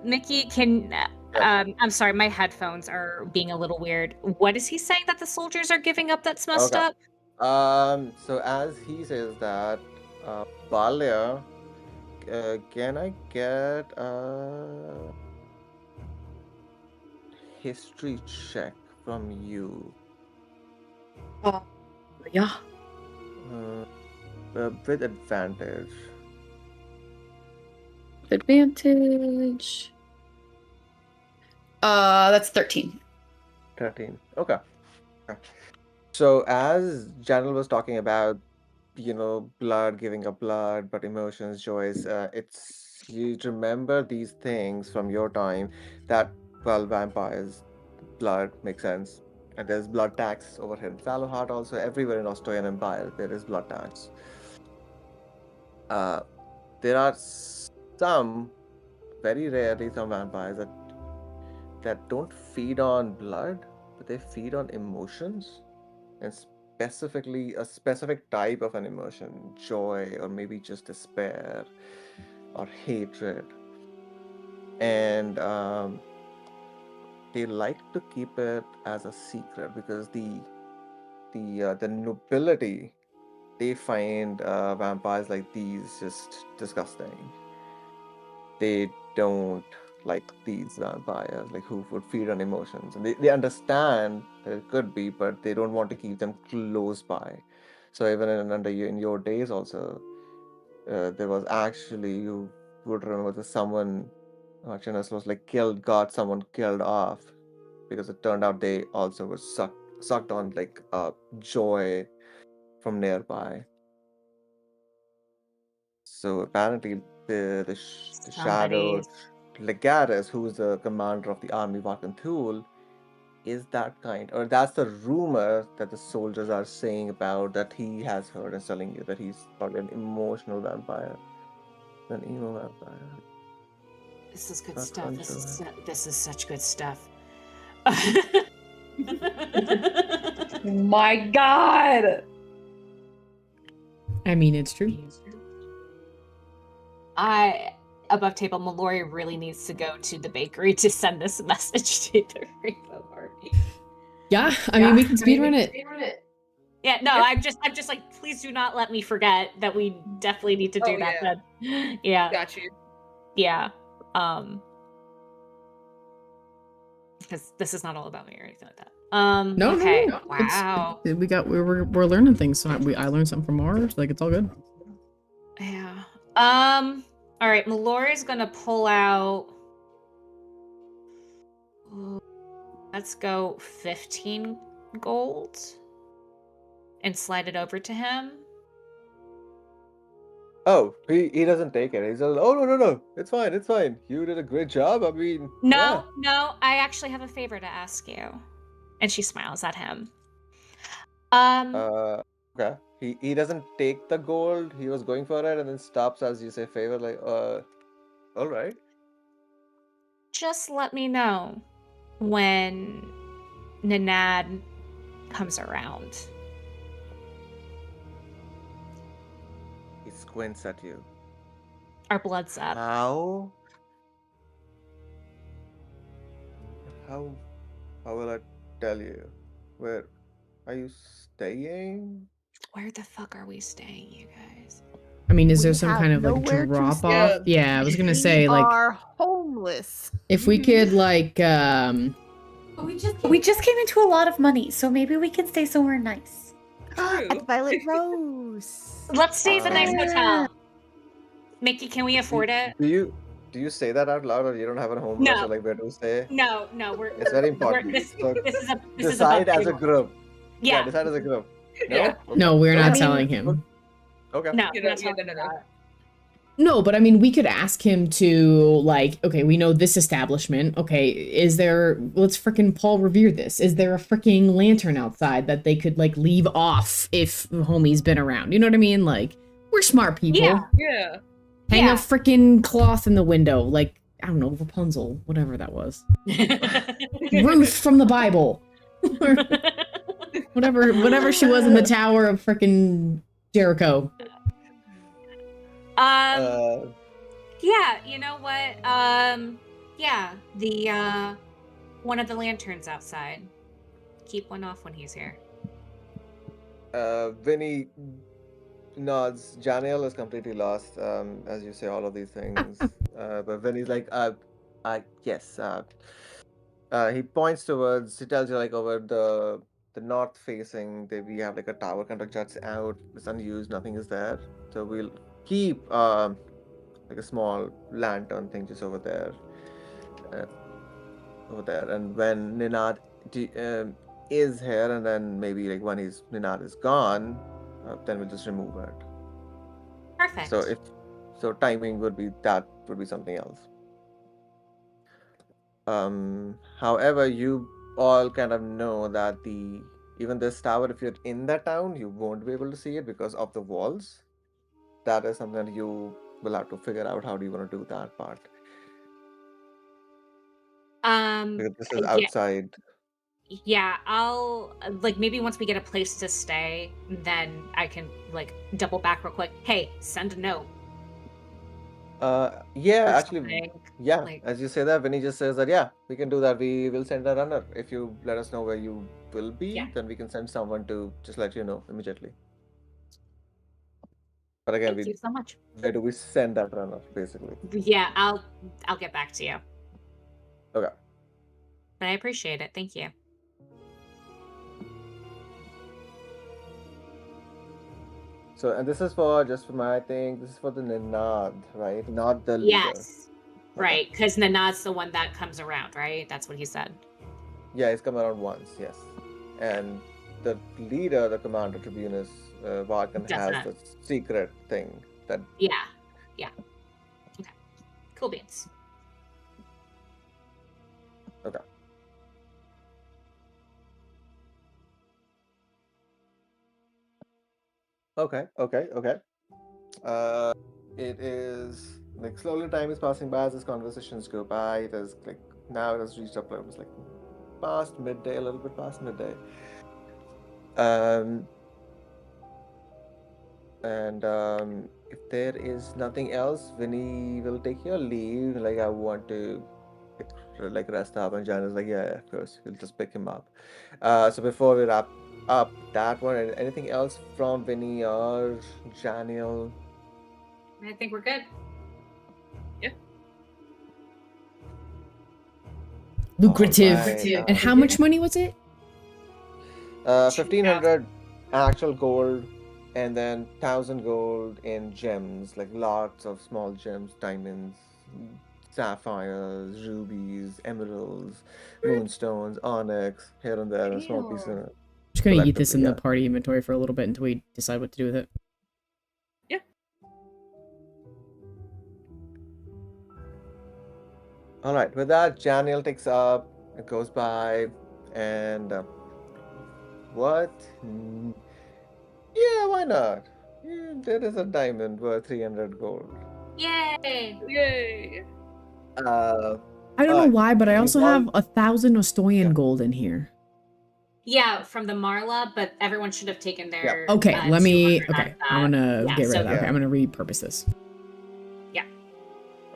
Nikki, can. I'm sorry, my headphones are being a little weird. What is he saying that the soldiers are giving up that's messed Okay. up? So as he says that, Balya, can I get a history check from you? Yeah. With advantage. Advantage. That's 13. 13. Okay. So as Janel was talking about blood, giving up blood, but emotions, joys. It's you remember these things from your time that, well, vampires, blood makes sense. And there's blood tax over here in Fallowheart also. Everywhere in Austrian Empire, there is blood tax. Uh, there are some, very rarely, some vampires that don't feed on blood, but they feed on emotions, and specifically a specific type of an emotion, joy, or maybe just despair or hatred. And they like to keep it as a secret because the nobility, they find vampires like these just disgusting. They don't like these vampires, like who would feed on emotions, and they understand that it could be, but they don't want to keep them close by. So even in your days also, there was actually, you would remember that someone, Chinas was like got someone killed off because it turned out they also were sucked on like joy from nearby. So apparently the shadow Somebody's Legatus, who is the commander of the army Vakanthul, is that kind, or that's the rumor that the soldiers are saying about, that he has heard and telling you that he's probably an emotional vampire, an emo vampire. This is good Not stuff. unsure. This is such good stuff. My God. I mean, it's true. Above table, Mallory really needs to go to the bakery to send this message to the Rainbow Party. Yeah, I mean, we can speedrun it. Yeah, no, I'm just like, please do not let me forget that we definitely need to do that. Yeah. Then. Yeah. Got you. Yeah. Because this is not all about me or anything like that. No, okay. no. Wow. We're learning things. So I learned something from Mars. Like, it's all good. Yeah. All right. Mallory's gonna pull out. Let's go 15 gold and slide it over to him. Oh, he doesn't take it. He's like, oh no, it's fine. You did a great job. I mean, No, I actually have a favor to ask you. And she smiles at him. Okay. He doesn't take the gold. He was going for it and then stops as you say favor, like, all right. Just let me know when Nanad comes around. He squints at you. Our blood's up. How will I tell you? Where are you staying? Where the fuck are we staying, you guys? I mean, is there We some have kind of like nowhere to drop stay. off? Yeah, I was gonna say We like are homeless. if we could like We just came into a lot of money, so maybe we could stay somewhere nice. True. At Violet Rose. Let's stay at the nice Yeah. hotel. Mickey, can we afford it? Do you say that out loud, or you don't have a home? No. So like where to stay? No, we're. It's very important. This So is decide above as a table. group. Yeah. Decide as a group. No? Yeah. Okay. no, we're Okay. not mean- telling him. Okay. No, You we're know, not talking no. about it. No, but I mean, we could ask him to like, okay, we know this establishment. Okay, is there? Let's frickin' Paul Revere this. Is there a frickin' lantern outside that they could like leave off if homie's been around? You know what I mean? Like, we're smart people. Yeah. Yeah. Hang Yeah. a frickin' cloth in the window, like I don't know, Rapunzel, whatever that was. Ruth from the Bible, Or whatever she was in the Tower of frickin' Jericho. Yeah, you know what? Yeah, the one of the lanterns outside. Keep one off when he's here. Vinny nods. Janiel is completely lost, as you say all of these things. But Vinny's like, yes. He points towards. He tells you like over the north facing. We have like a tower kind of juts out. It's unused. Nothing is there. So we'll keep like a small lantern thing just over there. And when Ninad is here, and then maybe like when Ninad is gone, then we'll just remove it. Perfect. So timing would be something else. However, you all kind of know that even this tower, if you're in that town, you won't be able to see it because of the walls. That is something that you will have to figure out how do you want to do that part. Because this is Yeah, outside. yeah. I'll like maybe once we get a place to stay, then I can like double back real quick. Hey, send a note. Yeah, or actually, something. yeah. Like, As you say that, Vinny just says that, yeah, we can do that. We will send a runner. If you let us know where you will be, Yeah. then we can send someone to just let you know immediately. But again, thank you so much. where do we send that runner, basically? Yeah, I'll get back to you. Okay. But I appreciate it. Thank you. So, and this is just for my thing, this is for the Ninad, right? Not the leader. Yes. Right, because Nanad's the one that comes around, right? That's what he said. Yeah, he's come around once, yes. And the leader, the commander, Tribunus Varkan, Does has that. the secret thing that. Yeah. Okay. Cool beans. Okay. Okay. It is like slowly time is passing by as these conversations go by. It is like now it has reached up almost like past midday, a little bit past midday. And if there is nothing else, Vinny will take your leave. Like I want to like rest up, and Jan is like, yeah, of course, we'll just pick him up. So before we wrap up that one, anything else from Vinny or Janiel? I think we're good. Lucrative. Alright, And how much money was it? 1,500 actual gold, and then 1,000 gold in gems, like lots of small gems, diamonds, sapphires, rubies, emeralds, moonstones, onyx, here and there, a small piece of. Just gonna eat this in the collectively, party inventory for a little bit until we decide what to do with it. Yeah. All right, with that, Janiel takes up, it goes by, and what? Yeah, why not? Yeah, there is a diamond worth 300 gold. Yay! Yay! I don't know Alright, why, but I you also all- have 1,000 Ostoyan Yeah. gold in here. Yeah, from the Marla, but everyone should have taken their. Okay, let me. 200 Okay, out of that. I'm gonna Yeah, get rid so- of that. Okay, Yeah. I'm gonna repurpose this.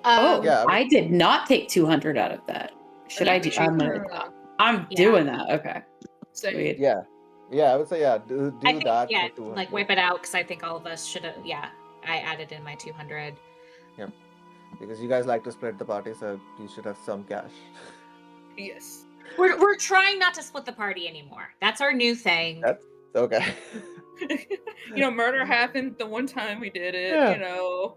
Oh, Yeah, I did not take 200 out of that. Should I do? I'm Yeah. doing that. Okay. Same. Sweet. Yeah, I would say do I think, that yeah, for 200. like wipe it out because I think all of us should have. Yeah, I added in my 200. Because you guys like to split the party, so you should have some cash. Yes. We're trying not to split the party anymore. That's our new thing. That's okay. You know, murder happened the one time we did it. Yeah. You know.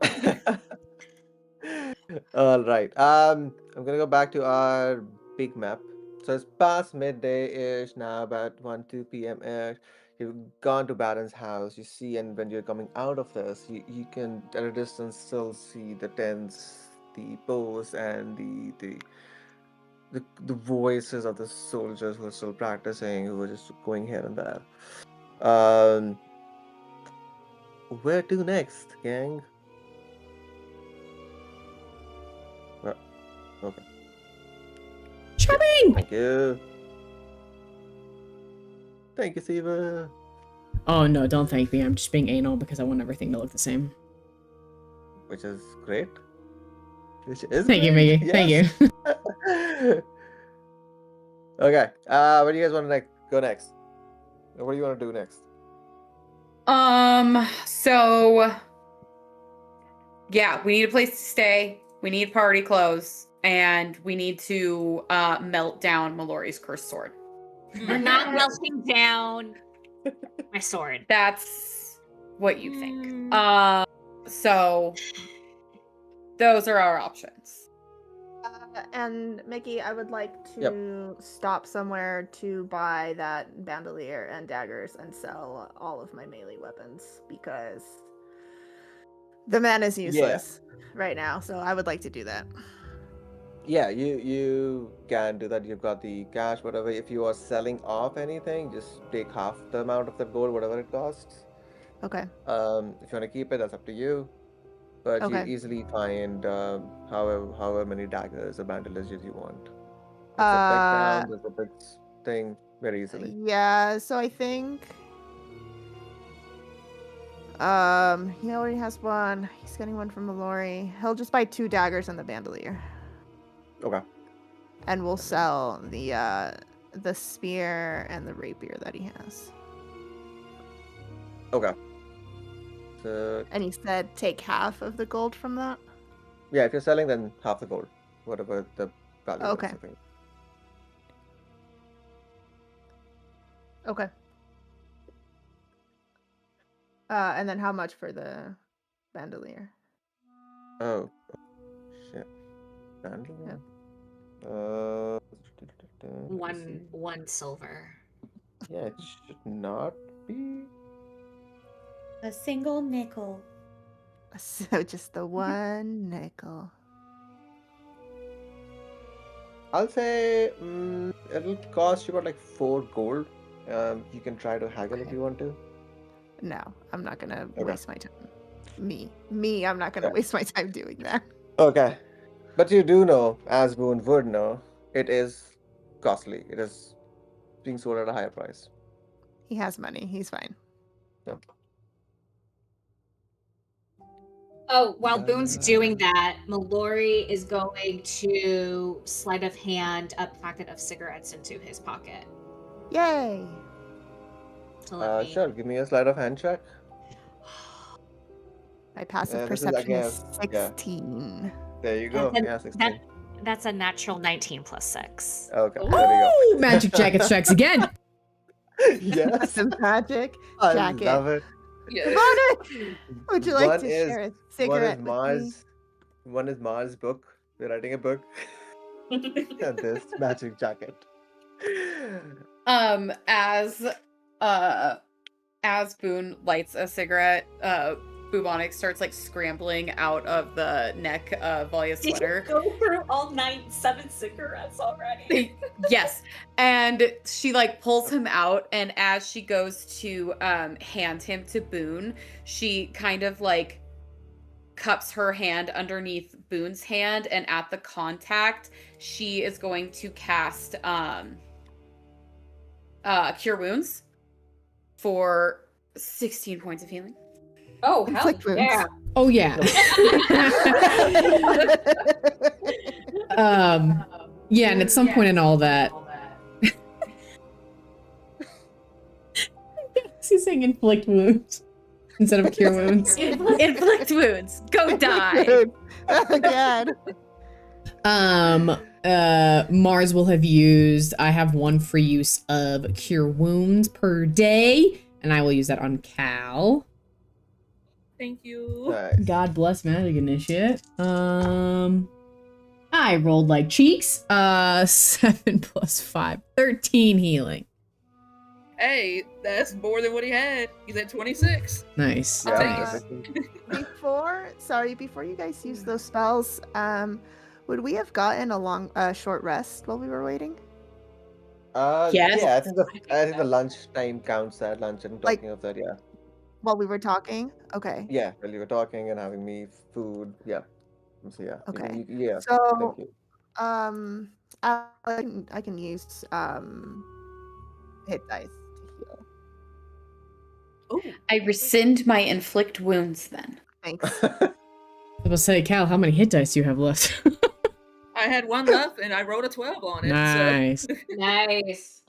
All right. I'm gonna go back to our big map. So it's past midday-ish now, about 1-2 p.m. ish. You've gone to Baron's house. You see, and when you're coming out of this, you can at a distance still see the tents, the posts, and the voices of the soldiers who are still practicing, who are just going here and there. Where to next, gang? Okay. Shopping! Thank you. Thank you, Siva. Oh no, don't thank me. I'm just being anal because I want everything to look the same. Which is great. Which is Thank you, great. Miggy. Thank you. Okay. Where do you guys want to go next? What do you want to do next? So yeah, we need a place to stay. We need party clothes, and we need to melt down Mallory's cursed sword. We're not melting down my sword. That's what you think. Mm. So those are our options. And Mickey, I would like to stop somewhere to buy that bandolier and daggers and sell all of my melee weapons because the man is useless right now. So I would like to do that. Yeah, you can do that. You've got the cash, whatever. If you are selling off anything, just take half the amount of that gold, whatever it costs. Okay. If you want to keep it, that's up to you. But you Okay. easily find however many daggers or bandoliers you want. It's a big town, there's a big thing very easily. Yeah, so I think he already has one. He's getting one from Mallory. He'll just buy 2 daggers and the bandolier. Okay. And we'll sell the spear and the rapier that he has. Okay. So And he said take half of the gold from that. yeah, if you're selling, then half the gold, whatever the value Okay. is, I think. Okay. And then how much for the bandolier? Oh, shit. Bandolier? Let's see. One silver. Yeah, it should not be. A single nickel. So just the 1 nickel. I'll say it'll cost you about like 4 gold. You can try to haggle if Okay. you want to. No, I'm not gonna Okay. waste my time. Me, I'm not gonna Yeah. waste my time doing that. Okay. But you do know, as Boone would know, it is costly. It is being sold at a higher price. He has money. He's fine. Oh, while Boone's doing Uh. that, Mallory is going to sleight of hand a packet of cigarettes into his pocket. Yay! To let me... Sure, give me a sleight of hand check. My passive This is perception is again- yeah. 16. There you go. then Yeah, 16. That's a natural 19 plus 6. Okay, there Ooh, magic jacket strikes again. we go. Yes, Some magic I jacket. love it. Yeah. Bonus! Would you like One to is- share a One cigarette is with Mars. One is Mars' book. We're writing a book. And this magic jacket. As Boone lights a cigarette, Bubonic starts like scrambling out of the neck of Valya's Did sweater. you go through all 7 cigarettes already? Yes. And she like pulls him out, and as she goes to hand him to Boone, she kind of like cups her hand underneath Boone's hand, and at the contact, she is going to cast Cure Wounds for 16 points of healing. Oh, hell Inflict wounds. yeah. Oh yeah. Yeah, and at some point in all that, he's saying inflict wounds instead of cure wounds. Inflict wounds. Go die. Again. Mars will have used. I have 1 free use of cure wounds per day, and I will use that on Cal. Thank you. Nice. God bless Magic Initiate. I rolled like cheeks. 7 plus 5, 13 healing. Hey, that's more than what he had. He's at 26. Nice. I'll take nice. it. Before you guys use those spells, would we have gotten a short rest while we were waiting? Yes. Yeah, I think the lunchtime counts that lunch and Like- talking of that, yeah. While we were talking? Okay. Yeah, while you were talking and having me food, yeah. So yeah. Okay. Yeah, So, thank you. I can use hit dice to heal. Ooh. I rescind my inflict wounds then. Thanks. I was about to say, Cal, how many hit dice do you have left? I had 1 left and I rolled a 12 on it. Nice. Nice.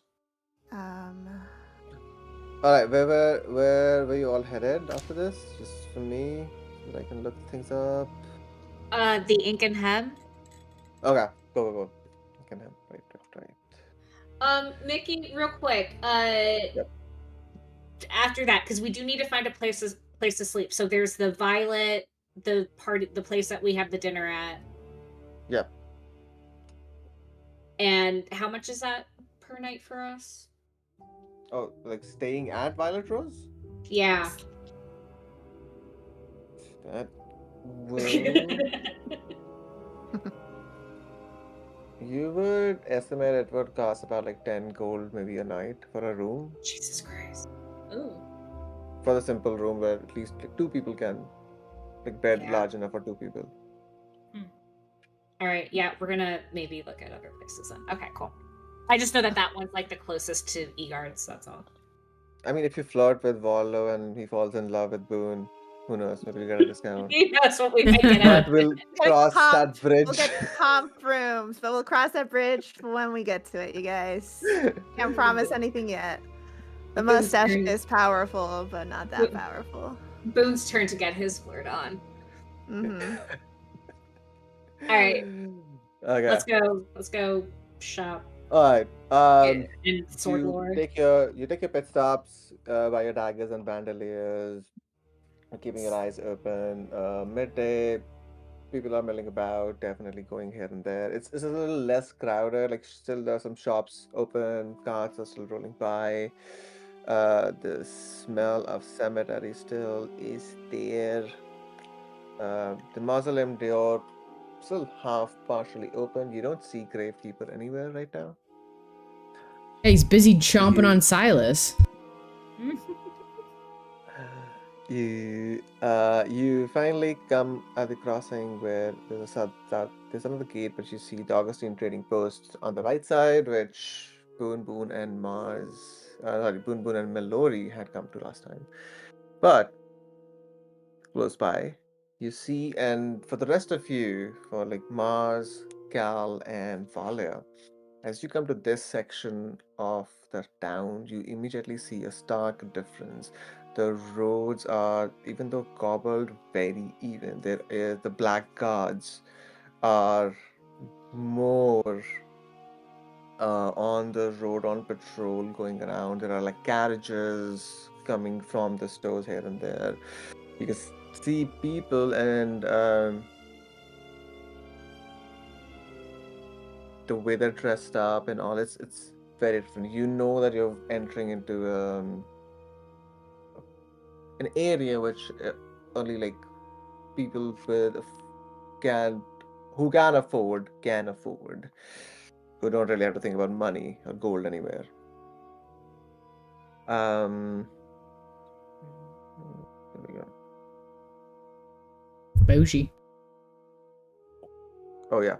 Alright, where were you all headed after this? Just for me, so that I can look things up. The Inkenhem. Okay, go. I can have right. Mickey, real quick. After that, because we do need to find a place to sleep. So there's the Violet, the place that we have the dinner at. Yep. And how much is that per night for us? Oh, like staying at Violet Rose? Yeah. That would you would estimate it would cost about like 10 gold maybe a night for a room. Jesus Christ. Ooh. For the simple room where at least like 2 people can like bed Yeah. large enough for 2 people. All right. Yeah, we're gonna maybe look at other places then. Okay, cool. I just know that that one's like the closest to Egards. That's all. I mean, if you flirt with Wallo and he falls in love with Boone, who knows? Maybe you get a discount. That's what we might get out But of we'll it. cross that bridge. We'll get comp rooms, but we'll cross that bridge when we get to it, you guys. Can't promise anything yet. The Boone's mustache turn. is powerful, but not that Boone- powerful. Boone's turn to get his flirt on. Hmm All right, Okay. let's go shop All right. in Sword you Lore. take your pit stops by your daggers and bandoliers, keeping your eyes open. Midday, people are milling about, definitely going here and there. It's a little less crowded. Like still there are some shops open, carts are still rolling by. The smell of cemetery still is there. The mausoleum door still half partially open. You don't see gravekeeper anywhere right now. Yeah, he's busy chomping You- on Silas. You finally come at the crossing where there's another gate, but you see the Augustine Trading Post on the right side, which Boone and Boone and Melori had come to last time. But close by, you see, and for the rest of you, for like Mars, Cal, and Valia, as you come to this section of the town, you immediately see a stark difference. The roads are, even though cobbled, very even. The black guards are more on the road on patrol going around. There are like carriages coming from the stores here and there. You can see people and the way they're dressed up and all. It's very different. You know that you're entering into an area which only like people with who can afford, who don't really have to think about money or gold anywhere. There we go. Boshi. Oh yeah.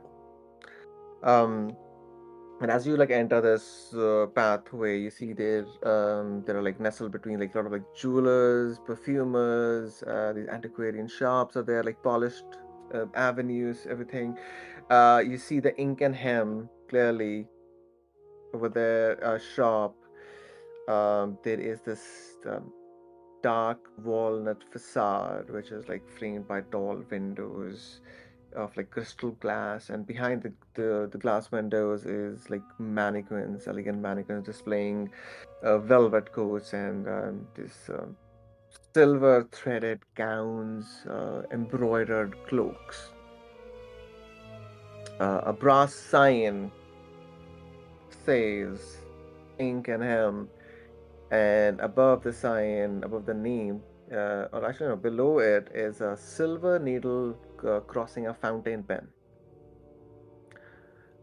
And as you like enter this pathway, you see there are like nestled between like a lot of like jewelers, perfumers, these antiquarian shops are there, like polished avenues, everything. You see the Ink and Hem clearly over there shop. There is this dark walnut facade, which is like framed by tall windows of like crystal glass, and behind the glass windows is like mannequins, elegant mannequins displaying velvet coats and this silver threaded gowns, embroidered cloaks. A brass sign says Ink and Hem, and above the sign, above the name, or actually no, below it is a silver needle crossing a fountain pen.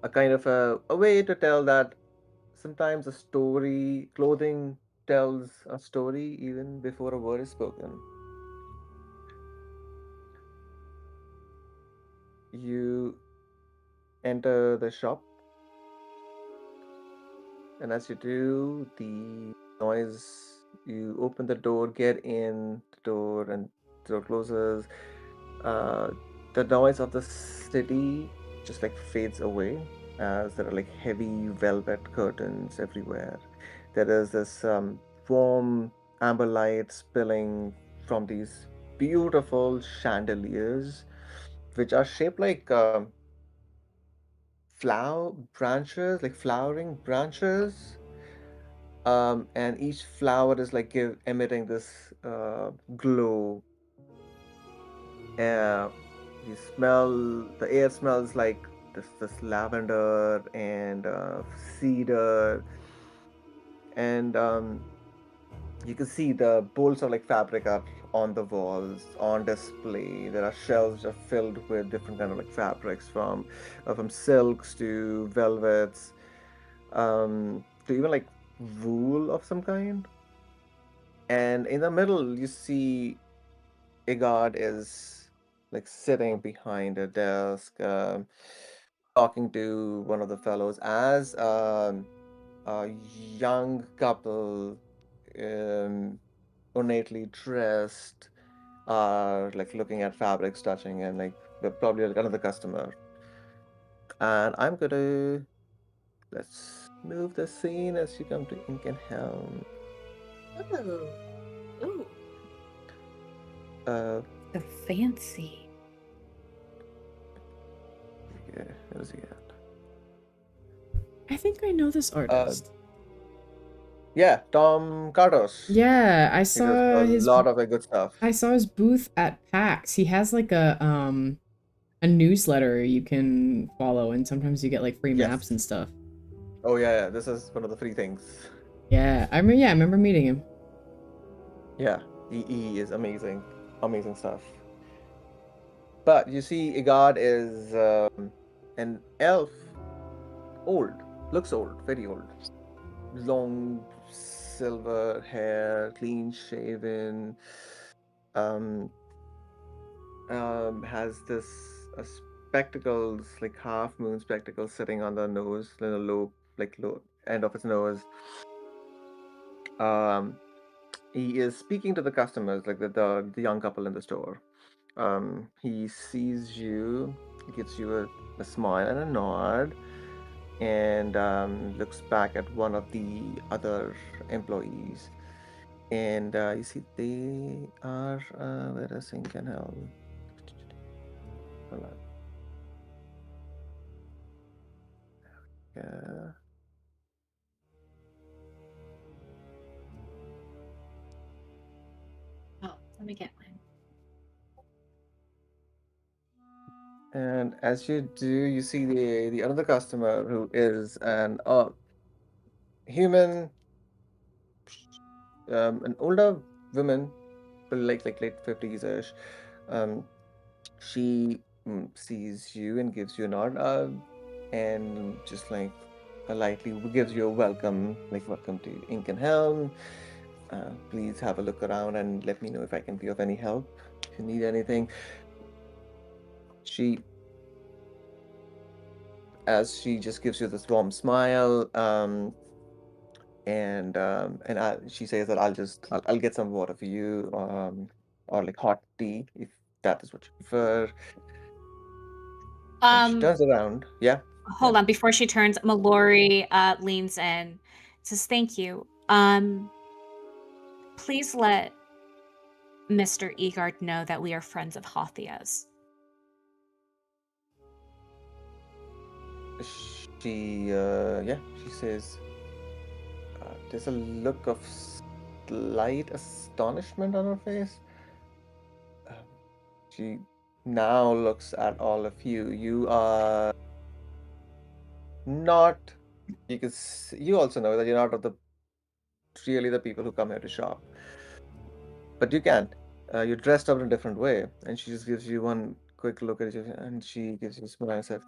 A kind of a way to tell that sometimes clothing tells a story even before a word is spoken. You enter the shop, and as you do, the noise, you open the door, get in the door, and the door closes. The noise of the city just like fades away as there are like heavy velvet curtains everywhere. There is this warm amber light spilling from these beautiful chandeliers, which are shaped like flowering branches. And each flower is like emitting this glow. You smell the air smells like this lavender and cedar, and you can see the bolts of like fabric are on the walls on display. There are shelves that are filled with different kind of like fabrics from silks to velvets, to even like wool of some kind. And in the middle, you see Igard is like sitting behind a desk, talking to one of the fellows as a young couple, um, ornately dressed, are like looking at fabrics, touching, and like they're probably like another customer. And I'm gonna let's move the scene as you come to Inkenhelm. Oh. Ooh. Uh, So fancy. yeah, where is he at? I think I know this artist. Yeah, Tom Cardos. Yeah, I He does saw a his lot of like, good stuff. I saw his booth at PAX. He has like a newsletter you can follow, and sometimes you get like free maps Yes. and stuff. Oh yeah, this is one of the free things. Yeah, I remember meeting him. Yeah, he is amazing, amazing stuff. But you see, Igard is an elf, old, looks old, very old, long silver hair, clean shaven, has this spectacles, like half moon spectacles, sitting on the nose, in the low end of his nose. He is speaking to the customers, like the young couple in the store. He sees you, gives you a smile and a nod, and looks back at one of the other employees. And you see they are where is Inkenhelm? Hold on. Yeah. Oh, let me get mine. And as you do, you see the other customer who is an human, an older woman, probably like late 50s ish. She sees you and gives you a nod, and just like politely gives you a welcome, like welcome to Inkenhelm. Please have a look around and let me know if I can be of any help. If you need anything. She just gives you this warm smile, and she says that I'll get some water for you, or like hot tea if that is what you prefer. And she turns around. Yeah. Hold on, before she turns, Mallory leans in, says, "Thank you. Please let Mr. Egard know that we are friends of Hothia's." She says, there's a look of slight astonishment on her face. She now looks at all of you. You are not. You also know that you're not of the really the people who come here to shop. But you can. You're dressed up in a different way, and she just gives you one quick look at you, and she gives you a smile and says,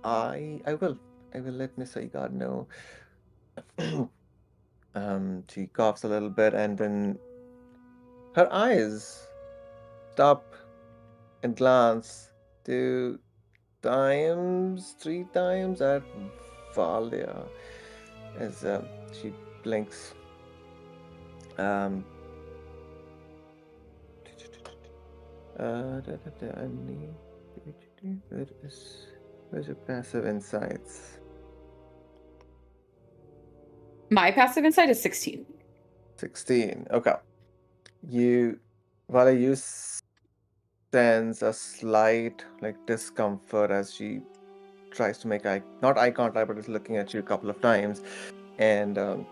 I will let Miss Igard know." She coughs a little bit, and then her eyes stop and glance 3 times at Valia as she blinks. Where's your passive insights? My passive insight is 16. 16. Okay. Valia, you sense a slight like discomfort as she tries to make not eye contact, but is looking at you a couple of times, and her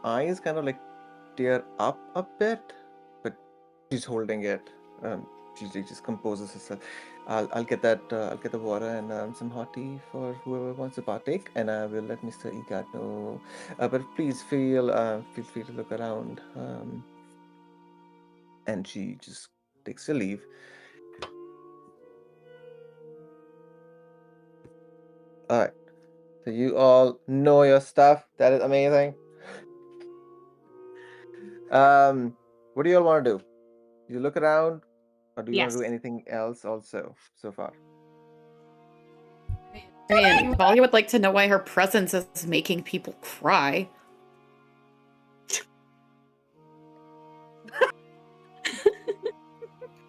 eyes kind of like tear up a bit, but she's holding it. she just composes herself. I'll get that. I'll get the water and some hot tea for whoever wants to partake, and I will let Mr. Egad know. But please feel free to look around. And she just takes her leave. All right. So you all know your stuff. That is amazing. What do you all want to do? You look around, or do you want Yes. to do anything else also so far? I mean, Valia would like to know why her presence is making people cry.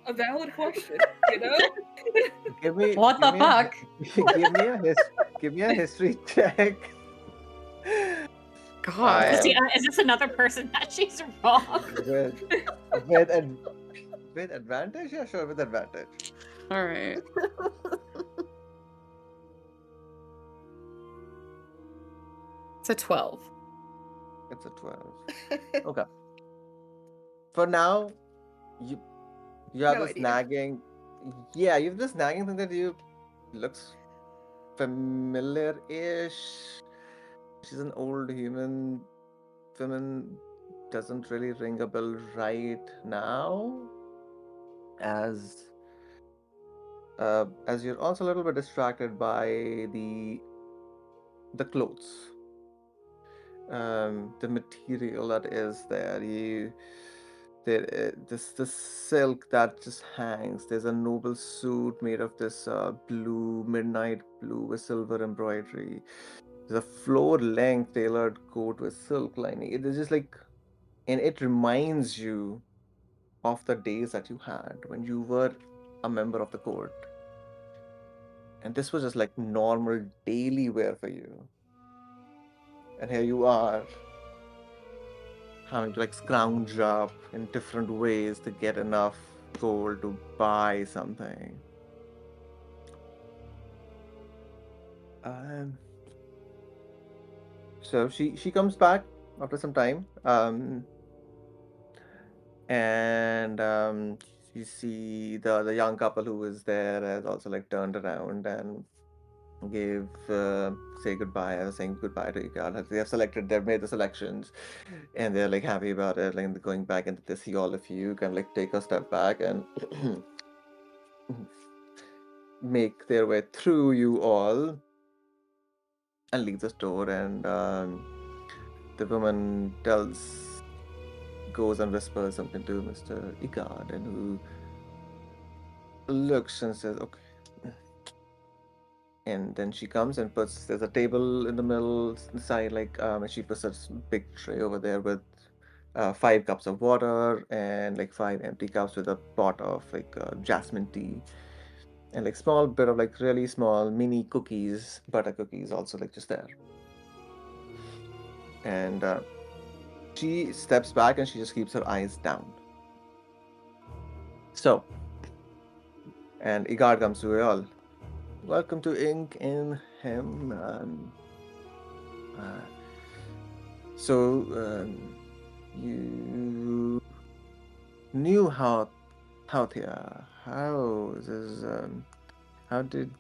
A valid question, you know? Give me. What the fuck? Give me a history check. God. Is this another person that she's wrong? With advantage? Yeah, sure, with advantage. All right. It's a 12. It's a 12. Okay. For now, you have No this idea. nagging. Yeah, you have this nagging thing that you looks familiar-ish. She's an old human woman. Doesn't really ring a bell right now. As you're also a little bit distracted by the clothes, the material that is there. This silk that just hangs. There's a noble suit made of this blue, midnight blue with silver embroidery. There's a floor-length tailored coat with silk lining. It is just like, and it reminds you of the days that you had when you were a member of the court. And this was just like normal daily wear for you. And here you are, having to like scrounge up in different ways to get enough gold to buy something. So she comes back after some time, and you see the young couple who was there has also like turned around and gave saying goodbye to Ikar. They have selected, they've made the selections, and they're like happy about it. Like they're going back, and they see all of you kind of like take a step back and make their way through you all and leave the store. And the woman goes and whispers something to Mr. Ikard, and who looks and says, "Okay." And then she comes and there's a table in the middle side, like, and she puts a big tray over there with 5 cups of water and like 5 empty cups with a pot of like jasmine tea and like small bit of like really small mini cookies, butter cookies also like just there. And she steps back and she just keeps her eyes down. So, and Igard comes to you all. Welcome to Ink in Hem. You knew Hautia. How is how did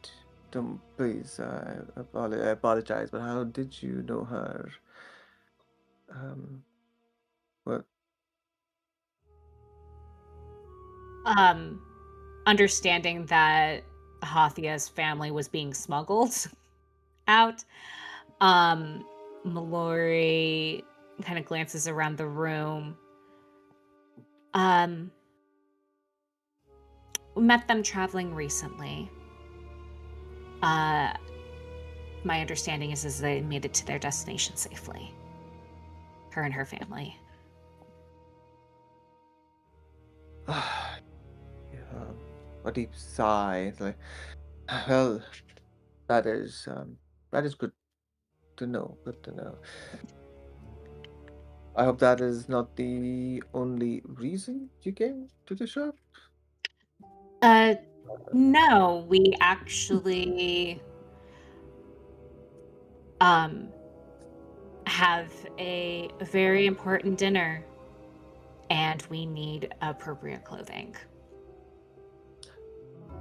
please I apologize, but how did you know her? What? Understanding that Hathia's family was being smuggled out, Mallory kind of glances around the room. We met them traveling recently. My understanding is they made it to their destination safely. Her and her family. A deep sigh. It's like, well, that is good to know. Good to know. I hope that is not the only reason you came to the shop. No, we actually have a very important dinner, and we need appropriate clothing.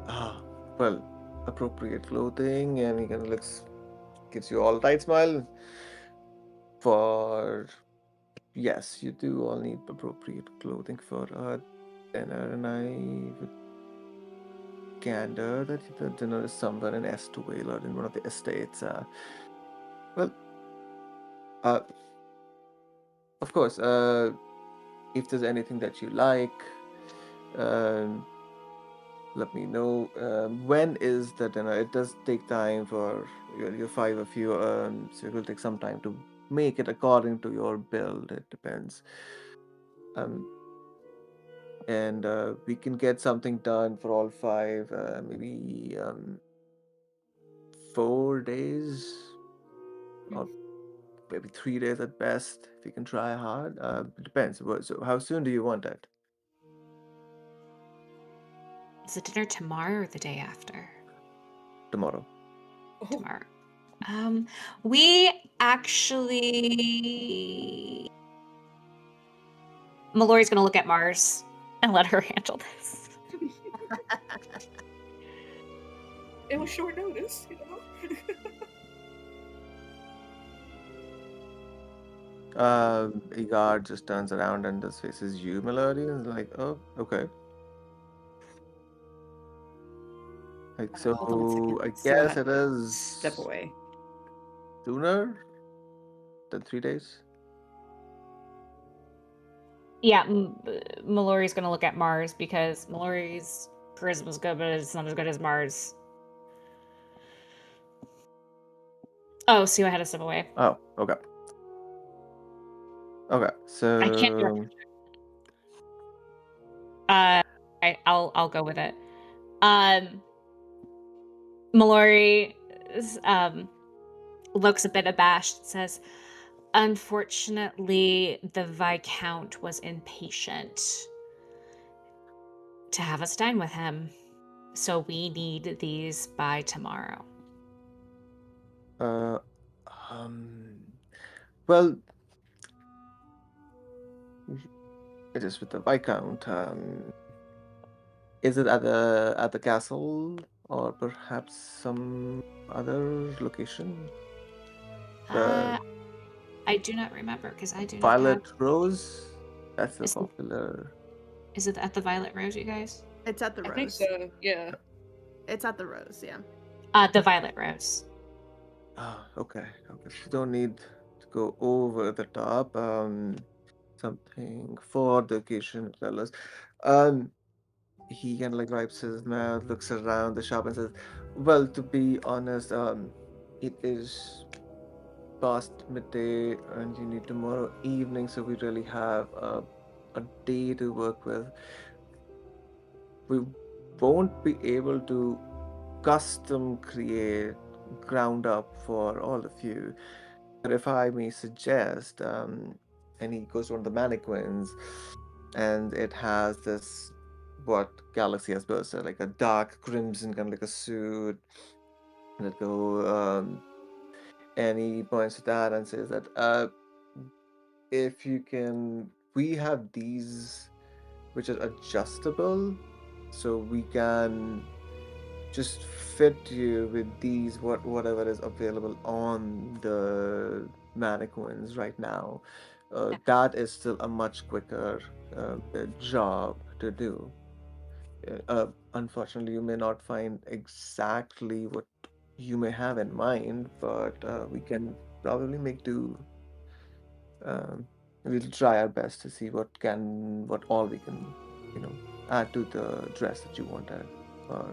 Ah, well, appropriate clothing, and he kind of gives you all a tight smile. For yes, you do all need appropriate clothing for dinner, and I would gander that the dinner is somewhere in Estvale or in one of the estates. Well, uh, of course, if there's anything that you like, um, let me know. When is the dinner? It does take time for your five of you, so it will take some time to make it according to your build. It depends. Um, and we can get something done for all five, maybe 4 days or maybe 3 days at best if you can try hard. It depends. So how soon do you want it? Is the dinner tomorrow or the day after? Tomorrow. Oh, Tomorrow. We actually. Mallory's gonna look at Mars and let her handle this. it was short notice, you know. Igard just turns around and just faces you, Melody, and is like, "Oh, okay." Like, so Hold on one second. I So guess it is step away. sooner than 3 days. Yeah, Mallory's gonna look at Mars because Mallory's charisma's good, but it's not as good as Mars. Oh, so I had to step away. Oh, okay. Okay, so I can't direct. I'll go with it. Mallory looks a bit abashed and says, "Unfortunately, the Viscount was impatient to have us dine with him, so we need these by tomorrow." uh, well, it is with the Viscount. Is it at the castle or perhaps some other location? The I do not remember because I do not Violet have. Rose? That's the Is it- popular. Is it at the Violet Rose, you guys? It's at the I Rose. think so. Yeah. It's at the Rose, yeah. The Violet Rose. Ah, okay. Okay. You don't need to go over the top. Something for the occasion, fellas. He kind of like wipes his mouth, looks around the shop, and says, "Well, to be honest, it is past midday, and you need tomorrow evening, so we really have a day to work with. We won't be able to custom create ground up for all of you. But if I may suggest, and he goes to one of the mannequins, and it has this what Galaxy has posted, like a dark crimson kind of like a suit. Let go, and he points to that and says that if you can, we have these which are adjustable, so we can just fit you with these whatever is available on the mannequins right now. That is still a much quicker job to do. Unfortunately, you may not find exactly what you may have in mind, but we can probably make do. Um, we'll try our best to see what all we can, add to the dress that you wanted. Or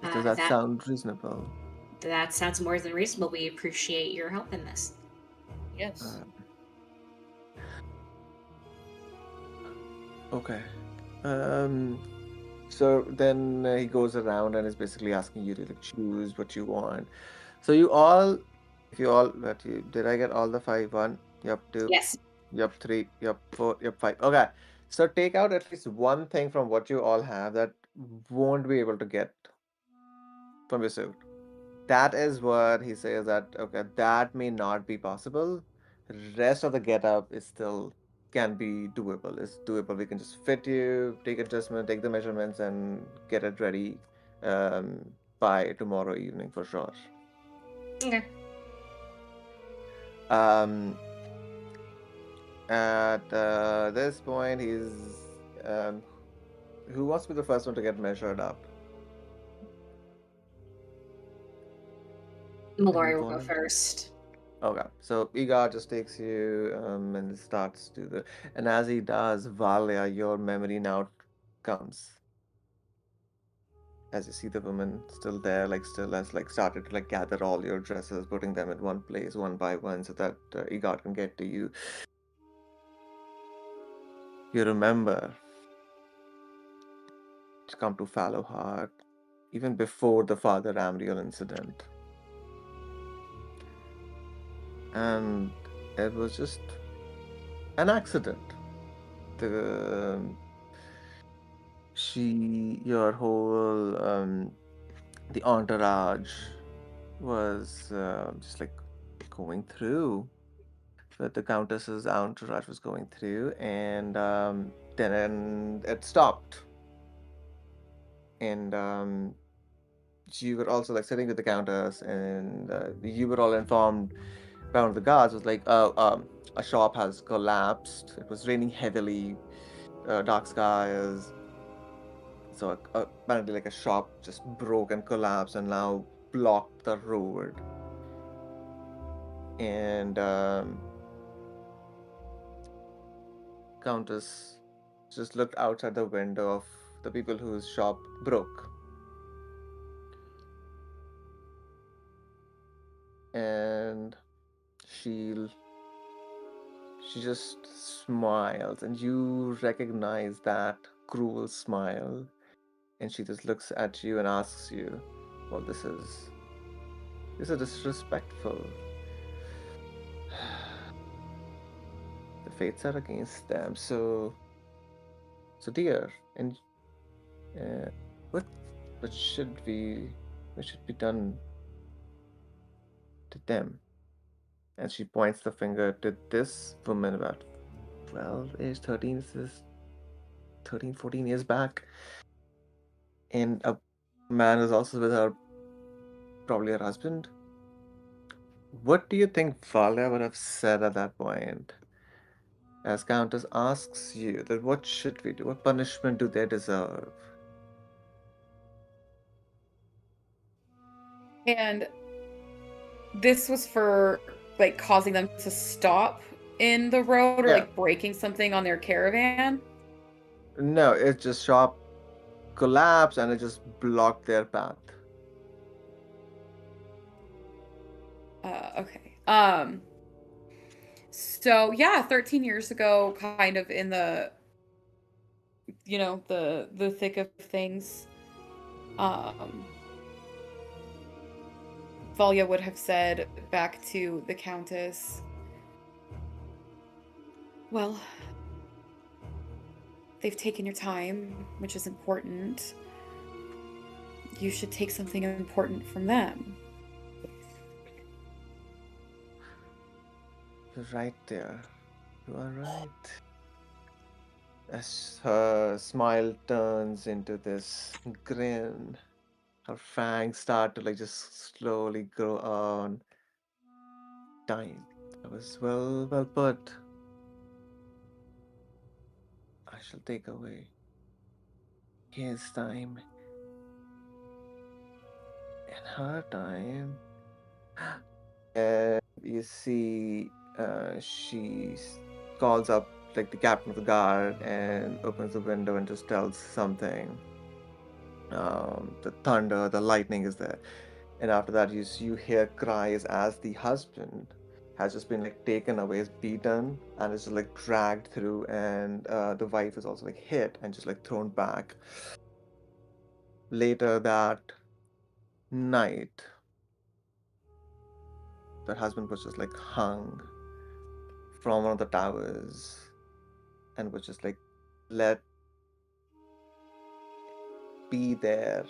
does that sound reasonable? That sounds more than reasonable. We appreciate your help in this. Yes. Okay. So then he goes around and is basically asking you to like choose what you want. So did I get all the five? One, yep, two, Yes. yep, three, yep, four, yep, five. Okay. So take out at least one thing from what you all have that won't be able to get from your suit. That is what he says that okay, that may not be possible. Rest of the getup is still can be doable. It's doable. We can just fit you, take adjustment, take the measurements, and get it ready by tomorrow evening for sure. Okay. Um, at this point, who wants to be the first one to get measured up? Mallory will go Anyone? first. Okay, so Igar just takes you and starts to and as he does, Valia, your memory now comes. As you see the woman still there, like still has like started to like gather all your dresses, putting them in one place one by one so that Igar can get to you. You remember to come to Fallowheart even before the Father Amriel incident. And it was just an accident. Your whole the entourage was just like going through. That the Countess's entourage was going through, and then it stopped. And you were also like sitting with the Countess, and you were all informed by one of the guards was like, oh, a shop has collapsed. It was raining heavily, dark skies. So apparently, like a shop just broke and collapsed, and now blocked the road. And Countess just looked outside the window of the people whose shop broke. And she just smiles, and you recognize that cruel smile. And she just looks at you and asks you, well, this is disrespectful. The fates are against them. So dear, and what should be done to them? And she points the finger to this woman about 12-ish, 13, 14 years back. And a man is also with her, probably her husband. What do you think Valia would have said at that point? As Countess asks you that what should we do? What punishment do they deserve? And this was for like causing them to stop in the road or Yeah. like breaking something on their caravan. No, it just shop collapsed and it just blocked their path. Okay. So yeah, 13 years ago, kind of in the the thick of things, Valia would have said back to the Countess, well, they've taken your time, which is important. You should take something important from them. You're right there. You are right. As her smile turns into this grin, her fangs start to like just slowly grow on. Time. That was well put. I shall take away his time and her time. And you see, she calls up like the captain of the guard and opens the window and just tells something. The thunder, the lightning is there, and after that, you hear cries as the husband has just been like taken away, is beaten, and is just like dragged through, and the wife is also like hit and just like thrown back. Later that night, the husband was just like hung from one of the towers and was just like let be there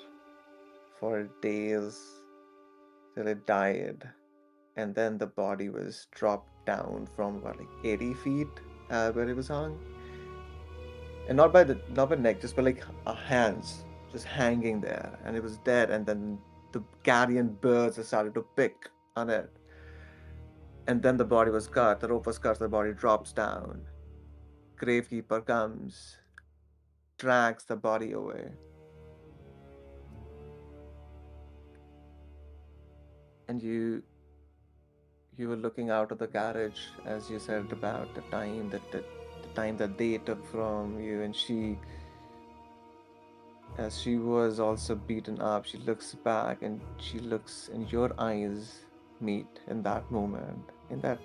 for days till it died. And then the body was dropped down from about like 80 feet where he was hung, and not by neck, just by like hands, just hanging there, and it was dead. And then the carrion birds have started to pick on it, and then the body was cut. The rope was cut. The body drops down. Gravekeeper comes, drags the body away, and you were looking out of the carriage as you said about the time that they took from you, and she, as she was also beaten up, she looks back and she looks, and your eyes meet in that moment, in that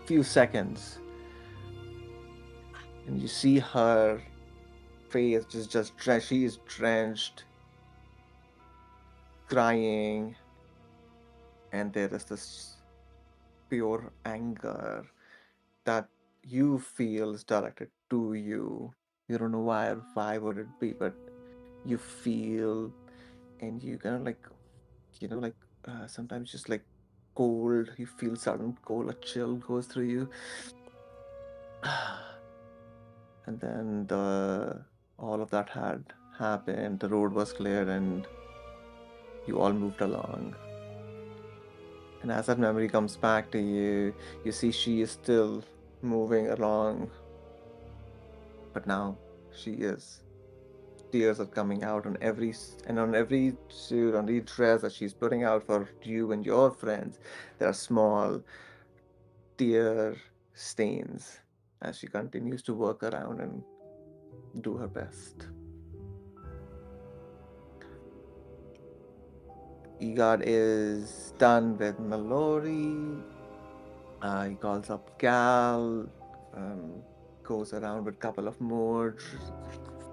few seconds, and you see her face just she is drenched, crying, and there is this pure anger that you feel is directed to you. You don't know why would it be, but you feel, and you kind of like, sometimes just like cold, you feel sudden cold, a chill goes through you. And then all of that had happened, the road was cleared, and you all moved along. And as that memory comes back to you, you see she is still moving along, but now she is. Tears are coming out on every suit, on every dress that she's putting out for you and your friends. There are small tear stains as she continues to work around and do her best. Egad is done with Mallory. He calls up Gal, goes around with a couple of more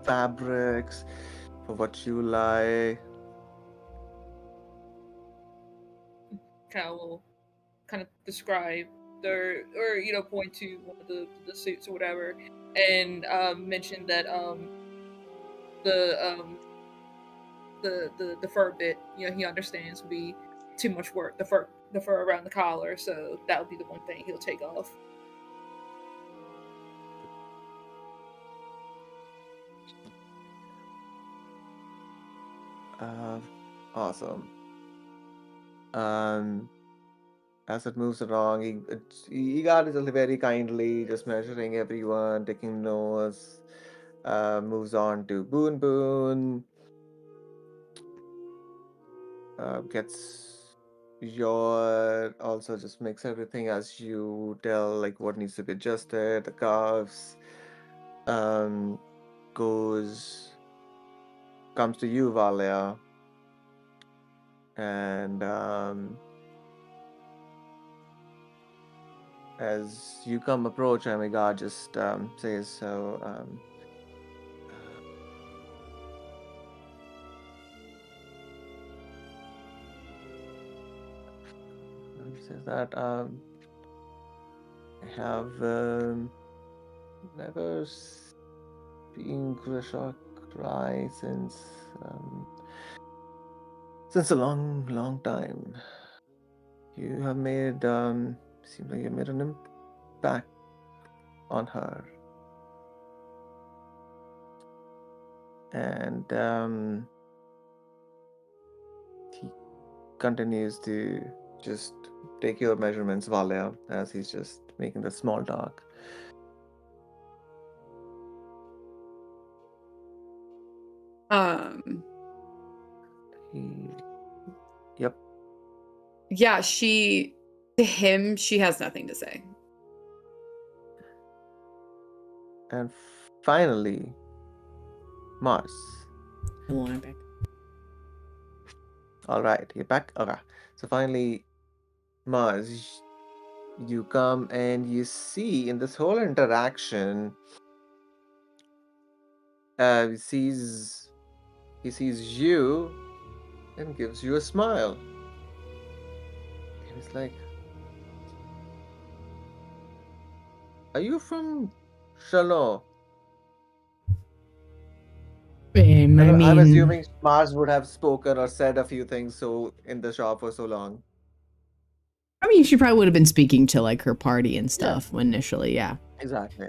fabrics for what you like. Cal will kind of describe their, or point to one of the suits or whatever, and mention that the fur bit, he understands would be too much work. The fur around the collar, so that would be the one thing he'll take off. Awesome. As it moves along, Egad is very kindly just measuring everyone, taking notes. Moves on to Boon Boon. Gets your, also just makes everything as you tell, like what needs to be adjusted, the cuffs. Comes to you, Valia, and as you approach, Egad just says, so says that I have never seen Grishok cry since a long time. You have made seems like you made an impact on her, and he continues to just take your measurements, Valia, as he's just making the small talk. Yep. Yeah, to him, she has nothing to say. And finally, Mars. Hello, I'm back. All right, you're back? Okay. So finally, Mars, you come and you see in this whole interaction, he sees you and gives you a smile. And he's like, are you from Shalo? I'm assuming Mars would have spoken or said a few things so in the shop for so long. I mean, she probably would have been speaking to like her party and stuff initially, yeah. Exactly.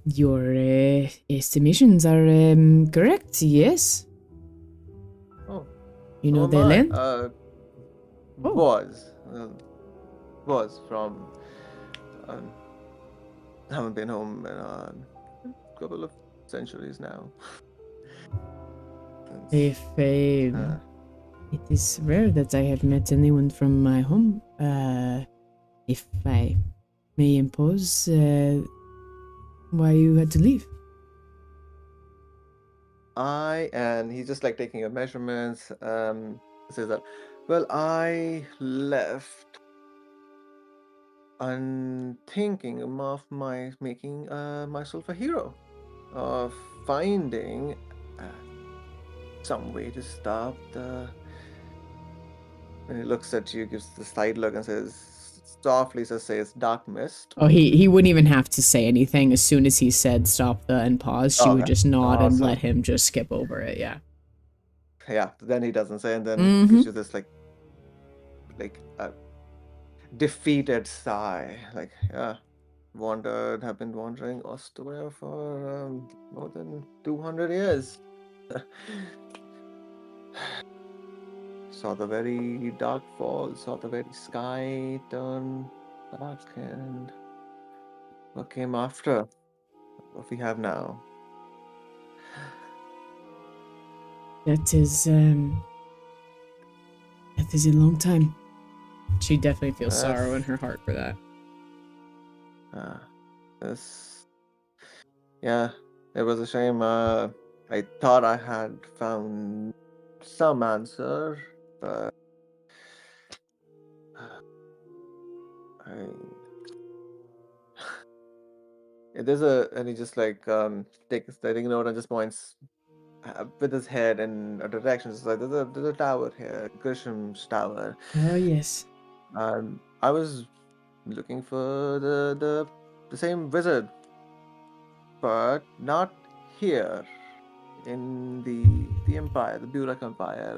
Your estimations are correct, yes? Oh, You know oh the my, land? Was from. Haven't been home in a couple of centuries now. If Uh, it is rare that I have met anyone from my home, if I may impose, why you had to leave? and he's just like taking your measurements. Says that, well, I left and thinking of making myself a hero, of finding some way to stop the. And he looks at you, gives the side look, and softly says, "Dark mist." Oh, he wouldn't even have to say anything. As soon as he said stop the and pause, she would Okay. just nod and Awesome. let him just skip over it, yeah. Yeah. Then he doesn't say, and then Mhm. gives you this like a defeated sigh, like yeah. Have been wandering Astoria for more than 200 years. Saw the very dark fall, saw the very sky turn dark, and what came after? What we have now. That is a long time. She definitely feels sorrow in her heart for that. Yeah, it was a shame. I thought I had found some answer, but and he just like takes taking note and just points with his head in a direction. It's like there's a tower here, Grisham's tower. Oh yes. I was looking for the same wizard, but not here in the Empire, the Burek Empire,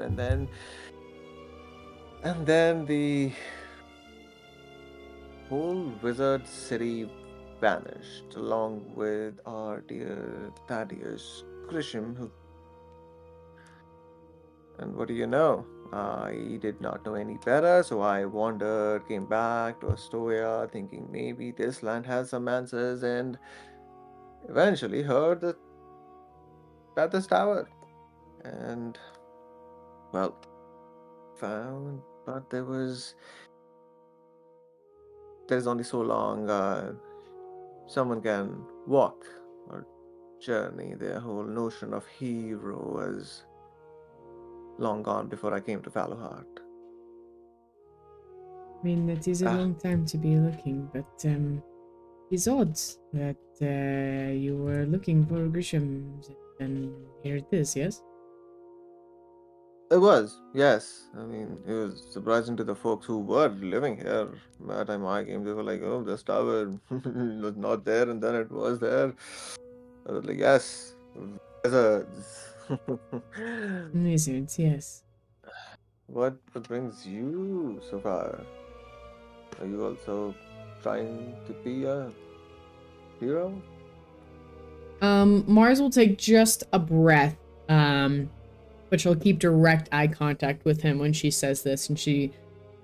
and then the whole wizard city vanished along with our dear Thaddeus Grisham, and what do you know? I did not know any better, so I wandered, came back to Astoria, thinking maybe this land has some answers, and eventually heard at this tower. And, well, found, but there's only so long someone can walk or journey. Their whole notion of hero was long gone before I came to Fallowheart. I mean, that is a long time to be looking, but it's odd that you were looking for Grisham, and here it is, yes? It was, yes. I mean, it was surprising to the folks who were living here. By the time I came, they were like, oh, this tower was not there, and then it was there. I was like, yes, wizards. Wizards, yes. What brings you so far? Are you also trying to be a hero? Mars will take just a breath, but she'll keep direct eye contact with him when she says this, and she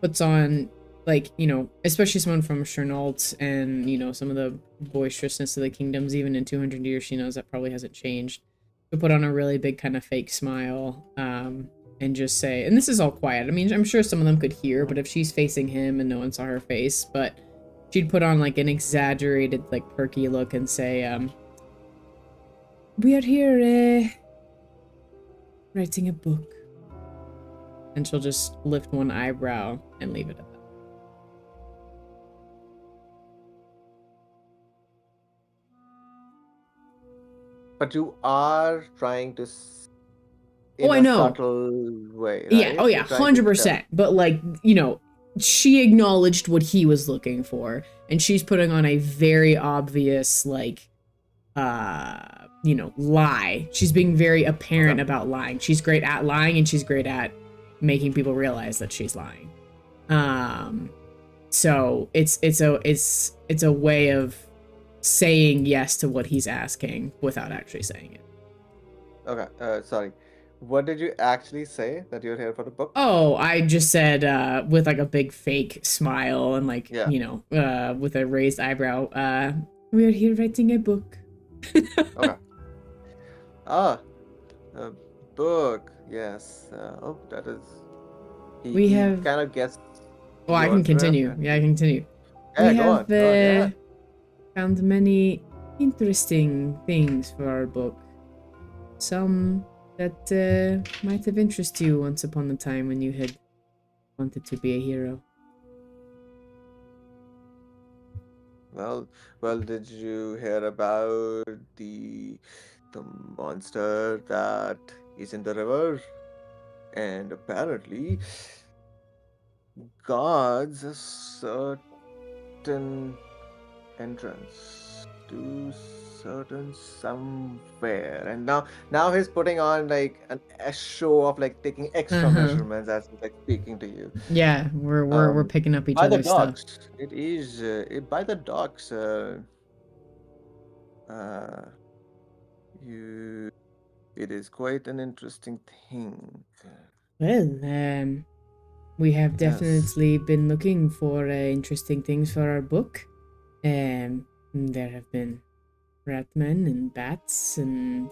puts on, like, you know, especially someone from Chernault and, you know, some of the boisterousness of the kingdoms, even in 200 years, she knows that probably hasn't changed. She'll put on a really big kind of fake smile, and just say, and this is all quiet. I mean, I'm sure some of them could hear, but if she's facing him and no one saw her face, but she'd put on like an exaggerated, like perky look and say, we are here, writing a book. And she'll just lift one eyebrow and leave it at that. But you are trying to Oh, I know. Subtle way, right? Yeah, oh yeah, 100%. But like, you know, she acknowledged what he was looking for, and she's putting on a very obvious, like, you know, lie. She's being very apparent about lying. She's great at lying, and she's great at making people realize that she's lying. So it's a way of saying yes to what he's asking without actually saying it. Okay, sorry. What did you actually say that you're here for the book? Oh, I just said with like a big fake smile and like, Yeah. with a raised eyebrow, we're here writing a book. Okay. Ah, a book. Yes. Oh, that is. We He have- kind of gets. Oh, I your can continue. drift. Yeah, I can continue. Yeah, We go have on. Go on, yeah. found many interesting things for our book. Some that might have interested you once upon a time when you had wanted to be a hero. Well, did you hear about the monster that is in the river? And apparently, guards a certain entrance to certain somewhere. And now he's putting on like a show of like taking extra Uh-huh. measurements as he's like speaking to you. Yeah, we're picking up each By the other's stuff. docks. It is by the docks. You. It is quite an interesting thing. Well, we have Yes. definitely been looking for interesting things for our book. There have been ratmen and bats, and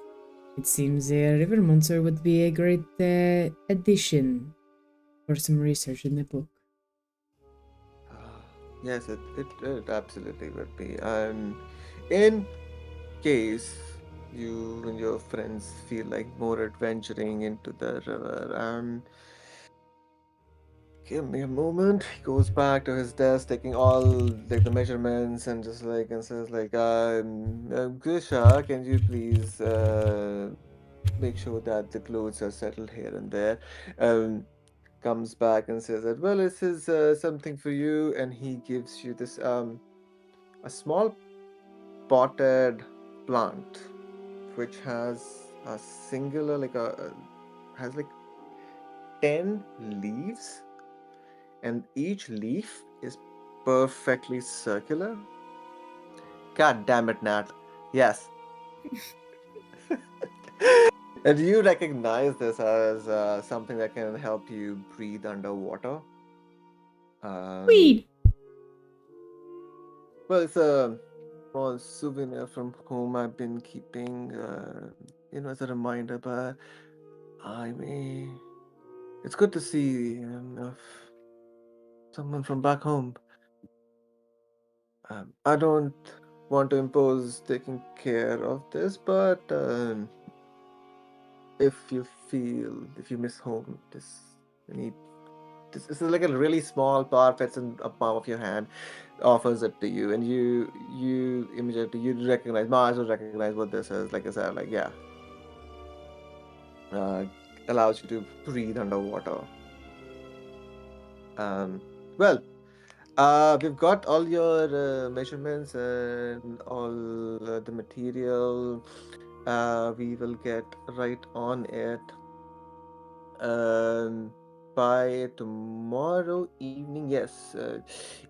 it seems a river monster would be a great addition for some research in the book. Yes, it absolutely would be. In case you and your friends feel like more adventuring into the river, give me a moment. He goes back to his desk, taking all like the measurements, and just like and says like, Grisha, can you please make sure that the clothes are settled here and there? Comes back and says that, well, this is something for you, and he gives you this a small potted plant which has a singular has like 10 leaves, and each leaf is perfectly circular. God damn it, Nat. Yes. And you recognize this as something that can help you breathe underwater. Weed. Well, it's a small souvenir from home I've been keeping, as a reminder. But it's good to see of someone from back home. I don't want to impose taking care of this, but if you miss home, this is like a really small part fits in a palm of your hand, offers it to you, and you immediately you recognize Mars will recognize what this is. Like I said, like yeah, allows you to breathe underwater. Well, we've got all your measurements and all the material. We will get right on it. By tomorrow evening, yes,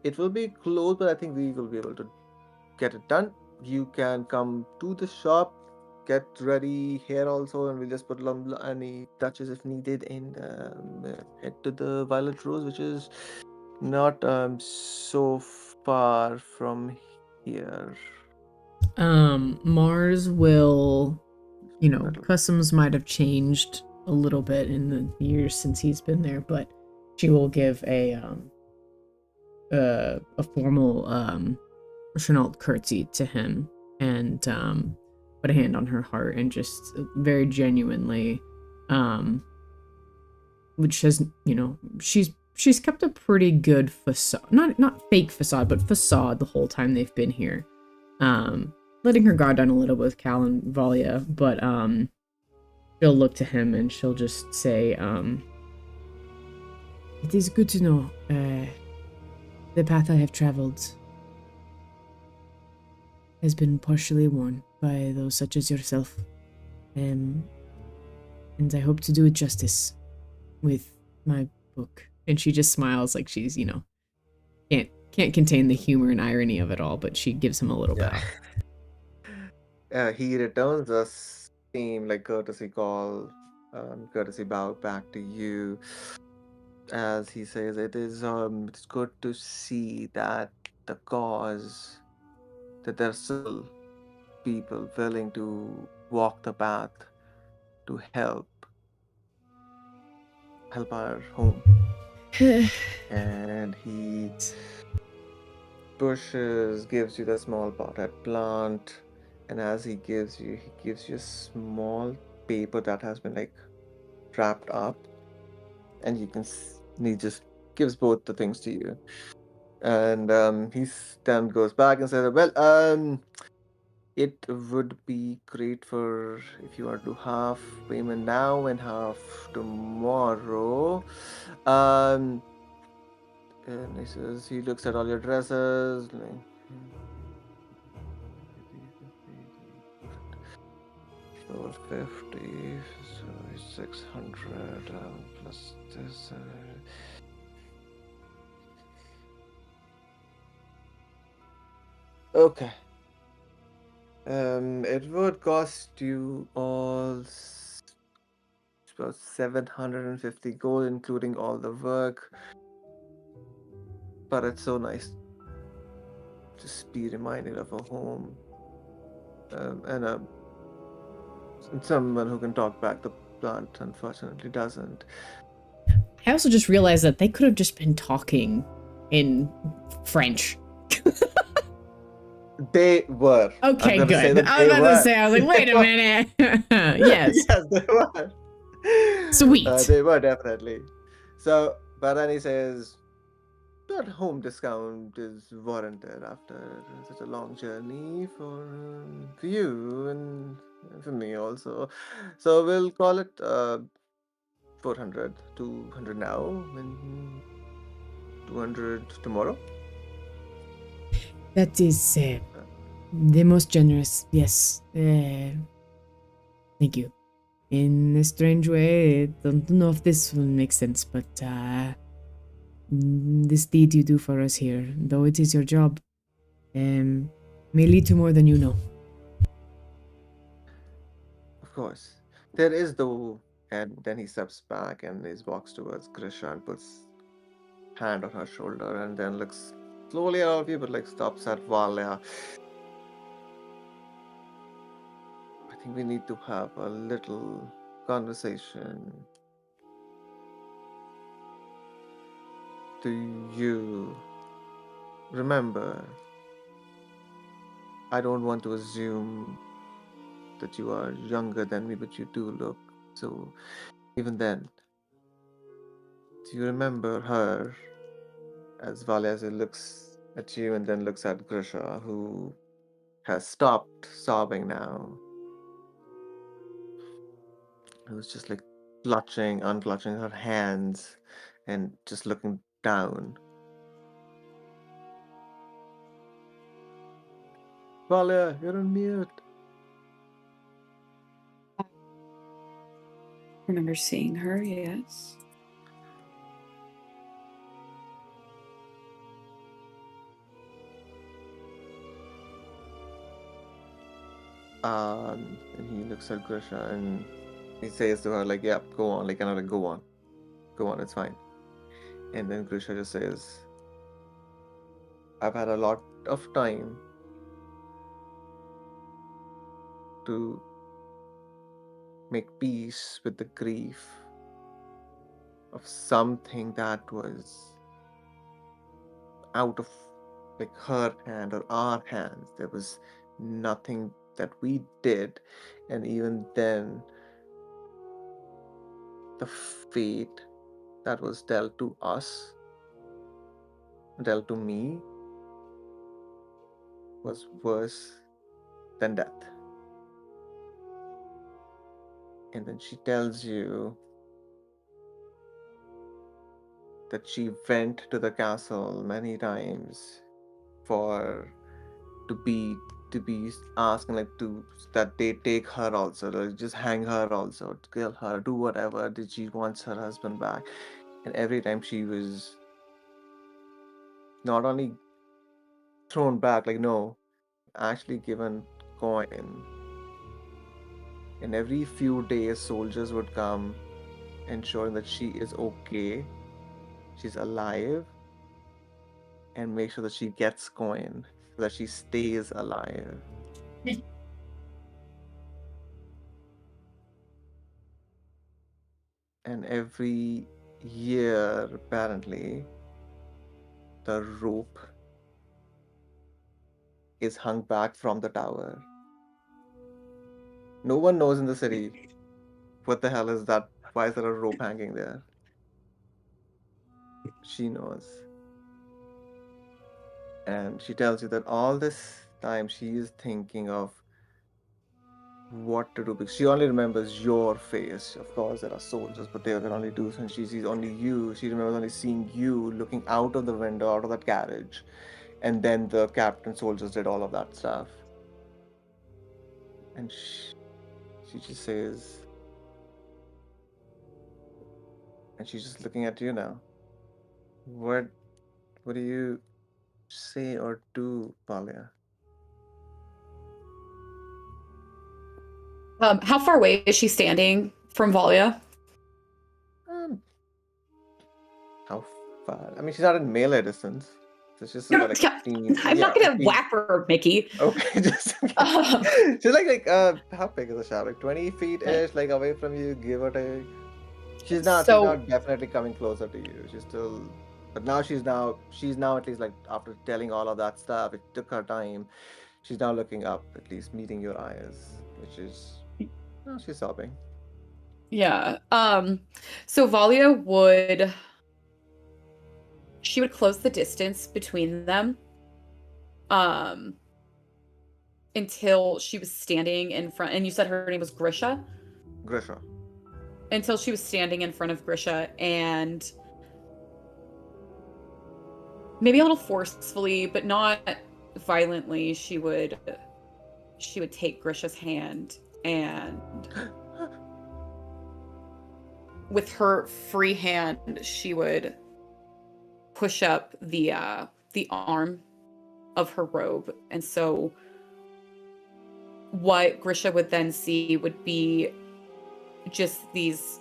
it will be closed, but I think we will be able to get it done. You can come to the shop, get ready here also, and we'll just put any touches if needed, and head to the Violet Rose, which is not so far from here. Mars will, That'll- customs might have changed a little bit in the years since he's been there, but she will give a formal Chenault curtsy to him and put a hand on her heart and just very genuinely, which has, she's kept a pretty good facade, not fake facade, but facade the whole time they've been here. Letting her guard down a little bit with Cal and Valia, but she'll look to him and she'll just say, it is good to know the path I have traveled has been partially worn by those such as yourself. And I hope to do it justice with my book. and she just smiles like she's, can't contain the humor and irony of it all, but she gives him a little bow. He returns a same like courtesy call, courtesy bow back to you as he says, it's good to see that the cause, that there's still people willing to walk the path to help our home. And he gives you the small potted plant, and as he gives you a small paper that has been like wrapped up, and he just gives both the things to you. And he then goes back and says, well, it would be great if you are to half payment now and half tomorrow. And he says, he looks at all your dresses, like 450, so 600 plus this. Okay. It would cost you all about 750 gold, including all the work. But it's so nice to be reminded of a home, and someone who can talk back. The plant unfortunately doesn't. I also just realized that they could have just been talking in French. They were. Okay, good. I was about to say, I was like, wait a minute. Yes. Yes, they were. Sweet. They were definitely. So, but then he says, that home discount is warranted after such a long journey for you and for me also. So we'll call it 400, 200 now, and 200 tomorrow. That is the most generous, yes. Thank you. In a strange way, I don't know if this will make sense, but this deed you do for us here, though it is your job, may lead to more than you know. Of course. There is though, and then he steps back and he walks towards Grisha and puts hand on her shoulder and then looks slowly at all of you, but like stops at Valia. I think we need to have a little conversation. Do you remember? I don't want to assume that you are younger than me, but you do look so. Even then, do you remember her? As Valia looks at you and then looks at Grisha, who has stopped sobbing now. Who's just like unclutching her hands and just looking down. Valia, you're on mute. Remember seeing her, yes. And he looks at Grisha and he says to her, like, yeah, go on, like, kind of like, go on, it's fine. And then Grisha just says, I've had a lot of time to make peace with the grief of something that was out of like her hand or our hands. There was nothing that we did, and even then the fate that was dealt to us, dealt to me, was worse than death. And then she tells you that she went to the castle many times to be asking that they take her also, like just hang her also, to kill her, do whatever. Did she wants her husband back? And every time she was not only thrown back, like, no, actually given coin. And every few days, soldiers would come, ensuring that she is okay, she's alive, and make sure that she gets coin, so that she stays alive. And every year, apparently, the rope is hung back from the tower. No one knows in the city what the hell is that. Why is there a rope hanging there? She knows. And she tells you that all this time she is thinking of what to do because she only remembers your face. Of course, there are soldiers, but they can only do, and she sees only you. She remembers only seeing you looking out of the window, out of that carriage, and then the captain soldiers did all of that stuff. And she just says, and she's just looking at you now. What do you say or do, Valia? How far away is she standing from Valia? How far? I mean, she's not in melee distance. So it's just No, about like yeah, 15. I'm not gonna 15. whack her, Mickey. Okay, just she's like how big is the shadow? Like 20 feet ish, like away from you, give or take. She's not definitely coming closer to you. She's still, but now she's now at least, like, after telling all of that stuff, it took her time. She's now looking up, at least meeting your eyes, which is, oh, she's sobbing. Yeah. So Valia would close the distance between them until she was standing in front, and you said her name was Grisha? Grisha. Until she was standing in front of Grisha, and maybe a little forcefully, but not violently, she would take Grisha's hand, and with her free hand, she would push up the arm of her robe. And so what Grisha would then see would be just these,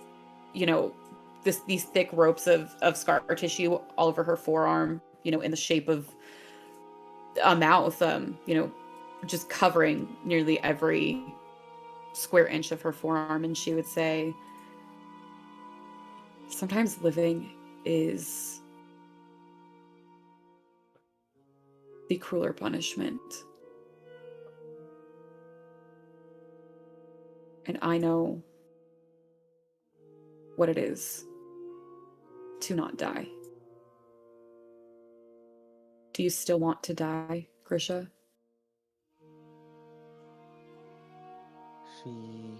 these thick ropes of scar tissue all over her forearm, in the shape of a mouth, just covering nearly every square inch of her forearm. And she would say, sometimes living is the crueler punishment. And I know what it is to not die. Do you still want to die, Grisha?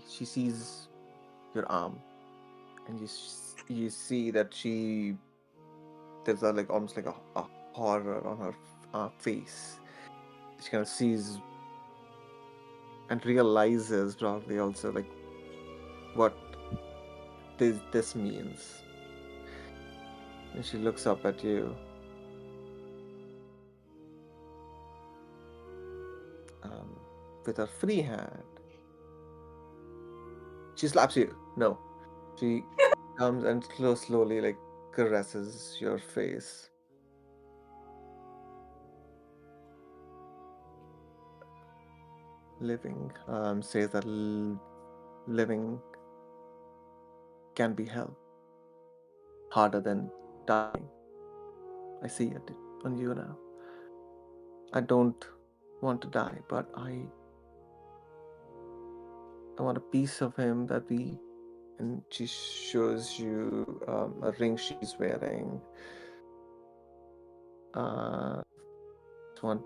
She sees your arm, and you see that there's a, like, almost like a horror on her face. She kind of sees and realizes probably also, like, what this means. And she looks up at you. With her free hand. She slaps you. No. She comes and slowly, like, caresses your face. Living, says that living can be hell. Harder than dying. I see it on you now. I don't want to die, but I want a piece of him and she shows you a ring she's wearing. Just want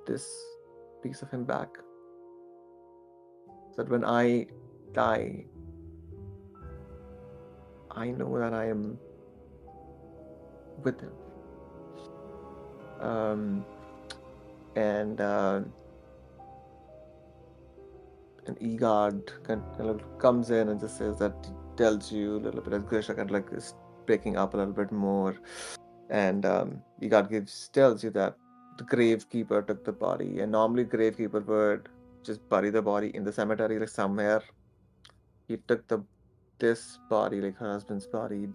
this piece of him back, so that when I die, I know that I am with him. And Egard kind of comes in and just says that, tells you a little bit, as Grisha kind of like is breaking up a little bit more, and Igard tells you that the gravekeeper took the body, and normally gravekeeper would just bury the body in the cemetery, like somewhere. He took this body, like her husband's body,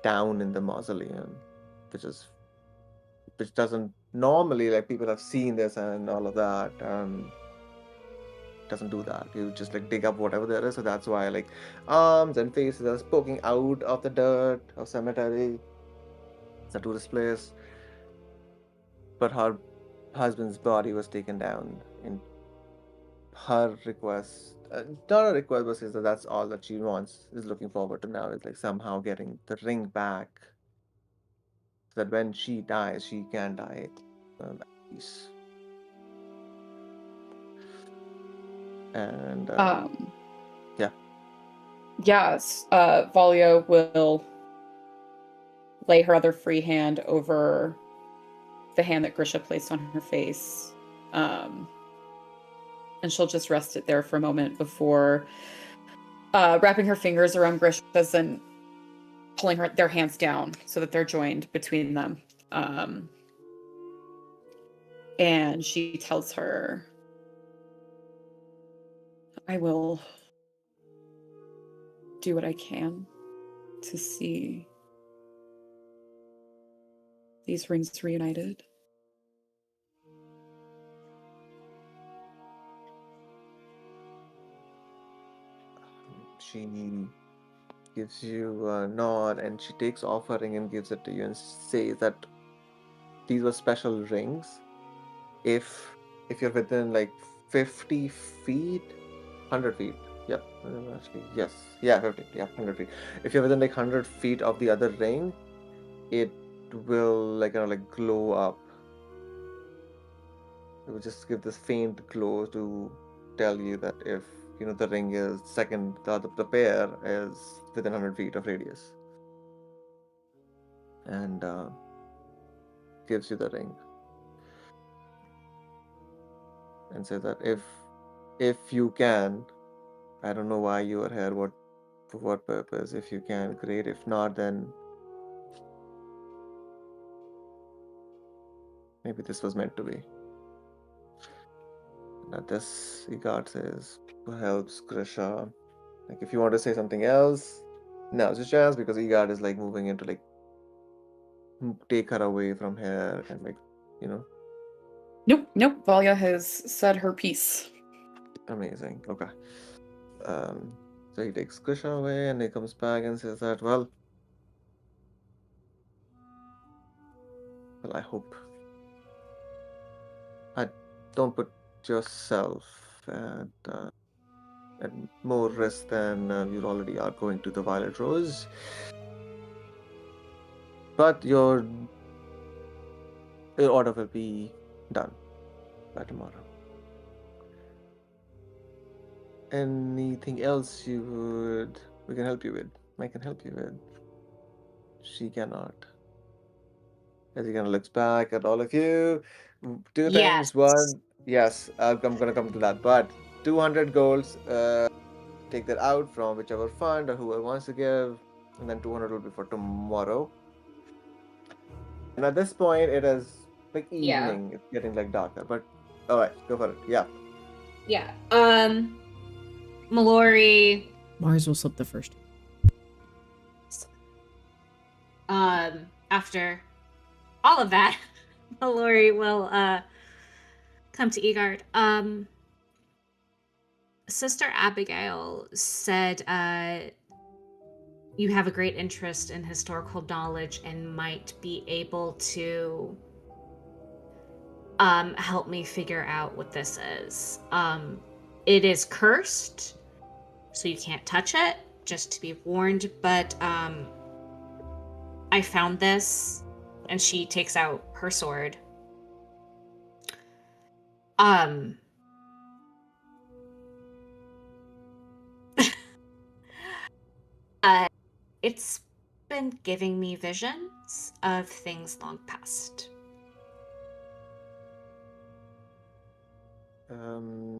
down in the mausoleum, which is which doesn't normally, like, people have seen this and all of that. Doesn't do that. You just like dig up whatever there is. So that's why, like, arms and faces are poking out of the dirt of cemetery. It's a tourist place. But her husband's body was taken down in her request. Not a request, but says that that's all that she wants, is looking forward to now, is like somehow getting the ring back, so that when she dies, she can die at peace. And yeah. Yes, Valia will lay her other free hand over the hand that Grisha placed on her face. And she'll just rest it there for a moment before wrapping her fingers around Grisha's and pulling their hands down so that they're joined between them. And she tells her, I will do what I can to see these rings reunited. She gives you a nod, and she takes off her ring and gives it to you and says that these were special rings. If you're within like 50 feet, 100 feet, yep, actually, yes, yeah, 50, yeah, 100 feet. If you're within like 100 feet of the other ring, it will like like glow up. It will just give this faint glow to tell you that if the ring is the pair is within 100 feet of radius, and gives you the ring and says that if you can, I don't know why you are here, for what purpose. If you can, great. If not, then maybe this was meant to be. That this, Igard says, helps Grisha. Like, if you want to say something else, now's your chance, because Igard is like moving into like take her away from here and like Nope. Valia has said her piece. Amazing. Okay. So he takes Grisha away and he comes back and says that, well, I hope don't put yourself at more risk than you already are going to the Violet Rose. But your order will be done by tomorrow. Anything else we can help you with? I can help you with. She cannot. As he kind of looks back at all of you, two things. Yes. One, yes, I'm gonna come to that, but 200 golds. Take that out from whichever fund or whoever wants to give, and then 200 will be for tomorrow. And at this point, it is like evening. It's getting like darker, but all right, go for it. Yeah. Yeah. Mallory. Mars will slip the first. After all of that, Mallory will come to Igard. Sister Abigail said you have a great interest in historical knowledge and might be able to help me figure out what this is. It is cursed, so you can't touch it, just to be warned, but I found this, and she takes out her sword. It's been giving me visions of things long past. Okay.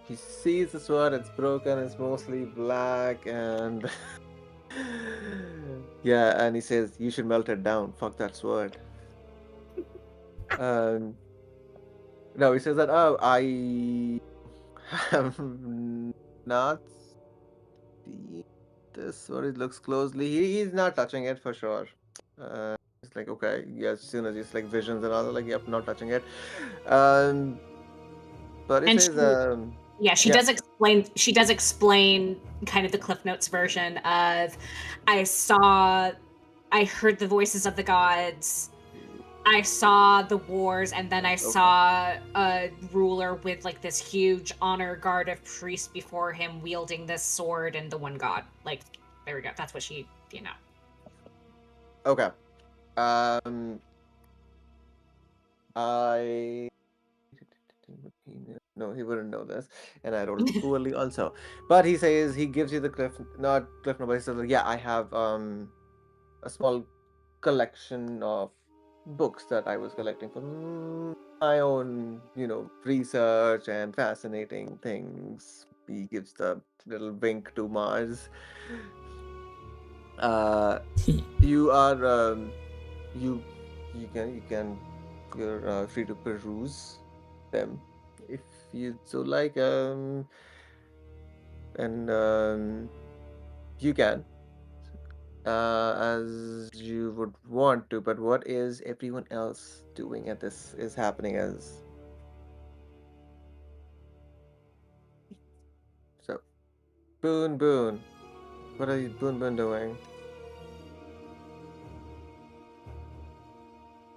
he sees the sword, it's broken, it's mostly black, and yeah, and he says, "You should melt it down. Fuck that sword." Um, no, he says that. Oh, I have not seen this sword. It looks closely. He's not touching it for sure. It's like okay, yeah. As soon as it's like visions and all, like yep, not touching it. Um, but he And says, yeah, she yeah, does explain. She does explain kind of the Cliff Notes version of, I heard the voices of the gods. I saw the wars, and then I saw a ruler with like this huge honor guard of priests before him wielding this sword and the one god. Like, there we go. That's what she, okay. I no, he wouldn't know this, and I rolled poorly also. But he says he gives you the not cliff note, but he says, like, yeah, I have a small collection of books that I was collecting for my own, research and fascinating things. He gives the little wink to Mars. You are you're free to peruse them if you so like and you can as you would want to, but what is everyone else doing at this is happening as so Boone, what are you Boone doing?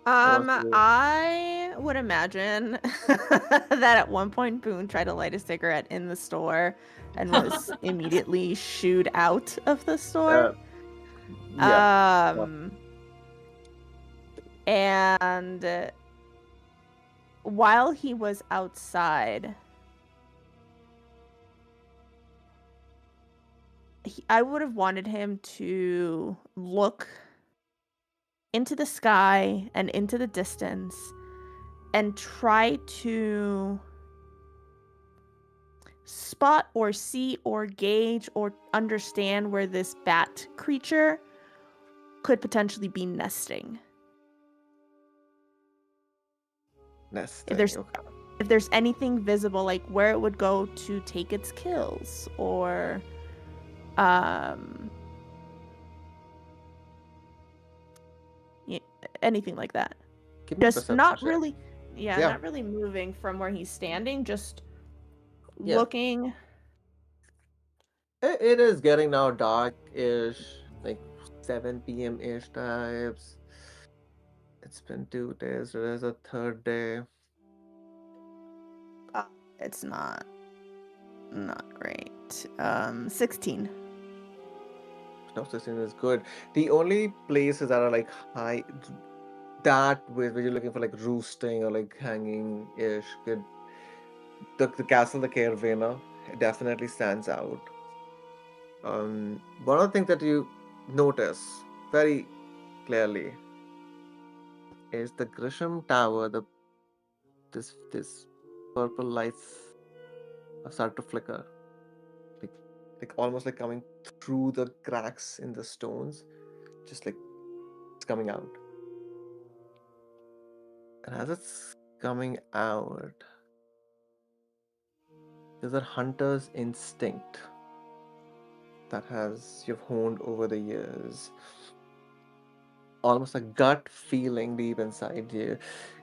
What wants to do? I would imagine that at one point Boone tried to light a cigarette in the store and was immediately shooed out of the store. Yeah. And while he was outside, I would have wanted him to look into the sky and into the distance and try to spot or see or gauge or understand where this bat creature could potentially be nesting. Nesting. If there's anything visible, like where it would go to take its kills, or anything like that. Just not really, not really moving from where he's standing, just looking. It is getting now dark-ish, like 7 p.m.-ish types. It's been 2 days, so there's a third day. It's not great. 16. No, 16 is good. The only places that are like high, that where you're looking for like roosting or like hanging-ish, good. The castle, the Caravana, definitely stands out. One of the things that you notice very clearly is the Grisham Tower. This purple lights start to flicker, like almost like coming through the cracks in the stones, just like it's coming out. And as it's coming out, there's a hunter's instinct that you've honed over the years. Almost a gut feeling deep inside you,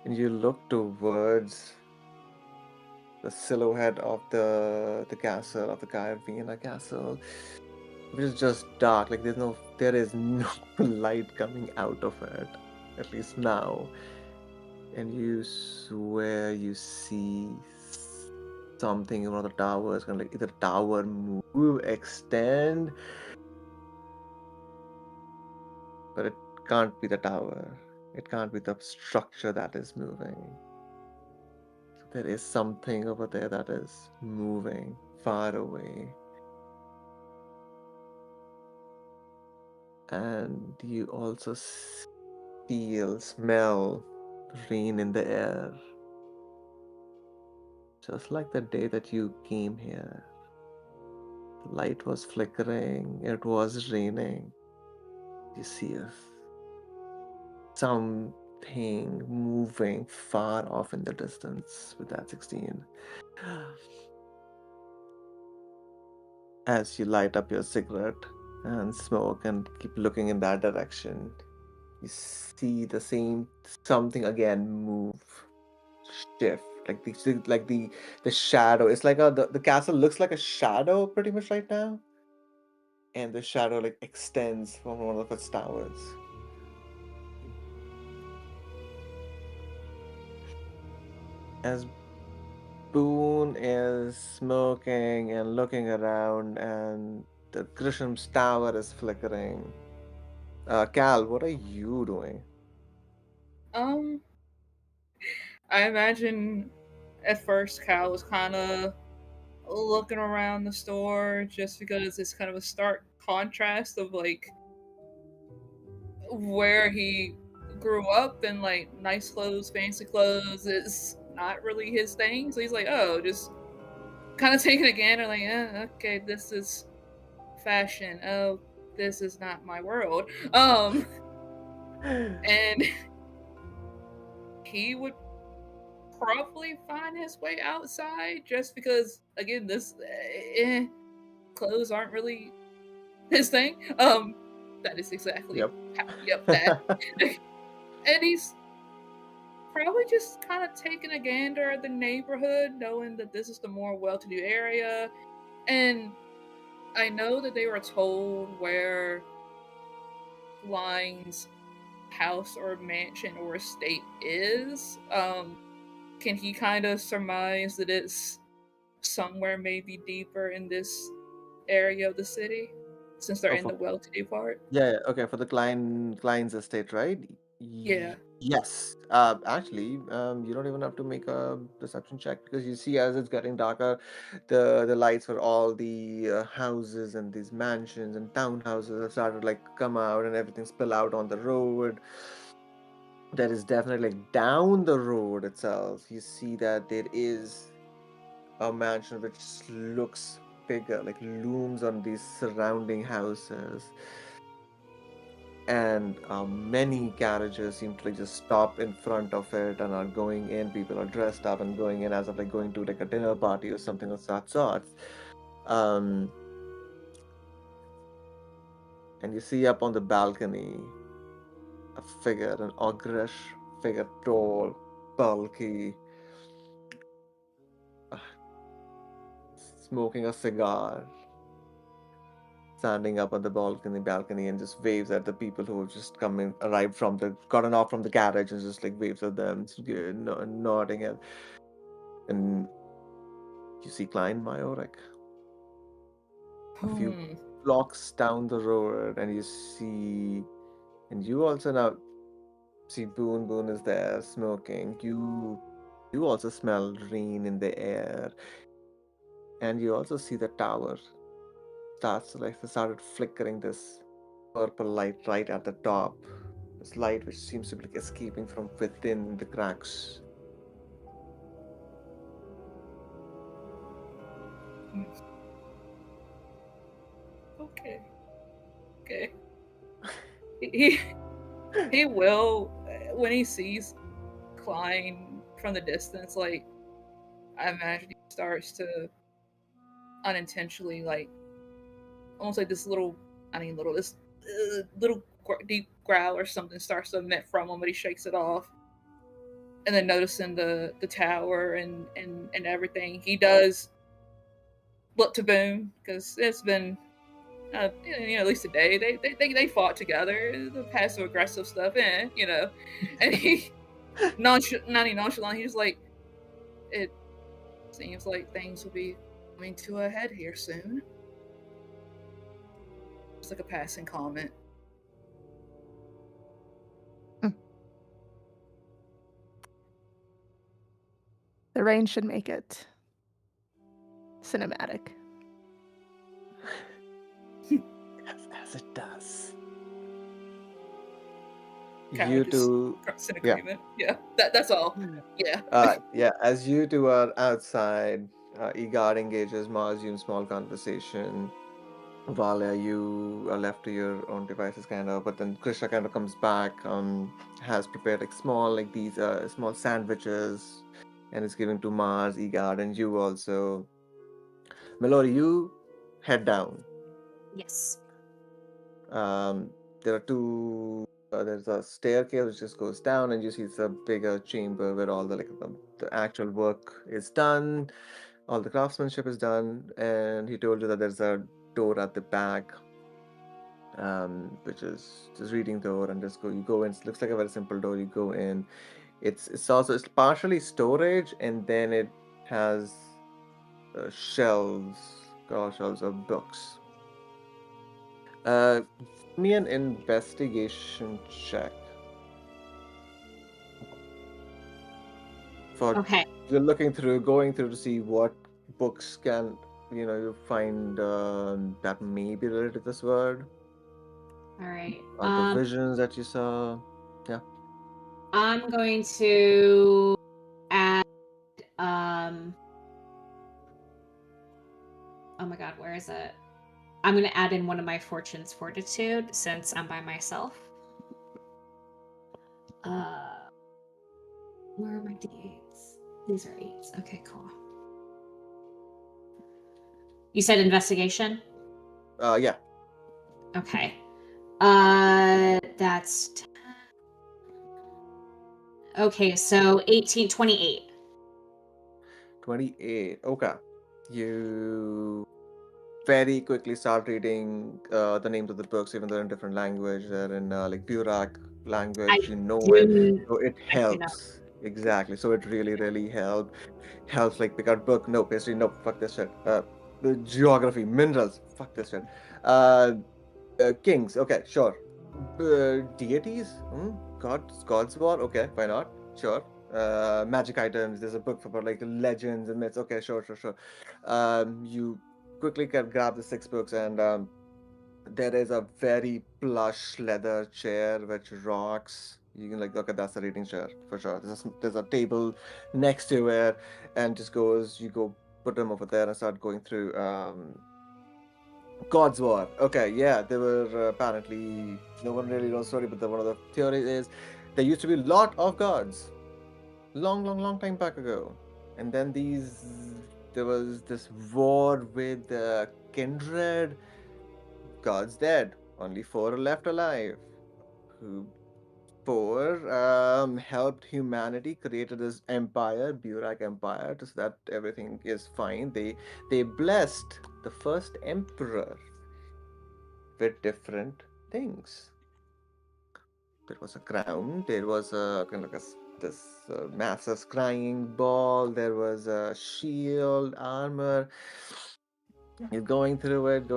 and you look towards the silhouette of the castle, of the Caravana castle, which is just dark. Like there is no light coming out of it, at least now. And you swear you see something in one of the towers, kind of like either tower move, extend, but it can't be the tower. It can't be the structure that is moving. There is something over there that is moving far away. And you also smell rain in the air. just like the day that you came here. The light was flickering, it was raining. You see something moving far off in the distance with that 16. As you light up your cigarette and smoke and keep looking in that direction, you see the same something again move, shift, like the shadow. It's like the castle looks like a shadow pretty much right now, and the shadow like extends from one of its towers. As Boone is smoking and looking around, and the Grisham's tower is flickering. Cal, what are you doing? I imagine at first Cal was kind of looking around the store just because it's kind of a stark contrast of like where he grew up and like nice clothes, fancy clothes is not really his thing. So he's like, oh, just kind of taking a gander, like, okay, this is fashion. Oh, this is not my world. And he would probably find his way outside just because, again, this clothes aren't really his thing. That is exactly Yep. that. And he's probably just kind of taking a gander at the neighborhood, knowing that this is the more well-to-do area. And I know that they were told where Line's house or mansion or estate is. Can he kind of surmise that it's somewhere maybe deeper in this area of the city, since they're in the well-to-do part? Yeah, okay, for the Klein's estate, right? Yeah. Yes. Actually, you don't even have to make a perception check, because you see as it's getting darker, the lights for all the houses and these mansions and townhouses have started like come out, and everything spill out on the road. There is definitely like down the road itself, you see that there is a mansion which looks bigger, like looms on these surrounding houses. And many carriages seem to like just stop in front of it and are going in. People are dressed up and going in as of like going to like a dinner party or something of that sort. And you see up on the balcony a figure, an ogreish figure, tall, bulky, smoking a cigar, standing up on the balcony and just waves at the people who have just gotten off from the carriage, and just like waves at them, nodding at. And you see Klein Majorek a few blocks down the road, and you also now see Boone. Boone is there smoking. You also smell rain in the air, and you also see the tower started flickering this purple light right at the top. This light which seems to be like escaping from within the cracks. Okay. He will, when he sees Klein from the distance, like, I imagine he starts to unintentionally, like, almost like this little deep growl or something starts to emit from him, but he shakes it off. And then noticing the tower and everything, he does look to Boone, because it's been at least a day. They fought together, the passive aggressive stuff, and he nonchalant. He's like, it seems like things will be coming to a head here soon. It's like a passing comment. The rain should make it cinematic. As it does. Kind You of just two, in yeah. agreement. Yeah, that's all. Yeah. Yeah, as you two are outside, Igard engages Mars, you in small conversation. Valia, you are left to your own devices, kind of. But then Krishna kind of comes back, has prepared like small, like these small sandwiches, and is giving to Mars, Igard, and you also. Melody, you head down. Yes. There are two. There's a staircase which just goes down, and you see it's a bigger chamber where all the actual work is done, all the craftsmanship is done, and he told you that there's a door at the back, which is just reading door, and just go. You go in. It looks like a very simple door. You go in. It's partially storage, and then it has shelves, shelves of books. Give me an investigation check. For Okay. you're going through to see what books can you find that may be related to this word, All right. or the visions that you saw. Yeah. I'm going to add oh my god, where is it? I'm going to add in one of my fortune's fortitude since I'm by myself. Where are my d8s? These are 8s. Okay, cool. You said investigation? Yeah. Okay. That's 10. Okay, so 18, 28. 28. Okay. You very quickly start reading the names of the books, even though in different language. They're in like Burak language. I You know it, do. so it I do know. helps. Exactly. So it really helps. Like pick out book. No history. No, fuck this shit. The geography, minerals. Fuck this shit. Uh, Kings. Okay, sure. Deities. Gods war. Okay, why not? Sure. Magic items. There's a book about like legends and myths. Okay, sure. You quickly can grab the 6 books, and there is a very plush leather chair which rocks. You can like, okay, that's a reading chair for sure. There's a table next to it, and you go put them over there and start going through God's War. Okay, yeah, there were apparently, no one really knows the story, but one of the theories is there used to be a lot of gods, long time back ago, and then there was this war with kindred gods dead. Only 4 are left alive. Who 4 helped humanity created this empire, Burak Empire, so that everything is fine. They blessed the first emperor with different things. There was a crown. There was a kind of like this massive scrying ball. There was a shield, armor. You're going through it.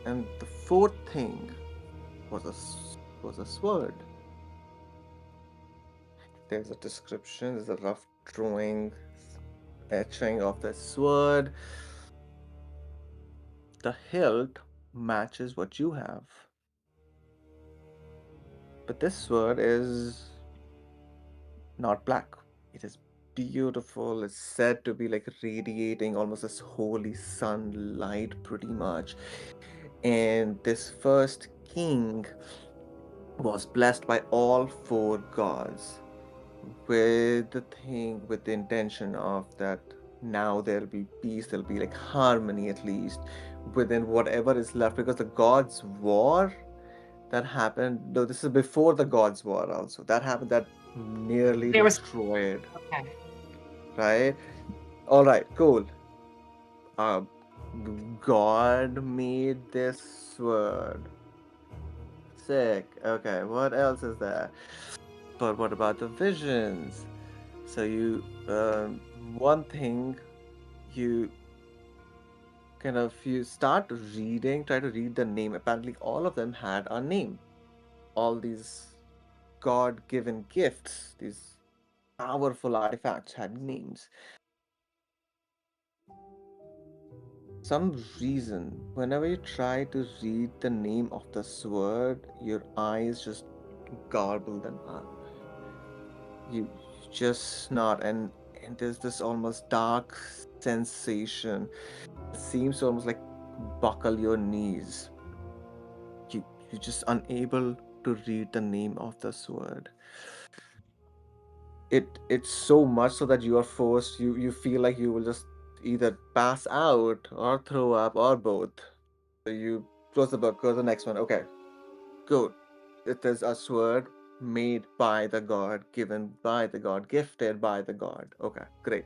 And the 4th thing was a sword. There's a description. There's a rough drawing, etching of the sword. The hilt matches what you have. But this sword is not black. It is beautiful. It's said to be like radiating almost this holy sunlight, pretty much. And this first king was blessed by all 4 gods with the intention of that now there'll be peace, there'll be like harmony at least within whatever is left, because the gods war that happened, no, this is before the gods war also, that happened, that nearly There was- destroyed. Okay. Right, all right, cool. God made this sword. Sick. Okay, what else is there? But what about the visions? So one thing, you you start reading, try to read the name. Apparently, all of them had a name. All these God-given gifts, these powerful artifacts had names. some reason, whenever you try to read the name of the sword, your eyes just garble them up. You just not, and there's this almost dark sensation. It seems to almost like buckle your knees. You're just unable to read the name of the sword. It's so much so that you are forced. You feel like you will just either pass out or throw up or both. So you close the book, go to the next one. Okay, good. It is a sword made by the god, given by the god, gifted by the god. Okay, great.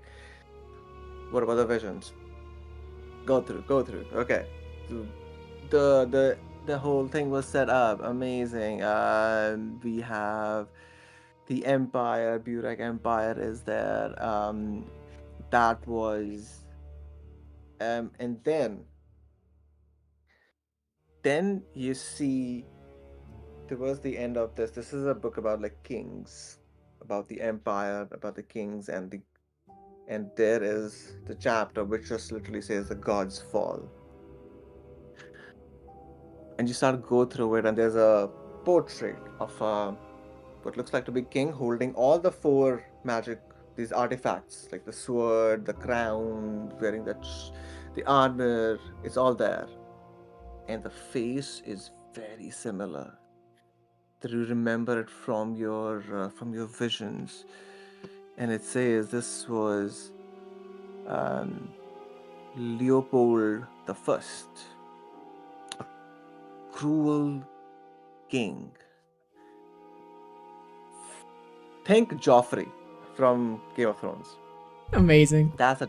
What about the visions? Go through. Okay. So the whole thing was set up. Amazing. We have the Empire, Burek Empire is there. That was and then you see towards the end of this. This is a book about like kings, about the empire, about the kings and there is the chapter which just literally says the gods fall. And you start to go through it, and there's a portrait of what looks like to be king holding all the four magic these artifacts like the sword, the crown, wearing the armor. It's all there, and the face is very similar. That you remember it from your visions, and it says this was Leopold the First, a cruel king. Think Joffrey from Game of Thrones. Amazing. That's a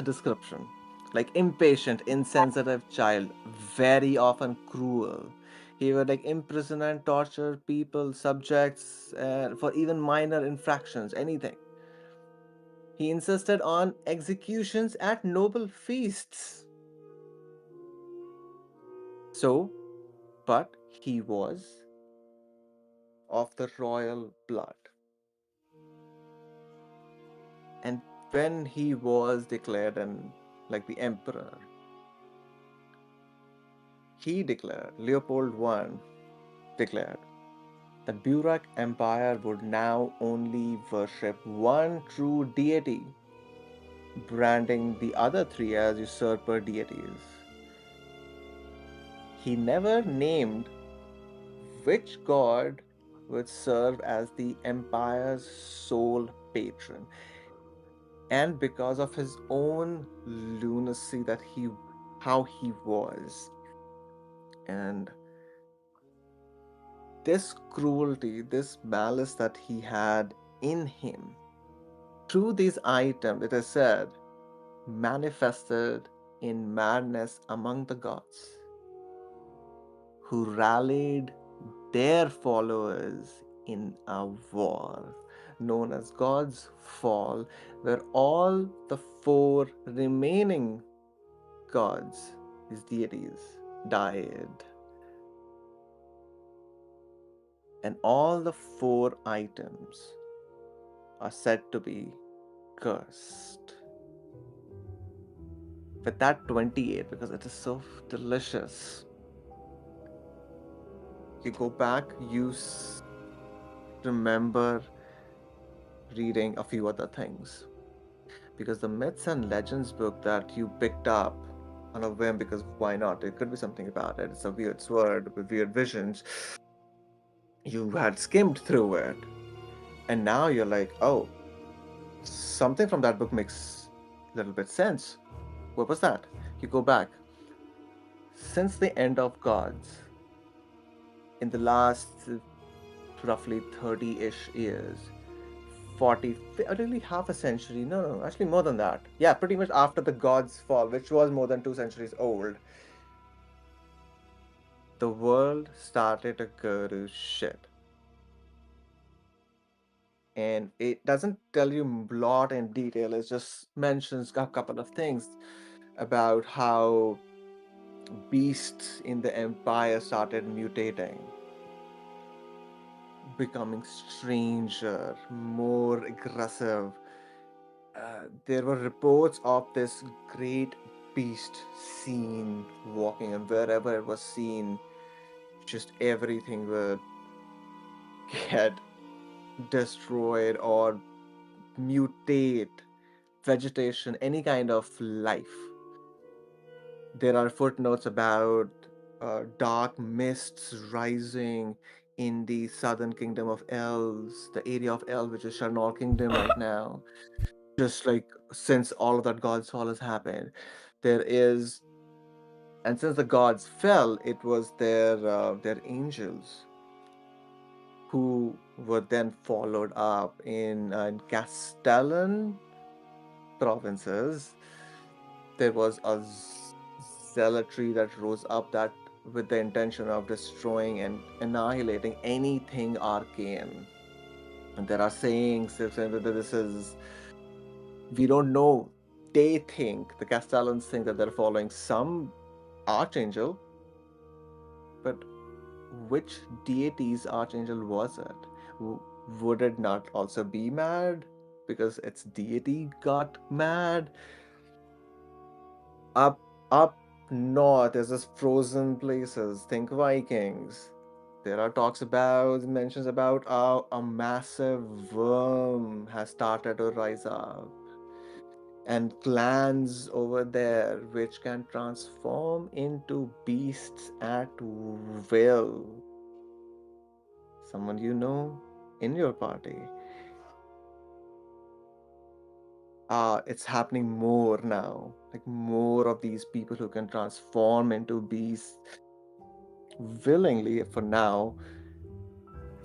description. Like impatient, insensitive child, very often cruel. He would like imprison and torture people, subjects, for even minor infractions, anything. He insisted on executions at noble feasts. So, but he was of the royal blood. And when he was declared like the emperor, he declared, Leopold I declared, that Burek Empire would now only worship one true deity, branding the other three as usurper deities. He never named which god would serve as the empire's sole patron. And because of his own lunacy that how he was, and this cruelty, this malice that he had in him, through these items, it is said, manifested in madness among the gods, who rallied their followers in a war known as God's Fall, where all the four remaining gods, these deities, died. And all the four items are said to be cursed. With that 28, because it is so delicious, you go back, you remember reading a few other things. Because the Myths and Legends book that you picked up on a whim, because why not? It could be something about it. It's a weird sword with weird visions. You had skimmed through it, and now you're like, oh, something from that book makes a little bit sense. What was that? You go back. Since the end of Gods, in the last roughly 30-ish years, 40, nearly half a century, no, actually more than that. Yeah, pretty much after the Gods' fall, which was more than 2 centuries old, the world started to go to shit. And it doesn't tell you a lot in detail, it just mentions a couple of things about how beasts in the Empire started mutating, becoming stranger, more aggressive. There were reports of this great beast seen walking, and wherever it was seen, just everything would get destroyed or mutate, vegetation, any kind of life. There are footnotes about dark mists rising in the southern kingdom of elves, the area of elves, which is Sharnal Kingdom right now. Just like since all of that God's fall has happened, there is, and since the gods fell, it was their angels who were then followed up in Castellan provinces. There was a zealotry that rose up that with the intention of destroying and annihilating anything arcane. And there are sayings that this is, we don't know. They think, the Castellans think that they're following some archangel, but which deity's archangel was it? Would it not also be mad because its deity got mad? Up north, there's this frozen places. Think Vikings. There are mentions about a massive worm has started to rise up, and clans over there which can transform into beasts at will. Someone you know in your party. It's happening more now. Like more of these people who can transform into beasts willingly for now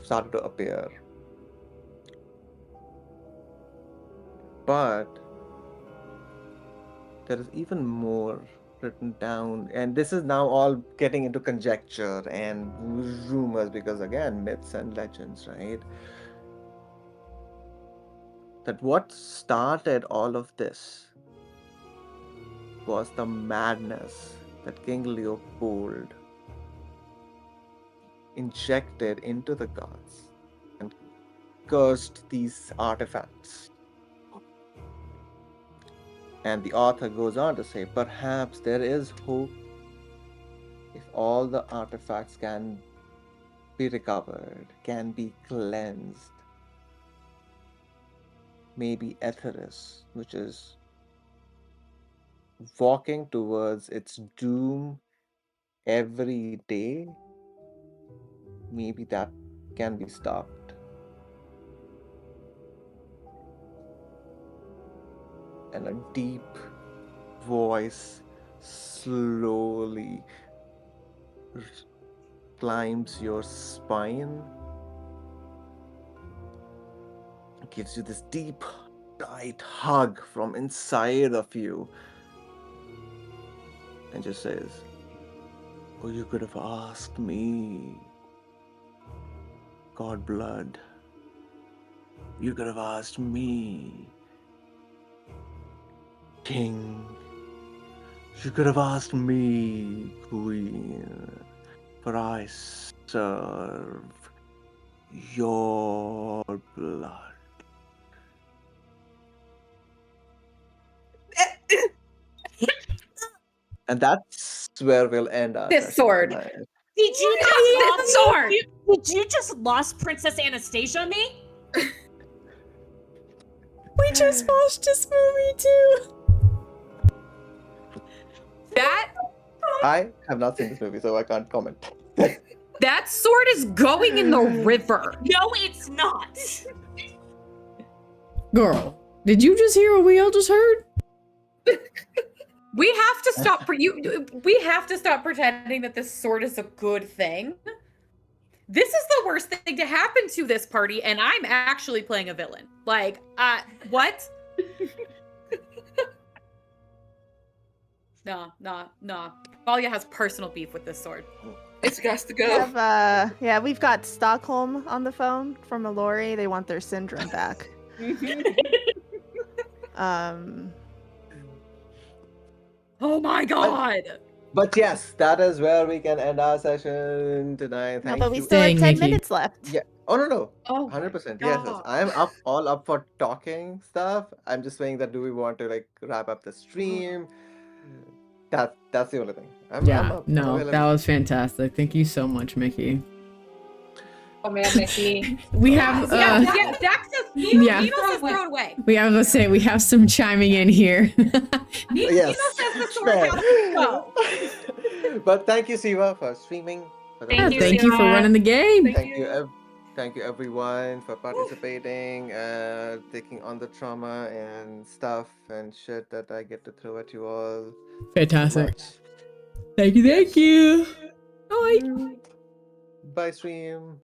started to appear. But there is even more written down, and this is now all getting into conjecture and rumors because again, myths and legends, right? That what started all of this was the madness that King Leopold injected into the gods and cursed these artifacts. And the author goes on to say, perhaps there is hope if all the artifacts can be recovered, can be cleansed. Maybe Etheris, which is walking towards its doom every day, maybe that can be stopped. And a deep voice slowly climbs your spine, gives you this deep, tight hug from inside of you, and just says, oh, you could have asked me, God blood. You could have asked me, King. You could have asked me, Queen, for I serve your blood. And that's where we'll end our This session sword. tonight. Did you This just sword. Did you just lost Princess Anastasia on me? We just watched this movie too. That I have not seen this movie, so I can't comment. that sword is going in the river. No, it's not. Girl, did you just hear what we all just heard? We have to stop we have to stop pretending that this sword is a good thing. This is the worst thing to happen to this party, and I'm actually playing a villain. Like, what? No. Valia has personal beef with this sword. It's got to We go. have, we've got Stockholm on the phone from Alori. They want their syndrome back. Oh my god! But yes, that is where we can end our session tonight. No, Thank but we you. still have Dang, 10 Nikki. minutes left. Yeah. Oh no. Oh, 100%. Yes. God. I'm all up for talking stuff. I'm just saying that do we want to like wrap up the stream? That's the only thing. Yeah, no, available. that was fantastic. Thank you so much, Mickey. Oh man, Mickey. We have yeah, Dax says Nemo, yeah. Nemo says throw it away. we have to say we have some chiming in here. Nemo says the sword fair. has to go. But thank you, Siva, for streaming. For the Thank you, Thank you for Siva. running the game. Thank you everyone for participating, taking on the trauma and stuff and shit that I get to throw at you all. Fantastic. Much. Thank you. Bye. Bye, stream.